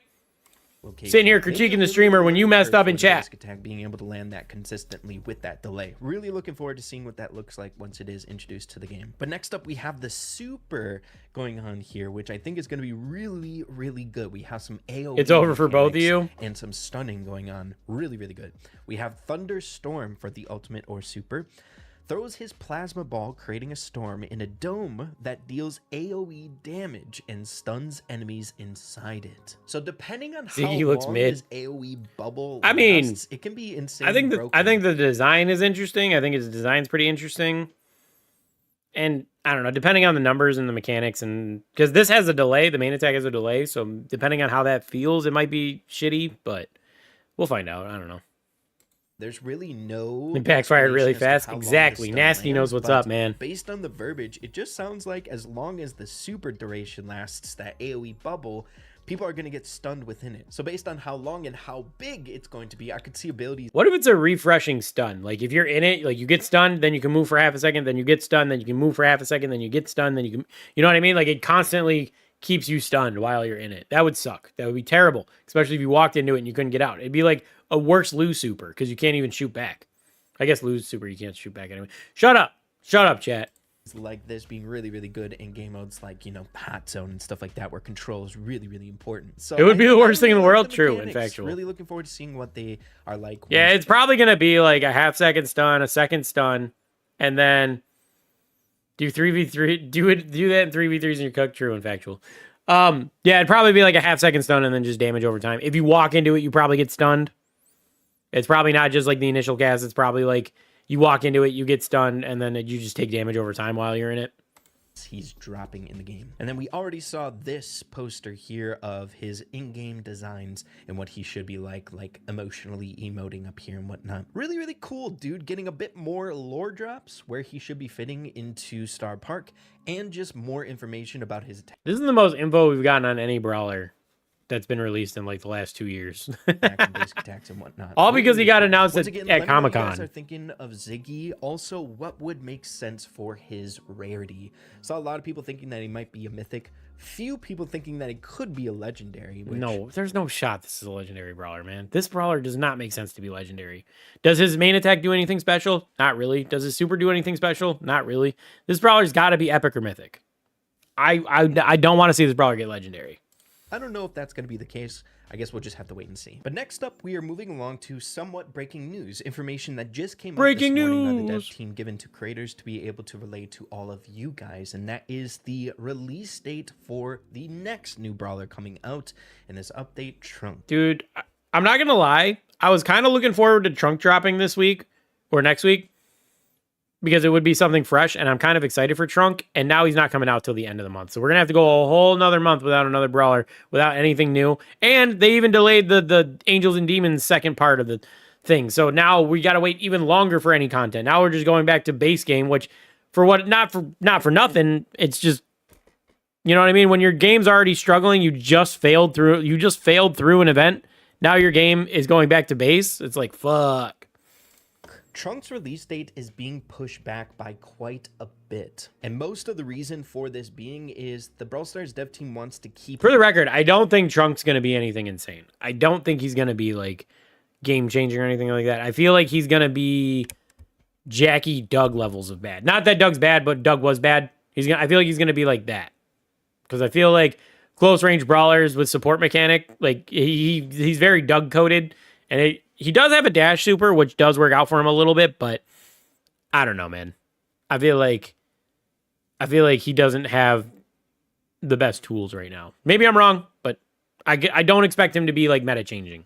Sitting here critiquing the streamer when you messed up in chat. Attack being able to land that consistently with that delay. Really looking forward to seeing what that looks like once it is introduced to the game. But next up, we have the super going on here, which I think is going to be really, really good. We have some AoE. It's over for both of you. And some stunning going on. Really, really good. We have Thunderstorm for the ultimate or super. Throws his plasma ball, creating a storm in a dome that deals AoE damage and stuns enemies inside it. So depending on how long his AoE bubble lasts, it can be insane. I think the design is interesting. I think his design's pretty interesting. And I don't know, depending on the numbers and the mechanics, and because this has a delay, the main attack has a delay, so depending on how that feels, it might be shitty, but we'll find out. I don't know. There's really no... It backfired really fast. Exactly. Nasty knows what's up, man. Based on the verbiage, it just sounds like as long as the super duration lasts, that AoE bubble, people are going to get stunned within it. So based on how long and how big it's going to be, I could see abilities... What if it's a refreshing stun? Like, if you're in it, like, you get stunned, then you can move for half a second, then you get stunned, then you can move for half a second, then you get stunned, then you can... You know what I mean? Like, it constantly keeps you stunned while you're in it. That would suck. That would be terrible. Especially if you walked into it and you couldn't get out. It'd be like a worse lose super, because you can't even shoot back. I guess lose super, you can't shoot back anyway. Shut up. Shut up, chat. Like this being really, really good in game modes like, you know, hot zone and stuff like that, where control is really, really important. So it would be the worst thing in the world. True, in fact. Really looking forward to seeing what they are like. Yeah, it's probably going to be like a half-second stun, a second stun, and then do 3v3, do that in 3v3s and you're cooked. True and factual. Yeah, it'd probably be like a half-second stun and then just damage over time. If you walk into it, you probably get stunned. It's probably not just like the initial cast. It's probably like you walk into it, you get stunned, and then you just take damage over time while you're in it. He's dropping in the game. And then we already saw this poster here of his in-game designs and what he should be like emotionally emoting up here and whatnot. Really, really cool, dude. Getting a bit more lore drops where he should be fitting into Star Park and just more information about his attack. This is the most info we've gotten on any brawler that's been released in like the last 2 years. Basic attacks and whatnot. All because he got announced at Comic-Con. You guys are thinking of Ziggy. Also, what would make sense for his rarity? Saw a lot of people thinking that he might be a mythic. Few people thinking that he could be a legendary. No, there's no shot this is a legendary brawler, man. This brawler does not make sense to be legendary. Does his main attack do anything special? Not really. Does his super do anything special? Not really. This brawler's got to be epic or mythic. I don't want to see this brawler get legendary. I don't know if that's going to be the case. I guess we'll just have to wait and see. But next up, we are moving along to somewhat breaking news. Information that just came out this morning by the dev team given to creators to be able to relay to all of you guys. And that is the release date for the next new brawler coming out in this update, Trunk. Dude, I'm not going to lie. I was kind of looking forward to Trunk dropping this week or next week because it would be something fresh, and I'm kind of excited for Trunk, and now he's not coming out till the end of the month. So we're going to have to go a whole nother month without another brawler, without anything new. And they even delayed the Angels and Demons second part of the thing. So now we got to wait even longer for any content. Now we're just going back to base game, which for what, not for nothing, it's just, you know what I mean? When your game's already struggling, you just failed through an event. Now your game is going back to base. It's like, fuck. Trunk's release date is being pushed back by quite a bit. And most of the reason for this being is the Brawl Stars dev team wants to keep... For the record, I don't think Trunk's going to be anything insane. I don't think he's going to be like game-changing or anything like that. I feel like he's going to be Jackie Doug levels of bad. Not that Doug's bad, but Doug was bad. I feel like he's going to be like that. Because I feel like close-range brawlers with support mechanic, like he's very Doug-coded. And he does have a dash super, which does work out for him a little bit, but I don't know, man. I feel like he doesn't have the best tools right now. Maybe I'm wrong, but I don't expect him to be like meta changing.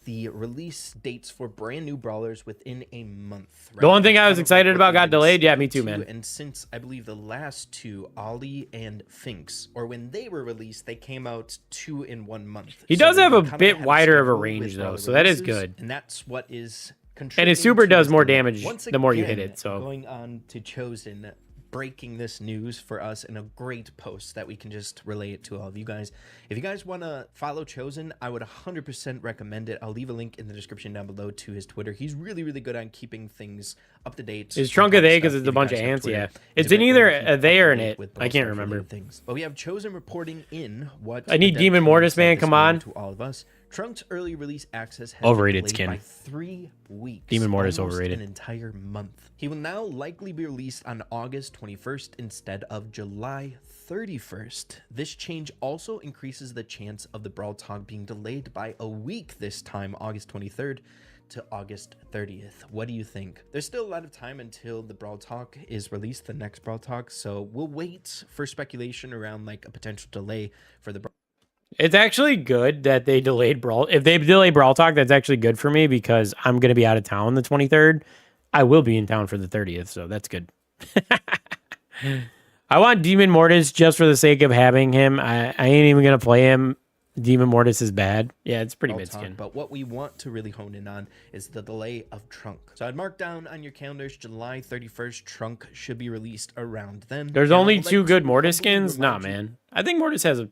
The release dates for brand new brawlers within a month. Right? The one thing I was excited about got delayed. Yeah, me too, man. And since I believe the last two, Ollie and Finks, or when they were released, they came out 2 in 1 month. He does have a bit wider of a range though, so that is good. And that's what is contributing. And his super does more damage the more you hit it. So going on to Chosen, breaking this news for us in a great post that we can just relay it to all of you guys. If you guys want to follow Chosen, I would 100% recommend it. I'll leave a link in the description down below to his Twitter. He's really, really good on keeping things up to date. Is Trunk a they because it's a bunch of ants? Yeah. It's in either a they or an it. I can't remember. Things. But we have Chosen reporting in what I need Demon Mortis, man. Come on. To all of us. Trunk's early release access has overrated been skin by 3 weeks. Demon Mortis overrated. An entire month. He will now likely be released on August 21st instead of July 31st. This change also increases the chance of the Brawl Talk being delayed by a week this time, August 23rd to August 30th. What do you think? There's still a lot of time until the Brawl Talk is released, the next Brawl Talk, so we'll wait for speculation around like a potential delay for the Brawl. It's actually good that they delayed Brawl. If they delay Brawl Talk, that's actually good for me because I'm going to be out of town the 23rd. I will be in town for the 30th, so that's good. I want Demon Mortis just for the sake of having him. I ain't even going to play him. Demon Mortis is bad. Yeah, it's pretty mid-skin. But what we want to really hone in on is the delay of Trunk. So I'd mark down on your calendars July 31st. Trunk should be released around then. There's only 2 good Mortis skins? Nah, man. I think Mortis has a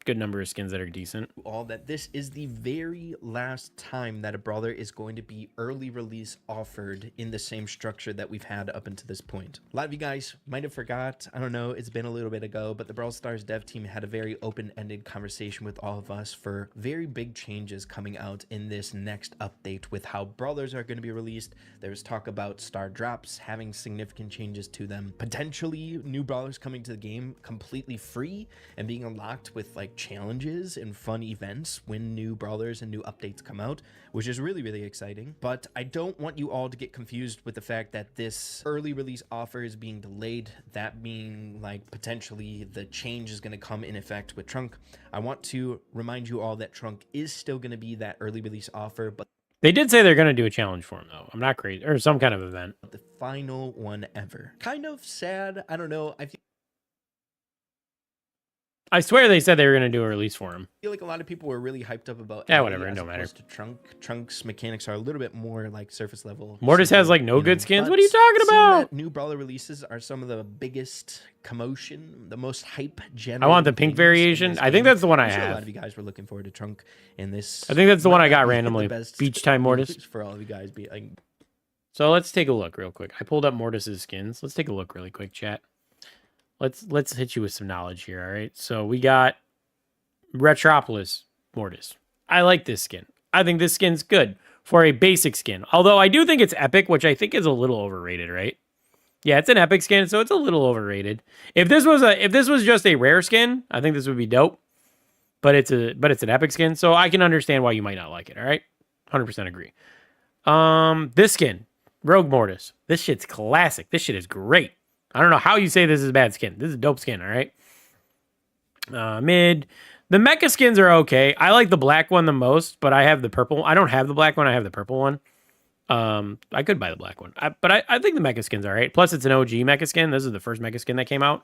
good number of skins that are decent. All that this is the very last time that a brawler is going to be early release offered in the same structure that we've had up until this point. A lot of you guys might have forgot, I don't know, it's been a little bit ago, but the Brawl Stars dev team had a very open-ended conversation with all of us for very big changes coming out in this next update with how brawlers are going to be released. There was talk about star drops having significant changes to them, potentially new brawlers coming to the game completely free and being unlocked with like challenges and fun events when new brawlers and new updates come out, which is really, really exciting. But I don't want you all to get confused with the fact that this early release offer is being delayed, that being like potentially the change is going to come in effect with Trunk. I want to remind you all that Trunk is still going to be that early release offer, but they did say they're going to do a challenge for him, though. I'm not crazy. Or some kind of event. The final one ever. Kind of sad. I don't know. I swear they said they were going to do a release for him. I feel like a lot of people were really hyped up about whatever, it don't matter. To Trunk's mechanics are a little bit more like surface level. Mortis has like no good skins. What are you talking about? New brawler releases are some of the biggest commotion, the most hype I want the pink variation. I think that's the one I have. A lot of you guys were looking forward to Trunk in this. I think that's the one I got randomly. Beach Time Mortis. For all of you guys. So let's take a look real quick. I pulled up Mortis's skins. Let's take a look really quick, chat. Let's hit you with some knowledge here, all right? So we got Retropolis Mortis. I like this skin. I think this skin's good for a basic skin. Although I do think it's epic, which I think is a little overrated, right? Yeah, it's an epic skin, so it's a little overrated. If this was just a rare skin, I think this would be dope. but it's an epic skin, so I can understand why you might not like it. All right, 100% agree. This skin, Rogue Mortis. This shit's classic. This shit is great. I don't know how you say this is a bad skin. This is a dope skin. All right. Mid. The mecha skins are okay. I like the black one the most, but I have the purple. I don't have the black one. I have the purple one. I could buy the black one, but I think the mecha skin's all right. Plus, it's an OG mecha skin. This is the first mecha skin that came out,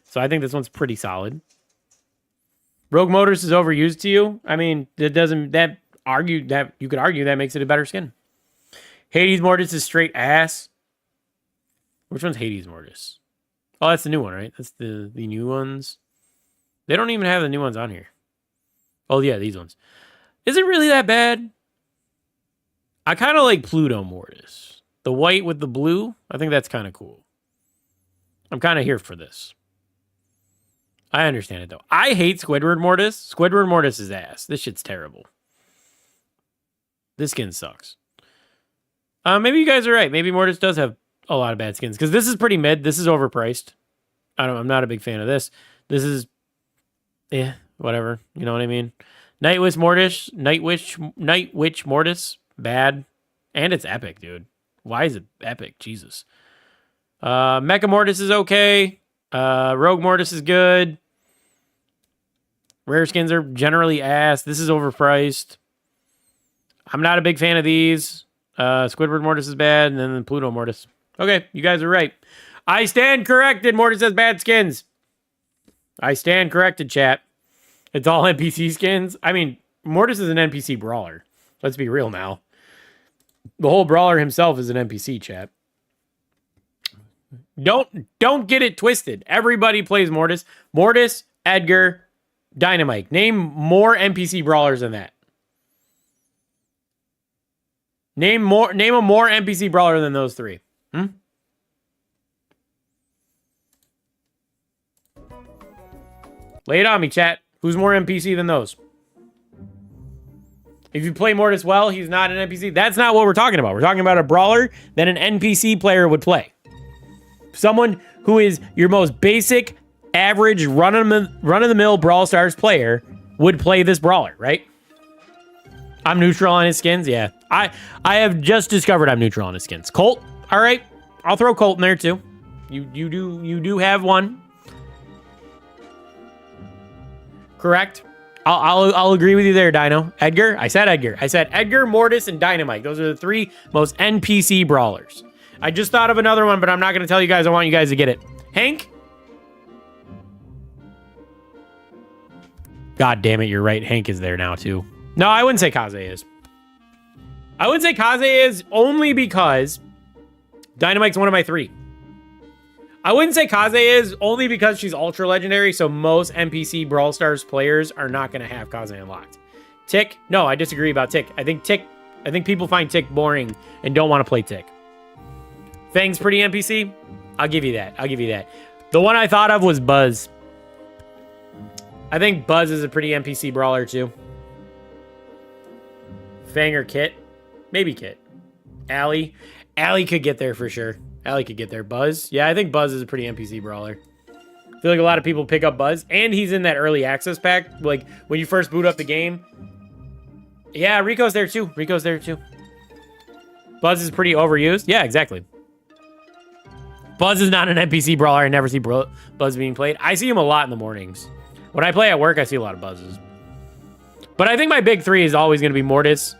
so I think this one's pretty solid. Rogue Motors is overused to you. I mean, you could argue that makes it a better skin. Hades Mortis is straight ass. Which one's Hades Mortis? Oh, that's the new one, right? That's the new ones. They don't even have the new ones on here. Oh, yeah, these ones. Is it really that bad? I kind of like Pluto Mortis. The white with the blue. I think that's kind of cool. I'm kind of here for this. I understand it, though. I hate Squidward Mortis. Squidward Mortis is ass. This shit's terrible. This skin sucks. Maybe you guys are right. Maybe Mortis does have a lot of bad skins. Because this is pretty mid. This is overpriced. I'm not a big fan of this. This is... yeah, whatever. You know what I mean? Nightwish Mortis, bad. And it's epic, dude. Why is it epic? Jesus. Mecha Mortis is okay. Rogue Mortis is good. Rare skins are generally ass. This is overpriced. I'm not a big fan of these. Squidward Mortis is bad, and then Pluto Mortis. Okay, you guys are right. I stand corrected. Mortis has bad skins. I stand corrected, chat. It's all NPC skins. I mean, Mortis is an NPC brawler. Let's be real now. The whole brawler himself is an NPC, chat. Don't get it twisted. Everybody plays Mortis. Mortis, Edgar, Dynamite. Name more NPC brawlers than that. Name a more NPC brawler than those three. Lay it on me, chat. Who's more NPC than those? If you play Mortis well, he's not an NPC. That's not what we're talking about. We're talking about a brawler that an NPC player would play. Someone who is your most basic, average, run-of-the-mill Brawl Stars player would play this brawler, right? I'm neutral on his skins, yeah. I have just discovered I'm neutral on his skins. Colt, all right. I'll throw Colt in there too. You do have one. Correct. I'll agree with you there, Dino. Edgar? I said Edgar. I said Edgar, Mortis, and Dynamite. Those are the three most NPC brawlers. I just thought of another one, but I'm not going to tell you guys. I want you guys to get it. Hank? God damn it, you're right. Hank is there now, too. No, I wouldn't say Kaze is. I wouldn't say Kaze is only because Dynamite's one of my three. I wouldn't say Kaze is only because she's ultra legendary, so most NPC Brawl Stars players are not going to have Kaze unlocked. Tick? No, I disagree about Tick. I think people find Tick boring and don't want to play Tick. Fang's pretty NPC. I'll give you that. The one I thought of was Buzz. I think Buzz is a pretty NPC brawler too. Fang or Kit? Maybe Kit. Allie could get there for sure. Allie could get there. Buzz? Yeah, I think Buzz is a pretty NPC brawler. I feel like a lot of people pick up Buzz, and he's in that early access pack. Like, when you first boot up the game. Yeah, Rico's there too. Buzz is pretty overused. Yeah, exactly. Buzz is not an NPC brawler. I never see Buzz being played. I see him a lot in the mornings. When I play at work, I see a lot of Buzzes. But I think my big three is always going to be Mortis,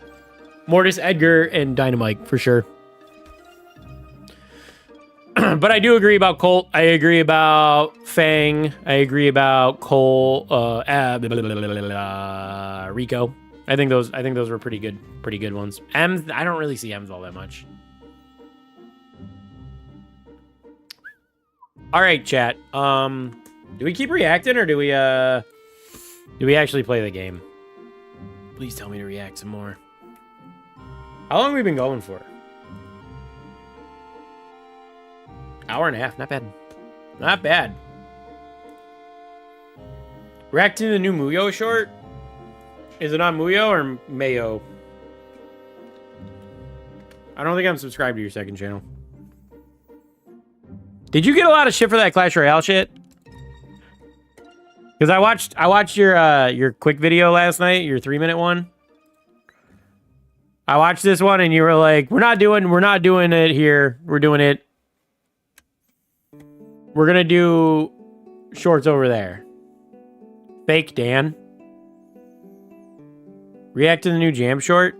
Edgar, and Dynamite, for sure. But I do agree about Colt. I agree about Fang. I agree about Rico. I think those were pretty good ones. Ems, I don't really see Ems all that much. All right, chat. Do we keep reacting or do we actually play the game? Please tell me to react some more. How long have we been going for? Hour and a half. Not bad. Not bad. Reacting to the new Muyo short? Is it on Muyo or Mayo? I don't think I'm subscribed to your second channel. Did you get a lot of shit for that Clash Royale shit? Because I watched your quick video last night, your 3-minute one. I watched this one and you were like, we're not doing it here. We're doing it. We're gonna do shorts over there. Fake Dan. React to the new Jam short.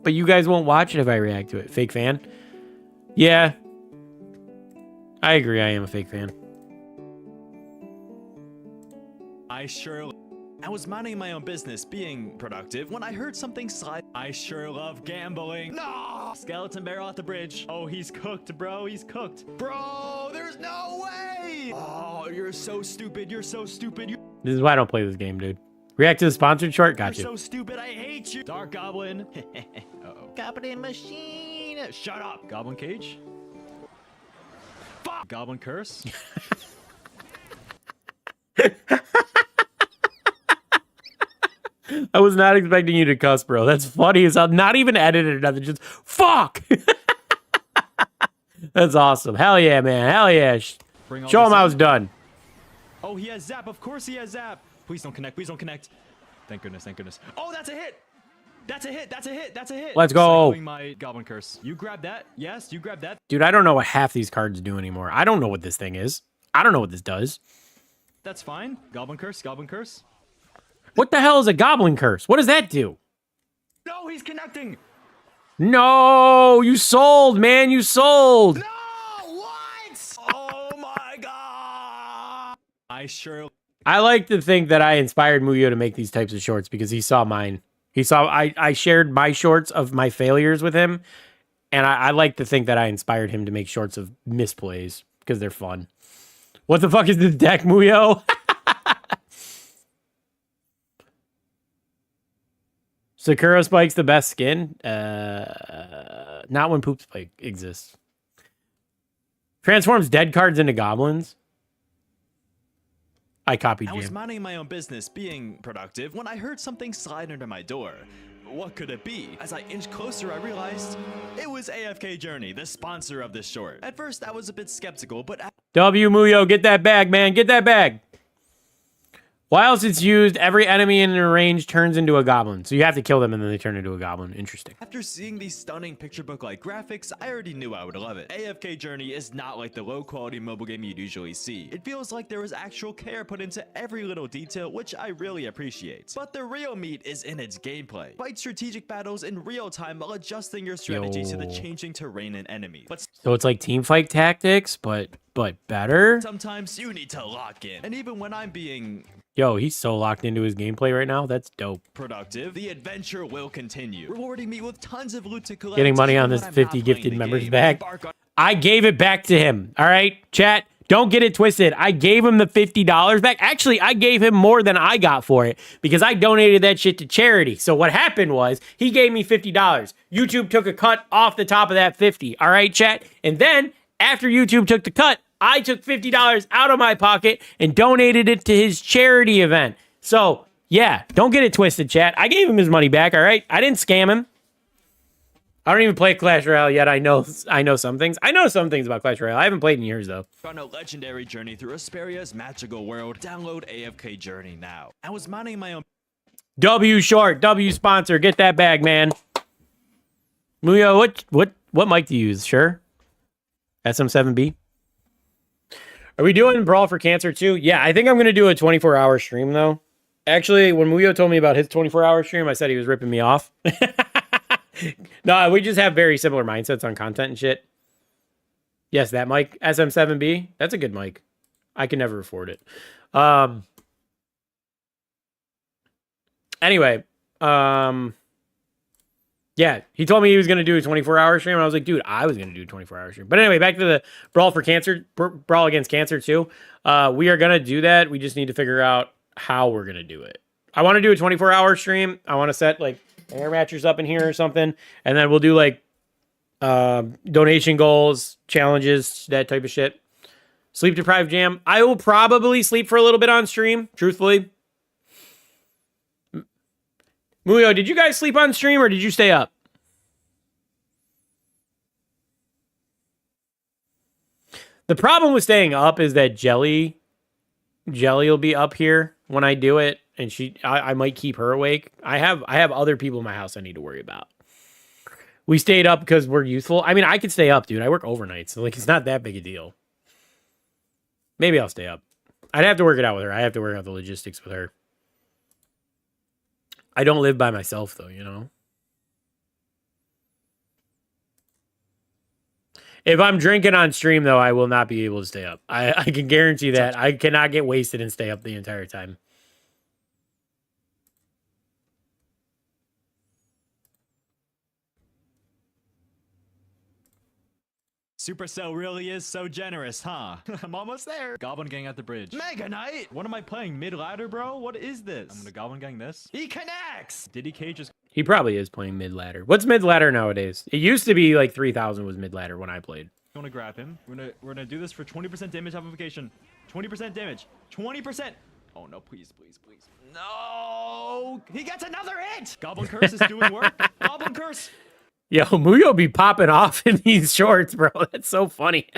But you guys won't watch it if I react to it. Fake fan. Yeah. I agree, I am a fake fan. I was minding my own business, being productive, when I heard something slide. I sure love gambling. No! Skeleton barrel at the bridge. Oh, he's cooked, bro. He's cooked. Bro, there's no way! Oh, you're so stupid. You're so stupid. This is why I don't play this game, dude. React to the sponsored short? Got you. You're so stupid. I hate you. Dark Goblin. Uh-oh. Goblin machine. Shut up. Goblin cage. Fuck. Goblin curse. I was not expecting you to cuss, bro. That's funny as hell. Not even edited or nothing. Just fuck. That's awesome. Hell yeah, man. Hell yeah. Show him how it's done. Oh, he has zap. Of course he has zap. Please don't connect. Please don't connect. Thank goodness. Thank goodness. Oh, that's a hit. That's a hit. That's a hit. That's a hit. Let's go. Cycling my goblin curse. You grab that. Yes, you grab that. Dude, I don't know what half these cards do anymore. I don't know what this thing is. I don't know what this does. That's fine. Goblin curse. Goblin curse. What the hell is a goblin curse? What does that do? No, he's connecting. No, you sold, man. You sold. No, what? Oh my god. I like to think that I inspired Muyo to make these types of shorts because he saw mine. He saw I shared my shorts of my failures with him, and I like to think that I inspired him to make shorts of misplays because they're fun. What the fuck is this deck, Muyo? Sakura Spike's the best skin? Not when Poop Spike exists. Transforms dead cards into goblins. I copied I was Jam. minding my own business, being productive, when I heard something slide under my door. What could it be? As I inched closer, I realized it was AFK Journey, the sponsor of this short. At first, I was a bit skeptical, but... W Muyo, get that bag, man. Get that bag. Whilst it's used, every enemy in the range turns into a goblin. So you have to kill them and then they turn into a goblin. Interesting. After seeing these stunning picture book-like graphics, I already knew I would love it. AFK Journey is not like the low-quality mobile game you'd usually see. It feels like there was actual care put into every little detail, which I really appreciate. But the real meat is in its gameplay. Fight strategic battles in real time while adjusting your strategy to the changing terrain and enemies. But So it's like team fight tactics, but better? sometimes you need to lock in. And even when I'm being... Yo, he's so locked into his gameplay right now. That's dope. productive, the adventure will continue, rewarding me with tons of loot to collect. Getting money on this 50 gifted members back. I gave it back to him. All right, chat. Don't get it twisted. I gave him the $50 back. Actually, I gave him more than I got for it because I donated that shit to charity. So what happened was he gave me $50. YouTube took a cut off the top of that 50. All right, chat. And then after YouTube took the cut, I took $50 out of my pocket and donated it to his charity event. So, yeah, don't get it twisted, chat. I gave him his money back, all right? I didn't scam him. I don't even play Clash Royale yet. I know some things. I know some things about Clash Royale. I haven't played in years, though. On a legendary journey through Asperia's magical world, download AFK Journey now. I was minding my own... W short, W sponsor. Get that bag, man. Muyo, what mic do you use? Sure? SM7B? Are we doing Brawl for Cancer too? Yeah, I think I'm going to do a 24-hour stream, though. Actually, when Muyo told me about his 24-hour stream, I said he was ripping me off. No, we just have very similar mindsets on content and shit. Yes, that mic, SM7B, that's a good mic. I can never afford it. Anyway, yeah, he told me he was going to do a 24-hour stream, and I was like, dude, I was going to do a 24-hour stream. But anyway, back to the Brawl for Cancer, Brawl Against Cancer too. We are going to do that. We just need to figure out how we're going to do it. I want to do a 24-hour stream. I want to set, like, air matchers up in here or something, and then we'll do, like, donation goals, challenges, that type of shit. Sleep deprived jam. I will probably sleep for a little bit on stream, truthfully. Muyo, did you guys sleep on stream or did you stay up? The problem with staying up is that Jelly Jelly will be up here when I do it, and I might keep her awake. I have other people in my house I need to worry about. We stayed up because we're youthful. I mean, I could stay up, dude. I work overnight, so like it's not that big a deal. Maybe I'll stay up. I'd have to work it out with her. I have to work out the logistics with her. I don't live by myself though, you know. If I'm drinking on stream, though, I will not be able to stay up. I can guarantee that. I cannot get wasted and stay up the entire time. Supercell really is so generous, huh? I'm almost there. Goblin Gang at the bridge. Mega Knight! What am I playing? Mid-ladder, bro? What is this? I'm gonna Goblin Gang this. He connects! Diddy K just... He probably is playing mid-ladder. What's mid-ladder nowadays? It used to be like 3,000 was mid-ladder when I played. Gonna grab him. We're gonna do this for 20% damage amplification. 20% damage. 20%! Oh no, please, please, please. No! He gets another hit! Goblin Curse is doing work. Goblin Curse! Yo, Muyo be popping off in these shorts, bro. That's so funny.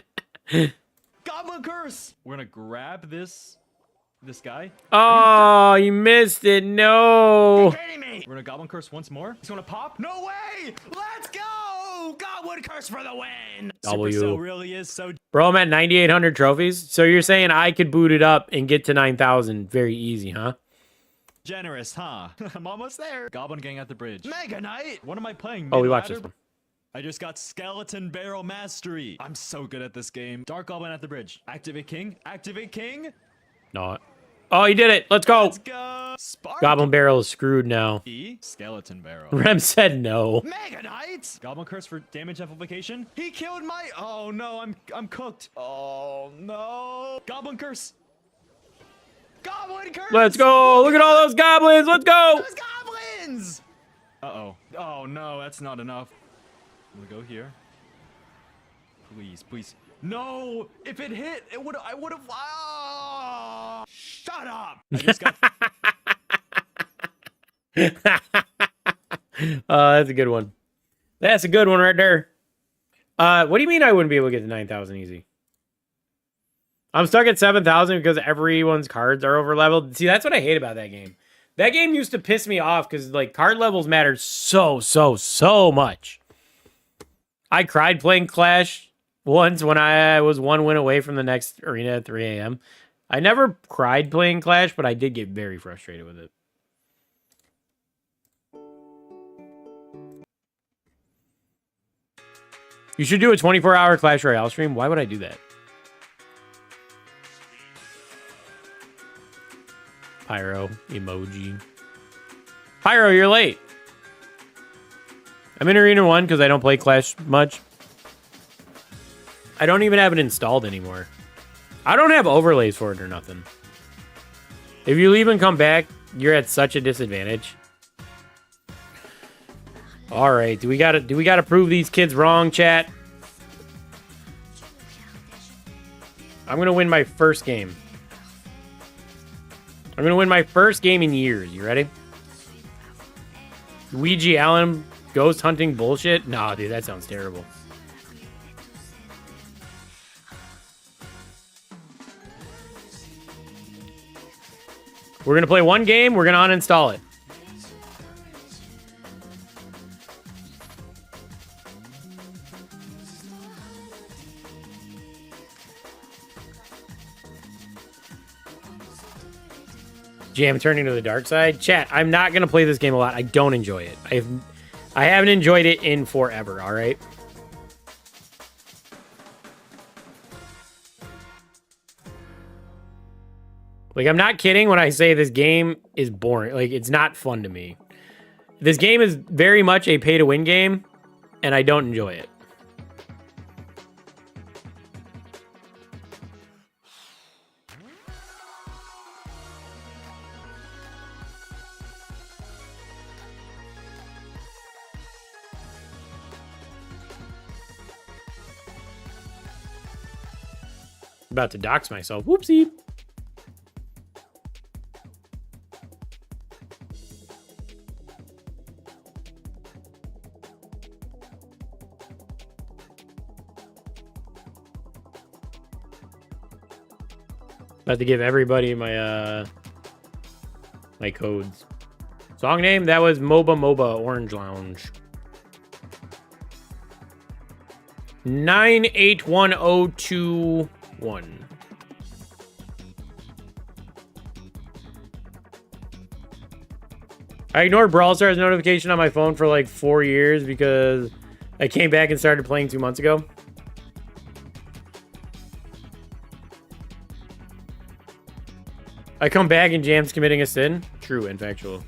Goblin Curse! We're gonna grab this guy. Oh, you missed it. No. Are you kidding me? We're gonna Goblin Curse once more. He's gonna pop. No way! Let's go! Goblin Curse for the win! W. Supercell really is so... Bro, I'm at 9,800 trophies. So you're saying I could boot it up and get to 9,000 very easy, huh? generous, huh? I'm almost there. Goblin Gang at the bridge. Mega Knight! What am I playing? Oh, we watched this one. I just got Skeleton Barrel Mastery. I'm so good at this game. Dark Goblin at the bridge. Activate King. Activate King. No. Oh, he did it. Let's go. Let's go. Spark. Goblin Barrel is screwed now. Skeleton Barrel. Rem said no. Mega Knight. Goblin Curse for damage amplification. He killed my... Oh, no. I'm cooked. Oh, no. Goblin Curse. Goblin Curse. Let's go. Look at all those goblins. Let's go. Those goblins. Uh-oh. Oh, no. That's not enough. I'm gonna go here. Please, please. No! If it hit, I would have. Oh, shut up! I just got. That's a good one. That's a good one right there. What do you mean I wouldn't be able to get to 9,000 easy? I'm stuck at 7,000 because everyone's cards are over leveled. See, that's what I hate about that game. That game used to piss me off because like card levels matter so much. I cried playing Clash once when I was one win away from the next arena at 3 a.m. I never cried playing Clash, but I did get very frustrated with it. You should do a 24-hour Clash Royale stream. Why would I do that? Pyro emoji. Pyro, you're late. I'm in Arena 1 because I don't play Clash much. I don't even have it installed anymore. I don't have overlays for it or nothing. If you leave and come back, you're at such a disadvantage. All right, do we gotta prove these kids wrong, chat? I'm gonna win my first game. I'm gonna win my first game in years. You ready? Luigi Allen ghost hunting bullshit? Nah, dude, that sounds terrible. We're gonna play one game. We're gonna uninstall it. Jam turning to the dark side. Chat, I'm not gonna play this game a lot. I don't enjoy it. I haven't enjoyed it in forever. All right. Like, I'm not kidding when I say this game is boring. Like, it's not fun to me. This game is very much a pay-to-win game, and I don't enjoy it. About to dox myself. Whoopsie. About to give everybody my my codes. Song name, that was MOBA Orange Lounge. 981021. I ignored Brawl Stars notification on my phone for like 4 years because I came back and started playing 2 months ago. I come back and Jam's committing a sin. True and factual.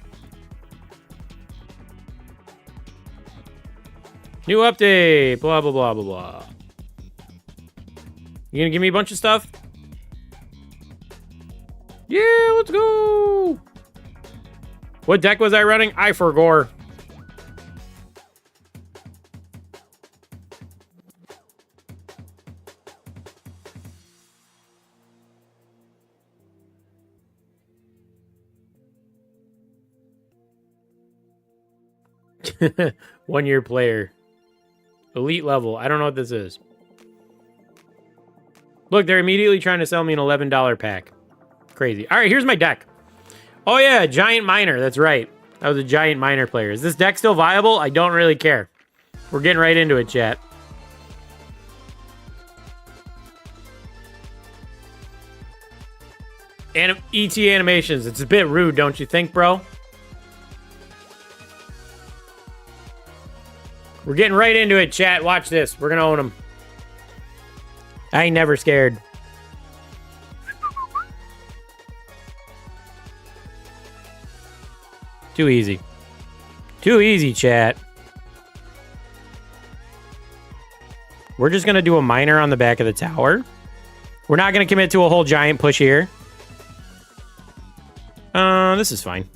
New update. Blah, blah, blah, blah, blah. You gonna give me a bunch of stuff? Yeah, let's go. What deck was I running? I forgot. One-year player. Elite level. I don't know what this is. Look, they're immediately trying to sell me an $11 pack. Crazy. All right, here's my deck. Oh, yeah, Giant Miner. That's right. I was a Giant Miner player. Is this deck still viable? I don't really care. We're getting right into it, chat. ET animations. It's a bit rude, don't you think, bro? We're getting right into it, chat. Watch this. We're going to own them. I ain't never scared. Too easy. Too easy, chat. We're just going to do a miner on the back of the tower. We're not going to commit to a whole giant push here. This is fine.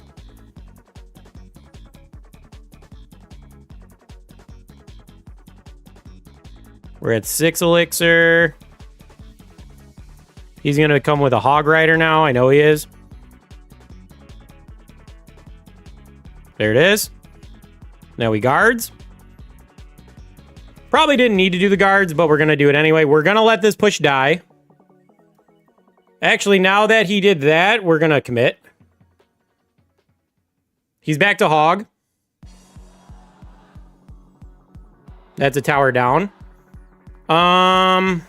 We're at 6 elixir. He's going to come with a Hog Rider now. I know he is. There it is. Now we guards. Probably didn't need to do the guards, but we're going to do it anyway. We're going to let this push die. Actually, now that he did that, we're going to commit. He's back to Hog. That's a tower down. I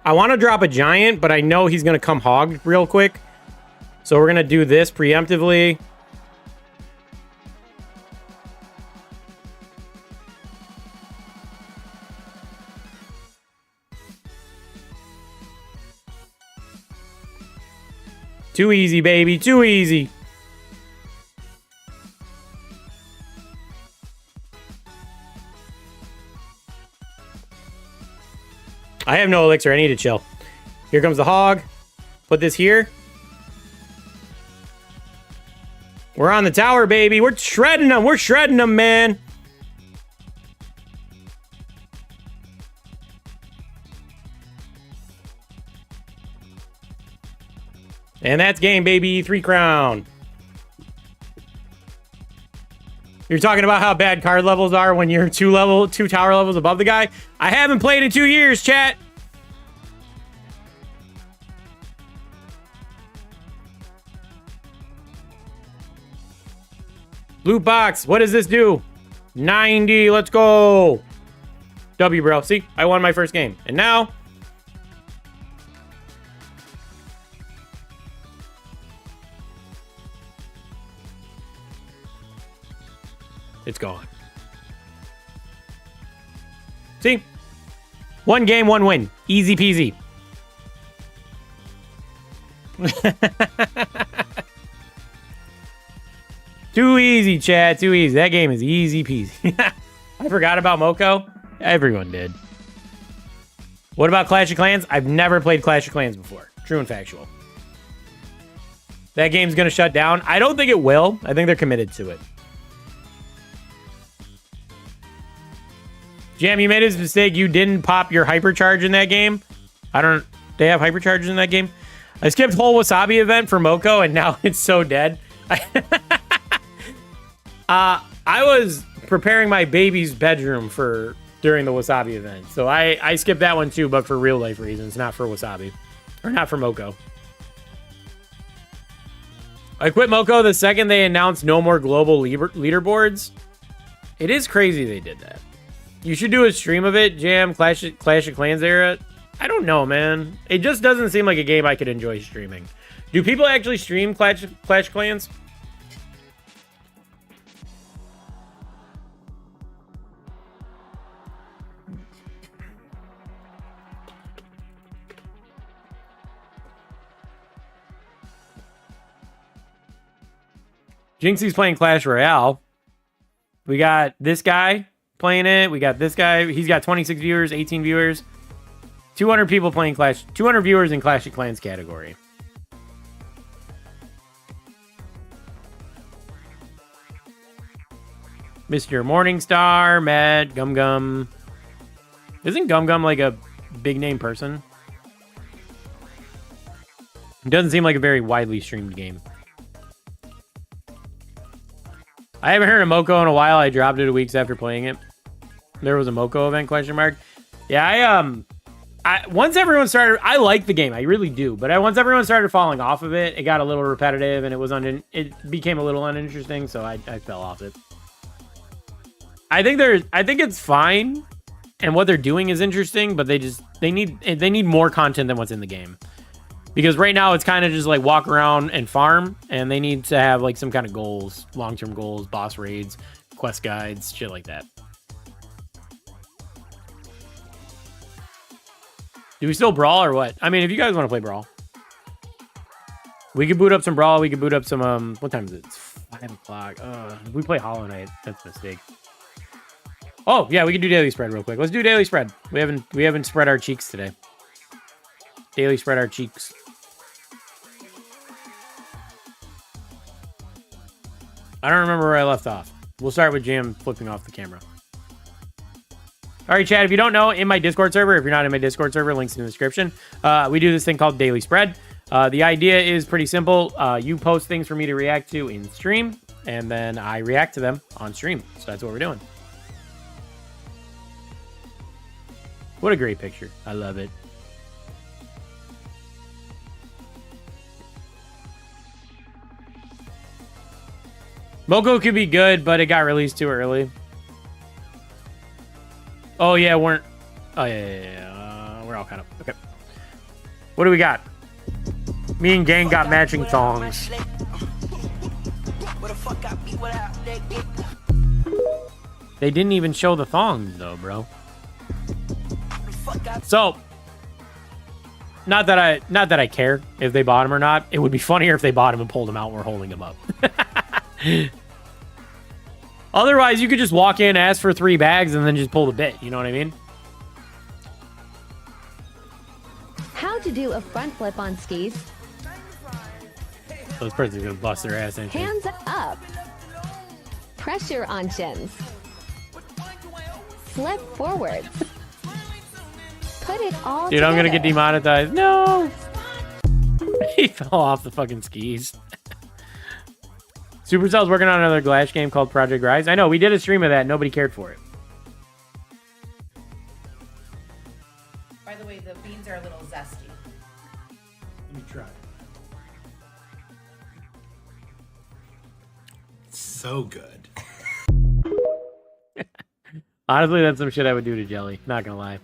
want to drop a giant, but I know he's going to come Hog real quick. So we're going to do this preemptively. Too easy, baby. Too easy. I have no elixir. I need to chill. Here comes the Hog. Put this here. We're on the tower, baby. We're shredding them. We're shredding them, man. And that's game, baby. 3 crown. You're talking about how bad card levels are when you're 2 tower levels above the guy? I haven't played in 2 years, chat. Loot box. What does this do? 90. Let's go. W, bro. See? I won my first game. And now... it's gone. See? 1 game, 1 win. Easy peasy. Too easy, chat. Too easy. That game is easy peasy. I forgot about Moko. Everyone did. What about Clash of Clans? I've never played Clash of Clans before. True and factual. That game's going to shut down. I don't think it will. I think they're committed to it. Jam, you made a mistake. You didn't pop your hypercharge in that game. They have hypercharges in that game. I skipped whole Wasabi event for Moko, and now it's so dead. I was preparing my baby's bedroom during the Wasabi event. So I skipped that one too, but for real life reasons, not for Wasabi. Or not for Moko. I quit Moko the second they announced no more global leaderboards. It is crazy they did that. You should do a stream of it, Jam, Clash of Clans era. I don't know, man. It just doesn't seem like a game I could enjoy streaming. Do people actually stream Clash Clans? Jinxie's playing Clash Royale. We got this guy playing it. We got this guy. He's got 26 viewers, 18 viewers. 200 people playing Clash. 200 viewers in Clash of Clans category. Mr. Morningstar, Matt, Gum Gum. Isn't Gum Gum like a big name person? It doesn't seem like a very widely streamed game. I haven't heard of Moko in a while. I dropped it weeks after playing it. There was a Moko event, question mark. Yeah, once everyone started, I like the game, I really do. But once everyone started falling off of it, it got a little repetitive and it became a little uninteresting, so I fell off it. I think it's fine, and what they're doing is interesting, but they need more content than what's in the game. Because right now it's kind of just like walk around and farm, and they need to have like some kind of goals, long-term goals, boss raids, quest guides, shit like that. Do we still Brawl or what? I mean, if you guys want to play Brawl. We could boot up some Brawl, we could boot up some, what time is it? It's 5 o'clock. We play Hollow Knight. That's a mistake. Oh, yeah, we can do Daily Spread real quick. Let's do Daily Spread. We haven't spread our cheeks today. Daily Spread our cheeks. I don't remember where I left off. We'll start with Jam flipping off the camera. All right, Chad, if you don't know, in my Discord server, if you're not in my Discord server, links in the description, we do this thing called Daily Spread. The idea is pretty simple. You post things for me to react to in stream, and then I react to them on stream. So that's what we're doing. What a great picture. I love it. Moko could be good, but it got released too early. Oh, yeah, we're all kind of... Okay. What do we got? Me and Gang got matching thongs. They didn't even show the thongs, though, bro. So, not that I care if they bought him or not. It would be funnier if they bought him and pulled him out and we're holding him up. Otherwise, you could just walk in, ask for 3 bags, and then just pull the bit. You know what I mean? How to do a front flip on skis. Those persons are gonna bust their ass, ain't they? Hands up. Pressure on shins. Flip forwards. Put it all Dude, together. I'm gonna get demonetized. No! He fell off the fucking skis. Supercell's working on another Glash game called Project Rise. I know, we did a stream of that. Nobody cared for it. By the way, the beans are a little zesty. Let me try. So good. Honestly, that's some shit I would do to Jelly. Not gonna lie.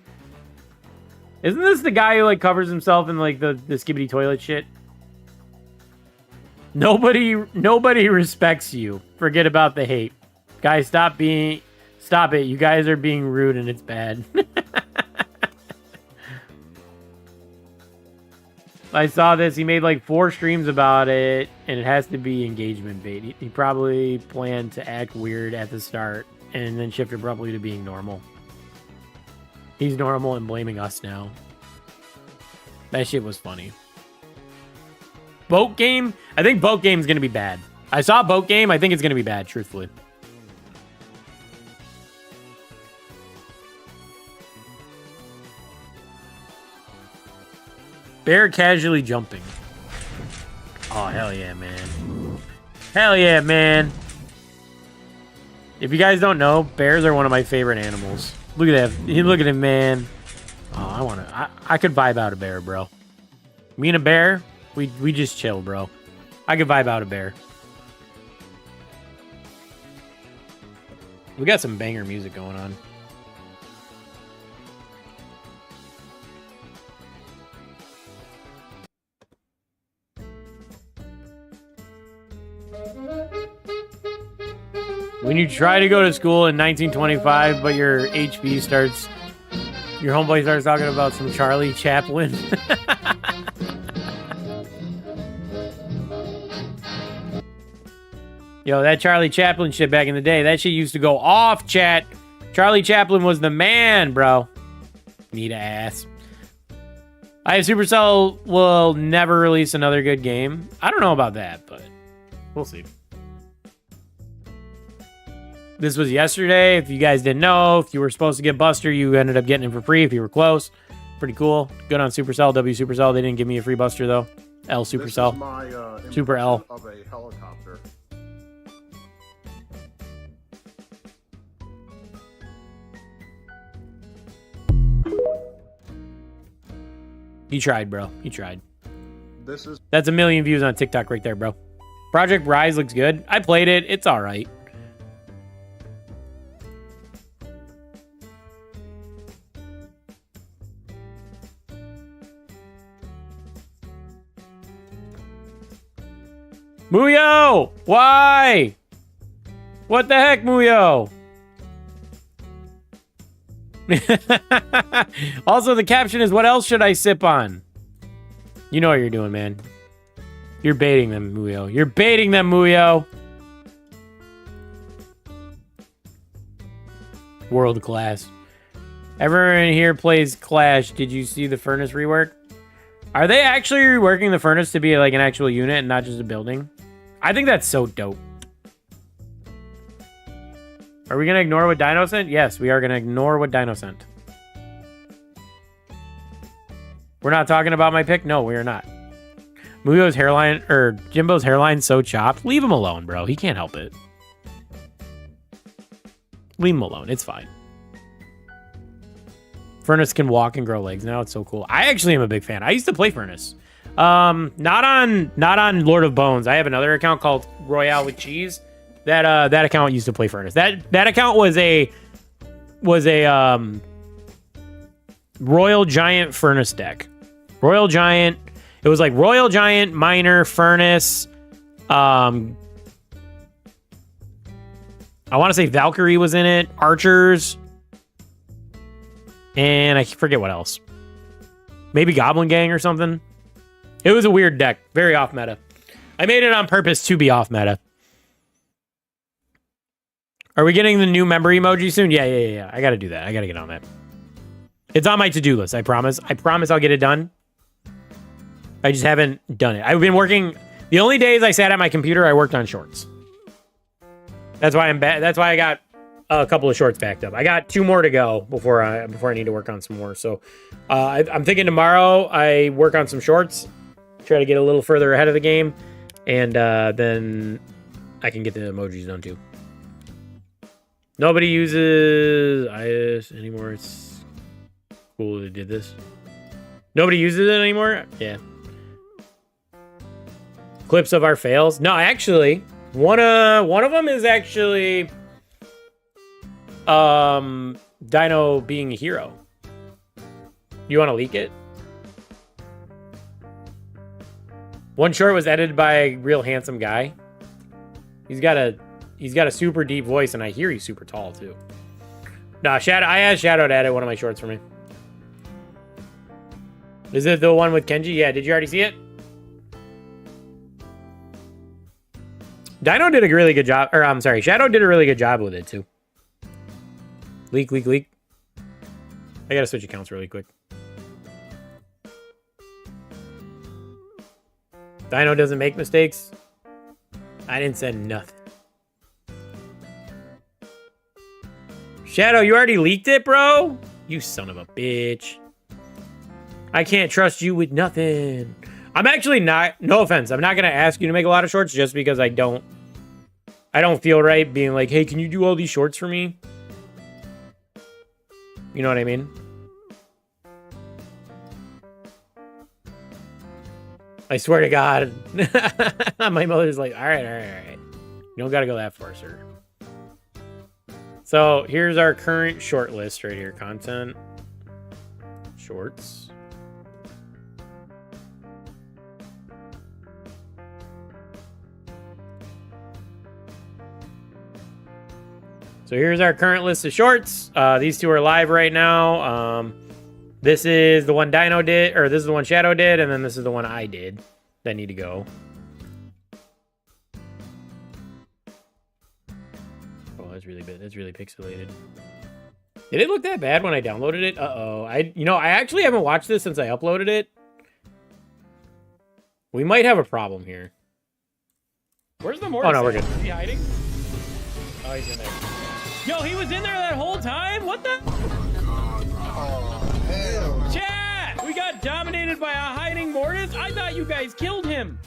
Isn't this the guy who like covers himself in like the skibbity toilet shit? Nobody respects you. Forget about the hate. Guys, stop it. You guys are being rude and it's bad. I saw this. He made like 4 streams about it, and it has to be engagement bait. He probably planned to act weird at the start and then shift abruptly to being normal. He's normal and blaming us now. That shit was funny. Boat game? I think boat game is going to be bad. I saw boat game. I think it's going to be bad, truthfully. Bear casually jumping. Oh, hell yeah, man. Hell yeah, man. If you guys don't know, bears are one of my favorite animals. Look at that. Look at him, man. Oh, I could vibe out a bear, bro. Me and a bear, we just chill, bro. I could vibe out a bear. We got some banger music going on. When you try to go to school in 1925, but your HP starts, your homeboy starts talking about some Charlie Chaplin. Yo, that Charlie Chaplin shit back in the day, that shit used to go off, chat. Charlie Chaplin was the man, bro. Need ass. I have Supercell will never release another good game. I don't know about that, but we'll see. This was yesterday. If you guys didn't know, if you were supposed to get Buster, you ended up getting it for free if you were close. Pretty cool. Good on Supercell, W Supercell. They didn't give me a free Buster, though. L Supercell. Super L. Of a helicopter. You tried, bro. You tried. This is That's 1 million views on TikTok right there, bro. Project Rise looks good. I played it. It's all right. Muyo! Why? What the heck, Muyo? Also, the caption is, what else should I sip on? You know what you're doing, man. You're baiting them, Muyo. You're baiting them, Muyo. World class. Everyone here plays Clash. Did you see the furnace rework? Are they actually reworking the furnace to be like an actual unit and not just a building? I think that's so dope. Are we going to ignore what Dino sent? Yes, we are going to ignore what Dino sent. We're not talking about my pick? No, we are not. Muyo's hairline, or Jimbo's hairline so chopped. Leave him alone, bro. He can't help it. Leave him alone. It's fine. Furnace can walk and grow legs. Now it's so cool. I actually am a big fan. I used to play Furnace. Not on Lord of Bones. I have another account called Royale with Cheese. That account used to play Furnace. That account was a Royal Giant Furnace deck. Royal Giant. It was like Royal Giant, Miner, Furnace. I want to say Valkyrie was in it. Archers. And I forget what else. Maybe Goblin Gang or something. It was a weird deck. Very off meta. I made it on purpose to be off meta. Are we getting the new member emoji soon? Yeah. I gotta do that. I gotta get on that. It's on my to-do list, I promise. I promise I'll get it done. I just haven't done it. I've been working... The only days I sat at my computer, I worked on shorts. That's why That's why I got a couple of shorts backed up. I got 2 more to go before I need to work on some more. So I'm thinking tomorrow I work on some shorts, try to get a little further ahead of the game, and then I can get the emojis done too. Nobody uses IS anymore. It's cool they did this. Nobody uses it anymore? Yeah. Clips of our fails? No, actually, one of them is actually Dino being a hero. You want to leak it? One short was edited by a real handsome guy. He's got a super deep voice, and I hear he's super tall too. Nah, I asked Shadow to edit one of my shorts for me. Is it the one with Kenji? Yeah, did you already see it? Dino did a really good job, or I'm sorry, Shadow did a really good job with it too. Leak. I gotta switch accounts really quick. Dino doesn't make mistakes. I didn't send nothing. Shadow, you already leaked it, bro? You son of a bitch. I can't trust you with nothing. I'm actually not, no offense, I'm not going to ask you to make a lot of shorts just because I don't feel right being like, hey, can you do all these shorts for me? You know what I mean? I swear to God. My mother's like, all right. You don't got to go that far, sir. So here's our current short list right here. Content. Shorts. So here's our current list of shorts. These two are live right now. This is the one Dino did, or this is the one Shadow did, and then this is the one I did that need to go. Oh, that's really bad. That's really pixelated. Did it look that bad when I downloaded it? Uh-oh. I actually haven't watched this since I uploaded it. We might have a problem here. Where's the Mortis? Oh, no, we're good. Is he hiding? Oh, he's in there. Yo, he was in there that whole time? What the? Chat! We got dominated by a hiding Mortis? I thought you guys killed him.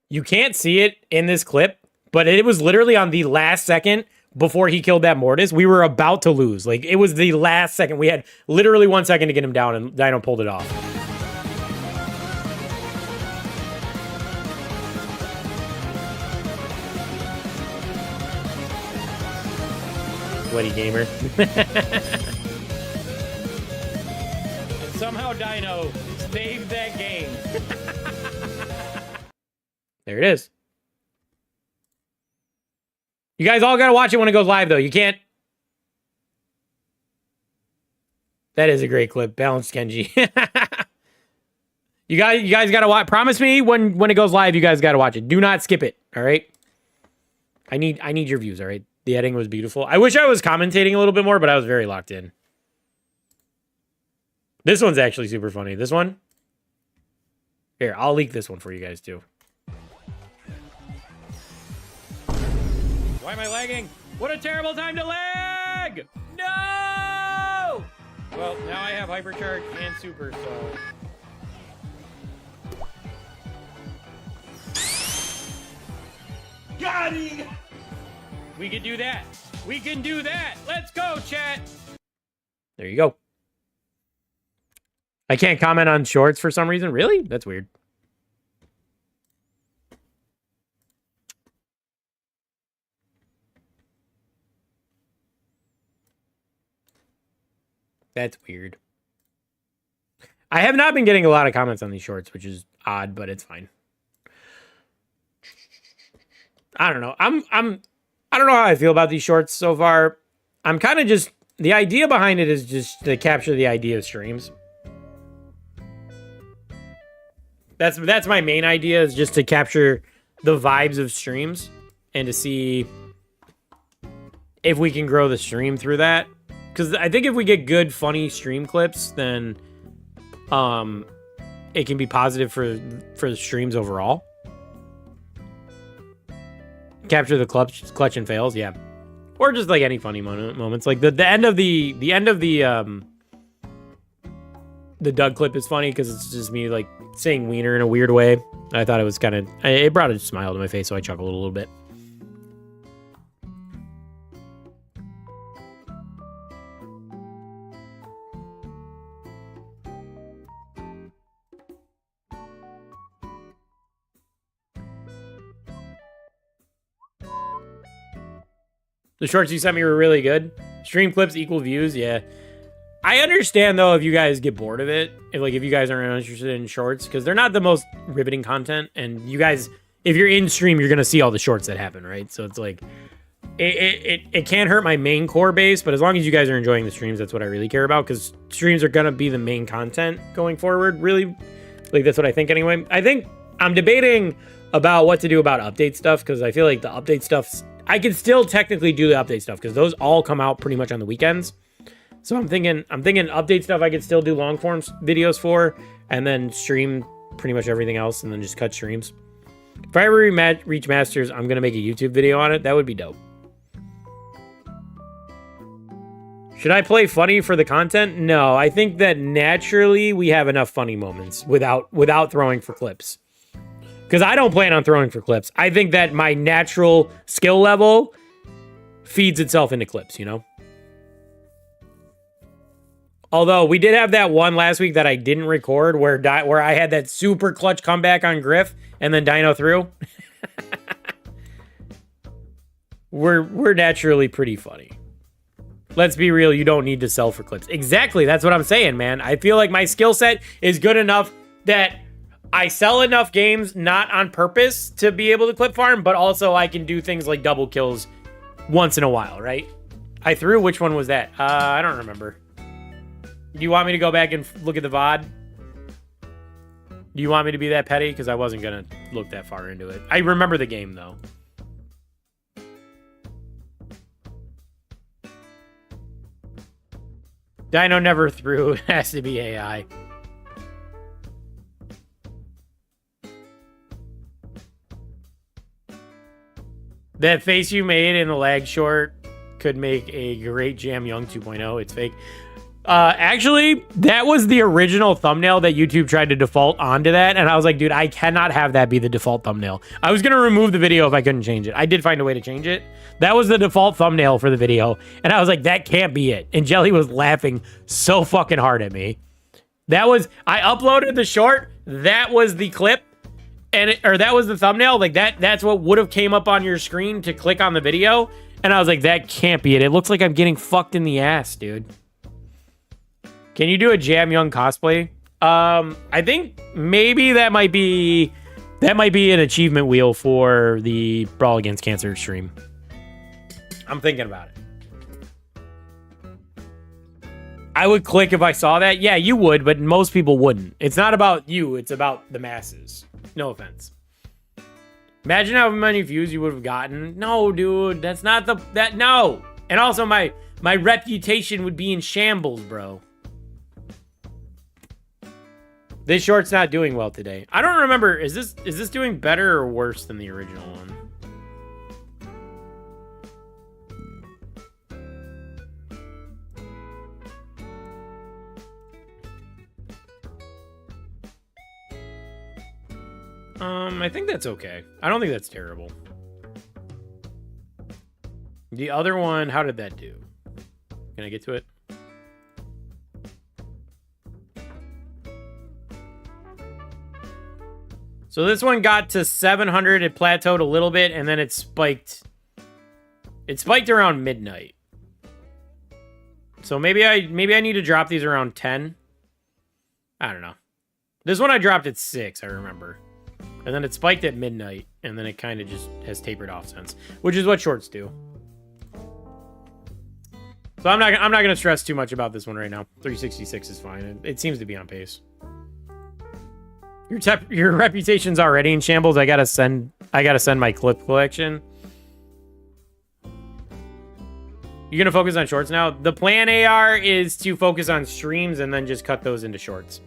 You can't see it in this clip, but it was literally on the last second before he killed that Mortis. We were about to lose. Like, it was the last second. We had literally 1 second to get him down, and Dino pulled it off. Sweaty gamer. And somehow Dino saved that game. There it is. You guys all gotta watch it when it goes live, though. You can't. That is a great clip. Balanced Kenji. You guys gotta watch. Promise me when it goes live, you guys gotta watch it. Do not skip it. All right. I need your views. All right. The editing was beautiful. I wish I was commentating a little bit more, but I was very locked in. This one's actually super funny. This one. Here, I'll leak this one for you guys too. Why am I lagging? What a terrible time to lag! No! Well, now I have Hypercharge and Super, so... Got him! We can do that. We can do that. Let's go, chat. There you go. I can't comment on shorts for some reason. Really? That's weird. That's weird. I have not been getting a lot of comments on these shorts, which is odd, but it's fine. I don't know. I don't know how I feel about these shorts so far. I'm kind of just... The idea behind it is just to capture the idea of streams. That's my main idea, is just to capture the vibes of streams and to see if we can grow the stream through that. Because I think if we get good, funny stream clips, then it can be positive for the streams overall. Capture the clutch and fails, yeah, or just like any funny moments. Like the end of the Doug clip is funny because it's just me like saying wiener in a weird way. I thought it was kind of, it brought a smile to my face, so I chuckled a little bit. The shorts you sent me were really good. Stream clips equal views, yeah. I understand, though, if you guys get bored of it. If you guys aren't interested in shorts, because they're not the most riveting content. And you guys, if you're in stream, you're going to see all the shorts that happen, right? So it's like, it can't hurt my main core base, but as long as you guys are enjoying the streams, that's what I really care about, because streams are going to be the main content going forward, really. Like, that's what I think anyway. I think I'm debating about what to do about update stuff, because I feel like the update stuff's... I can still technically do the update stuff because those all come out pretty much on the weekends. So I'm thinking update stuff I could still do long form videos for, and then stream pretty much everything else, and then just cut streams. If I ever reach Masters, I'm gonna make a YouTube video on it. That would be dope. Should I play funny for the content? No, I think that naturally we have enough funny moments without throwing for clips. Because I don't plan on throwing for clips. I think that my natural skill level feeds itself into clips, you know? Although we did have that one last week that I didn't record where I had that super clutch comeback on Griff and then Dino threw. We're naturally pretty funny. Let's be real, you don't need to sell for clips. Exactly, that's what I'm saying, man. I feel like my skill set is good enough that I sell enough games not on purpose to be able to clip farm, but also I can do things like double kills once in a while, right? I threw, which one was that? I don't remember. Do you want me to go back and look at the VOD? Do you want me to be that petty? Because I wasn't going to look that far into it. I remember the game, though. Dino never threw. It has to be AI. That face you made in the lag short could make a great Jam Young 2.0. It's fake. Actually, that was the original thumbnail that YouTube tried to default onto that. And I was like, dude, I cannot have that be the default thumbnail. I was going to remove the video if I couldn't change it. I did find a way to change it. That was the default thumbnail for the video. And I was like, that can't be it. And Jelly was laughing so fucking hard at me. That was, I uploaded the short. That was the clip. Or that was the thumbnail. Like that's what would have came up on your screen to click on the video. And I was like, that can't be it. It looks like I'm getting fucked in the ass, dude. Can you do a Jam Young cosplay? I think maybe that might be an achievement wheel for the Brawl Against Cancer stream. I'm thinking about it. I would click if I saw that. Yeah, you would, but most people wouldn't. It's not about you, it's about the masses. No offense. Imagine how many views you would have gotten. No, dude, that's not no. And also my reputation would be in shambles, bro. This short's not doing well today. I don't remember. Is this doing better or worse than the original one? I think that's okay. I don't think that's terrible. The other one, how did that do? Can I get to it? So this one got to 700. It plateaued a little bit, and then it spiked. It spiked around midnight. So maybe I need to drop these around 10. I don't know. This one I dropped at 6, I remember. And then it spiked at midnight, and then it kind of just has tapered off since, which is what shorts do. So I'm not going to stress too much about this one right now. 366 is fine. It seems to be on pace. Your reputation's already in shambles. I gotta send my clip collection. You gonna focus on shorts now? The plan, AR, is to focus on streams and then just cut those into shorts.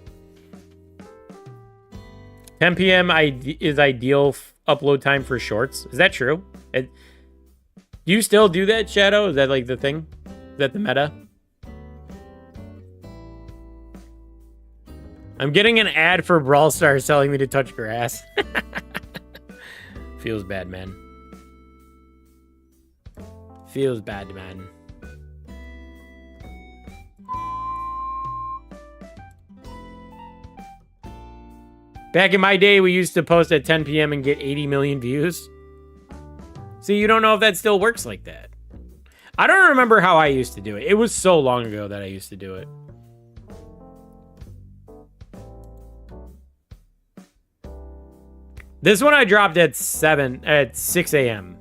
10 p.m. is ideal upload time for shorts. Is that true? Do you still do that, Shadow? Is that like the thing? Is that the meta? I'm getting an ad for Brawl Stars telling me to touch grass. Feels bad, man. Feels bad, man. Back in my day, we used to post at 10 p.m. and get 80 million views. See, you don't know if that still works like that. I don't remember how I used to do it. It was so long ago that I used to do it. This one I dropped at 6 a.m.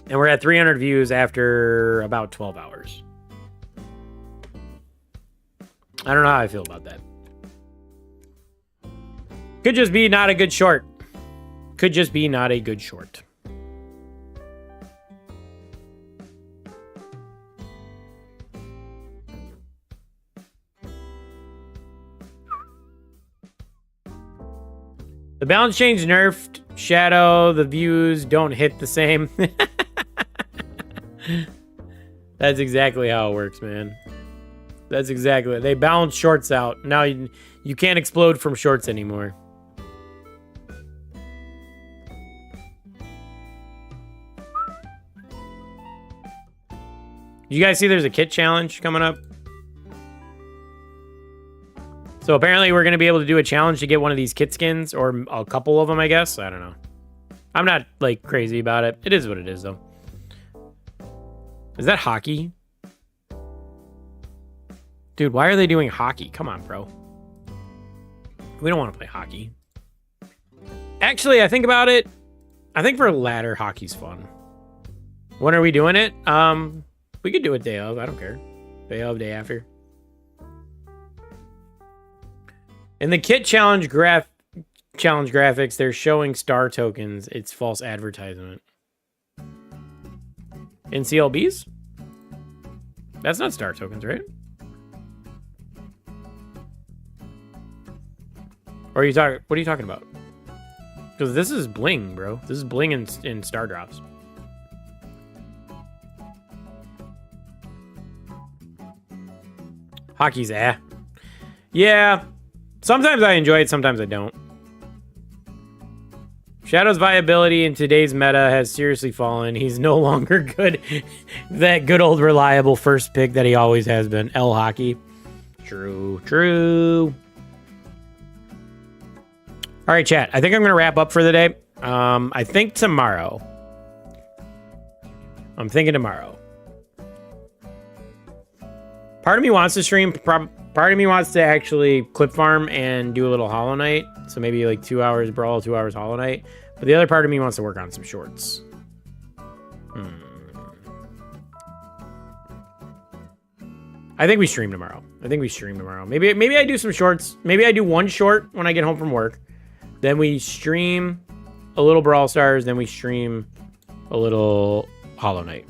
And we're at 300 views after about 12 hours. I don't know how I feel about that. Could just be not a good short. Could just be not a good short. The balance change nerfed. Shadow, the views don't hit the same. That's exactly how it works, man. That's exactly it. They balanced shorts out. Now you can't explode from shorts anymore. You guys see there's a kit challenge coming up? So apparently we're going to be able to do a challenge to get one of these kit skins, or a couple of them, I guess. I don't know. I'm not, like, crazy about it. It is what it is, though. Is that hockey? Dude, why are they doing hockey? Come on, bro. We don't want to play hockey. Actually, I think about it. I think for ladder, hockey's fun. When are we doing it? We could do it day of. I don't care. Day of, day after. In the kit challenge graphics, they're showing star tokens. It's false advertisement. In CLBs? That's not star tokens, right? Or are you talking? What are you talking about? Because this is bling, bro. This is bling in star drops. Hockey's yeah. Sometimes I enjoy it, sometimes I don't. Shadow's viability in today's meta has seriously fallen. He's no longer good. That good old reliable first pick that he always has been. L Hockey. True. All right, chat. I think I'm going to wrap up for the day. I think tomorrow. I'm thinking tomorrow. Part of me wants to stream. Part of me wants to actually clip farm and do a little Hollow Knight. So maybe like 2 hours Brawl, 2 hours Hollow Knight. But the other part of me wants to work on some shorts. I think we stream tomorrow. Maybe I do some shorts. Maybe I do one short when I get home from work. Then we stream a little Brawl Stars. Then we stream a little Hollow Knight.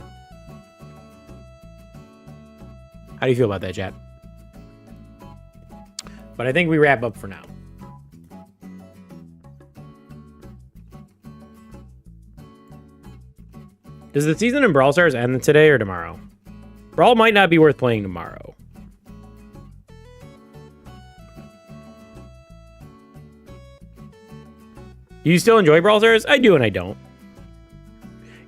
How do you feel about that, chat? But I think we wrap up for now. Does the season in Brawl Stars end today or tomorrow? Brawl might not be worth playing tomorrow. You still enjoy Brawl Stars? I do and I don't.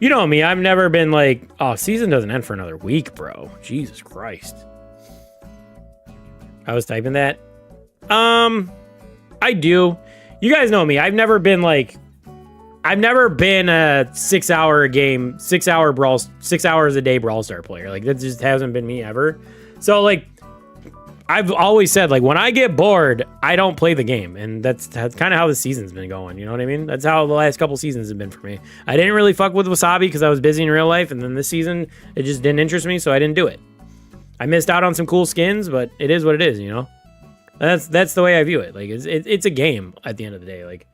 You know me, I've never been like, oh, season doesn't end for another week, bro. Jesus Christ. I was typing that. I do. You guys know me. I've never been a 6 hour a game, 6 hours a day Brawl Star player. Like, that just hasn't been me ever. So, like, I've always said, like, when I get bored, I don't play the game. And that's kind of how the season's been going. You know what I mean? That's how the last couple seasons have been for me. I didn't really fuck with Wasabi because I was busy in real life. And then this season, it just didn't interest me, so I didn't do it. I missed out on some cool skins, but it is what it is, you know? That's the way I view it. Like, it's a game at the end of the day. Like,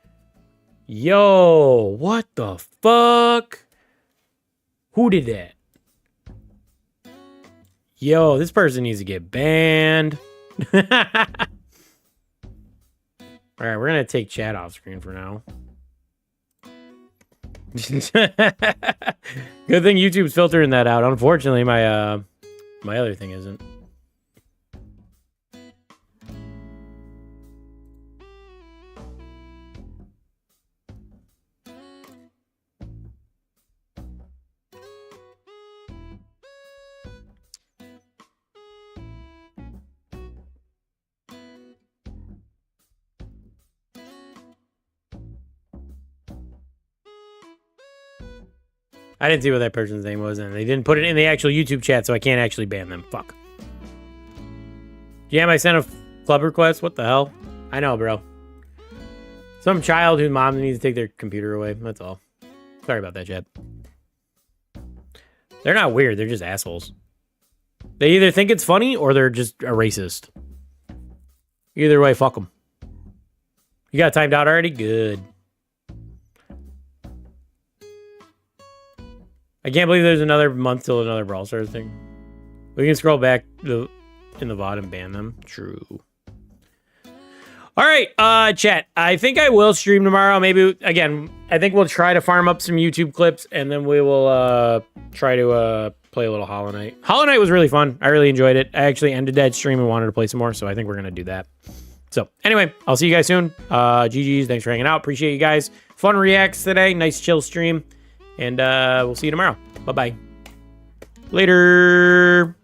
yo, what the fuck? Who did that? Yo, this person needs to get banned. All right, we're gonna take chat off screen for now. Good thing YouTube's filtering that out. Unfortunately, my my other thing isn't. I didn't see what that person's name was, and they didn't put it in the actual YouTube chat, so I can't actually ban them. Fuck. Jam, I sent a club request? What the hell? I know, bro. Some child whose mom needs to take their computer away. That's all. Sorry about that, chat. They're not weird. They're just assholes. They either think it's funny, or they're just a racist. Either way, fuck them. You got timed out already? Good. I can't believe there's another month till another Brawl Stars thing. We can scroll back in the VOD and ban them. True. All right, chat. I think I will stream tomorrow. Maybe, again, I think we'll try to farm up some YouTube clips, and then we will try to play a little Hollow Knight. Hollow Knight was really fun. I really enjoyed it. I actually ended that stream and wanted to play some more, so I think we're going to do that. So anyway, I'll see you guys soon. GG's, thanks for hanging out. Appreciate you guys. Fun reacts today. Nice chill stream. And we'll see you tomorrow. Bye-bye. Later.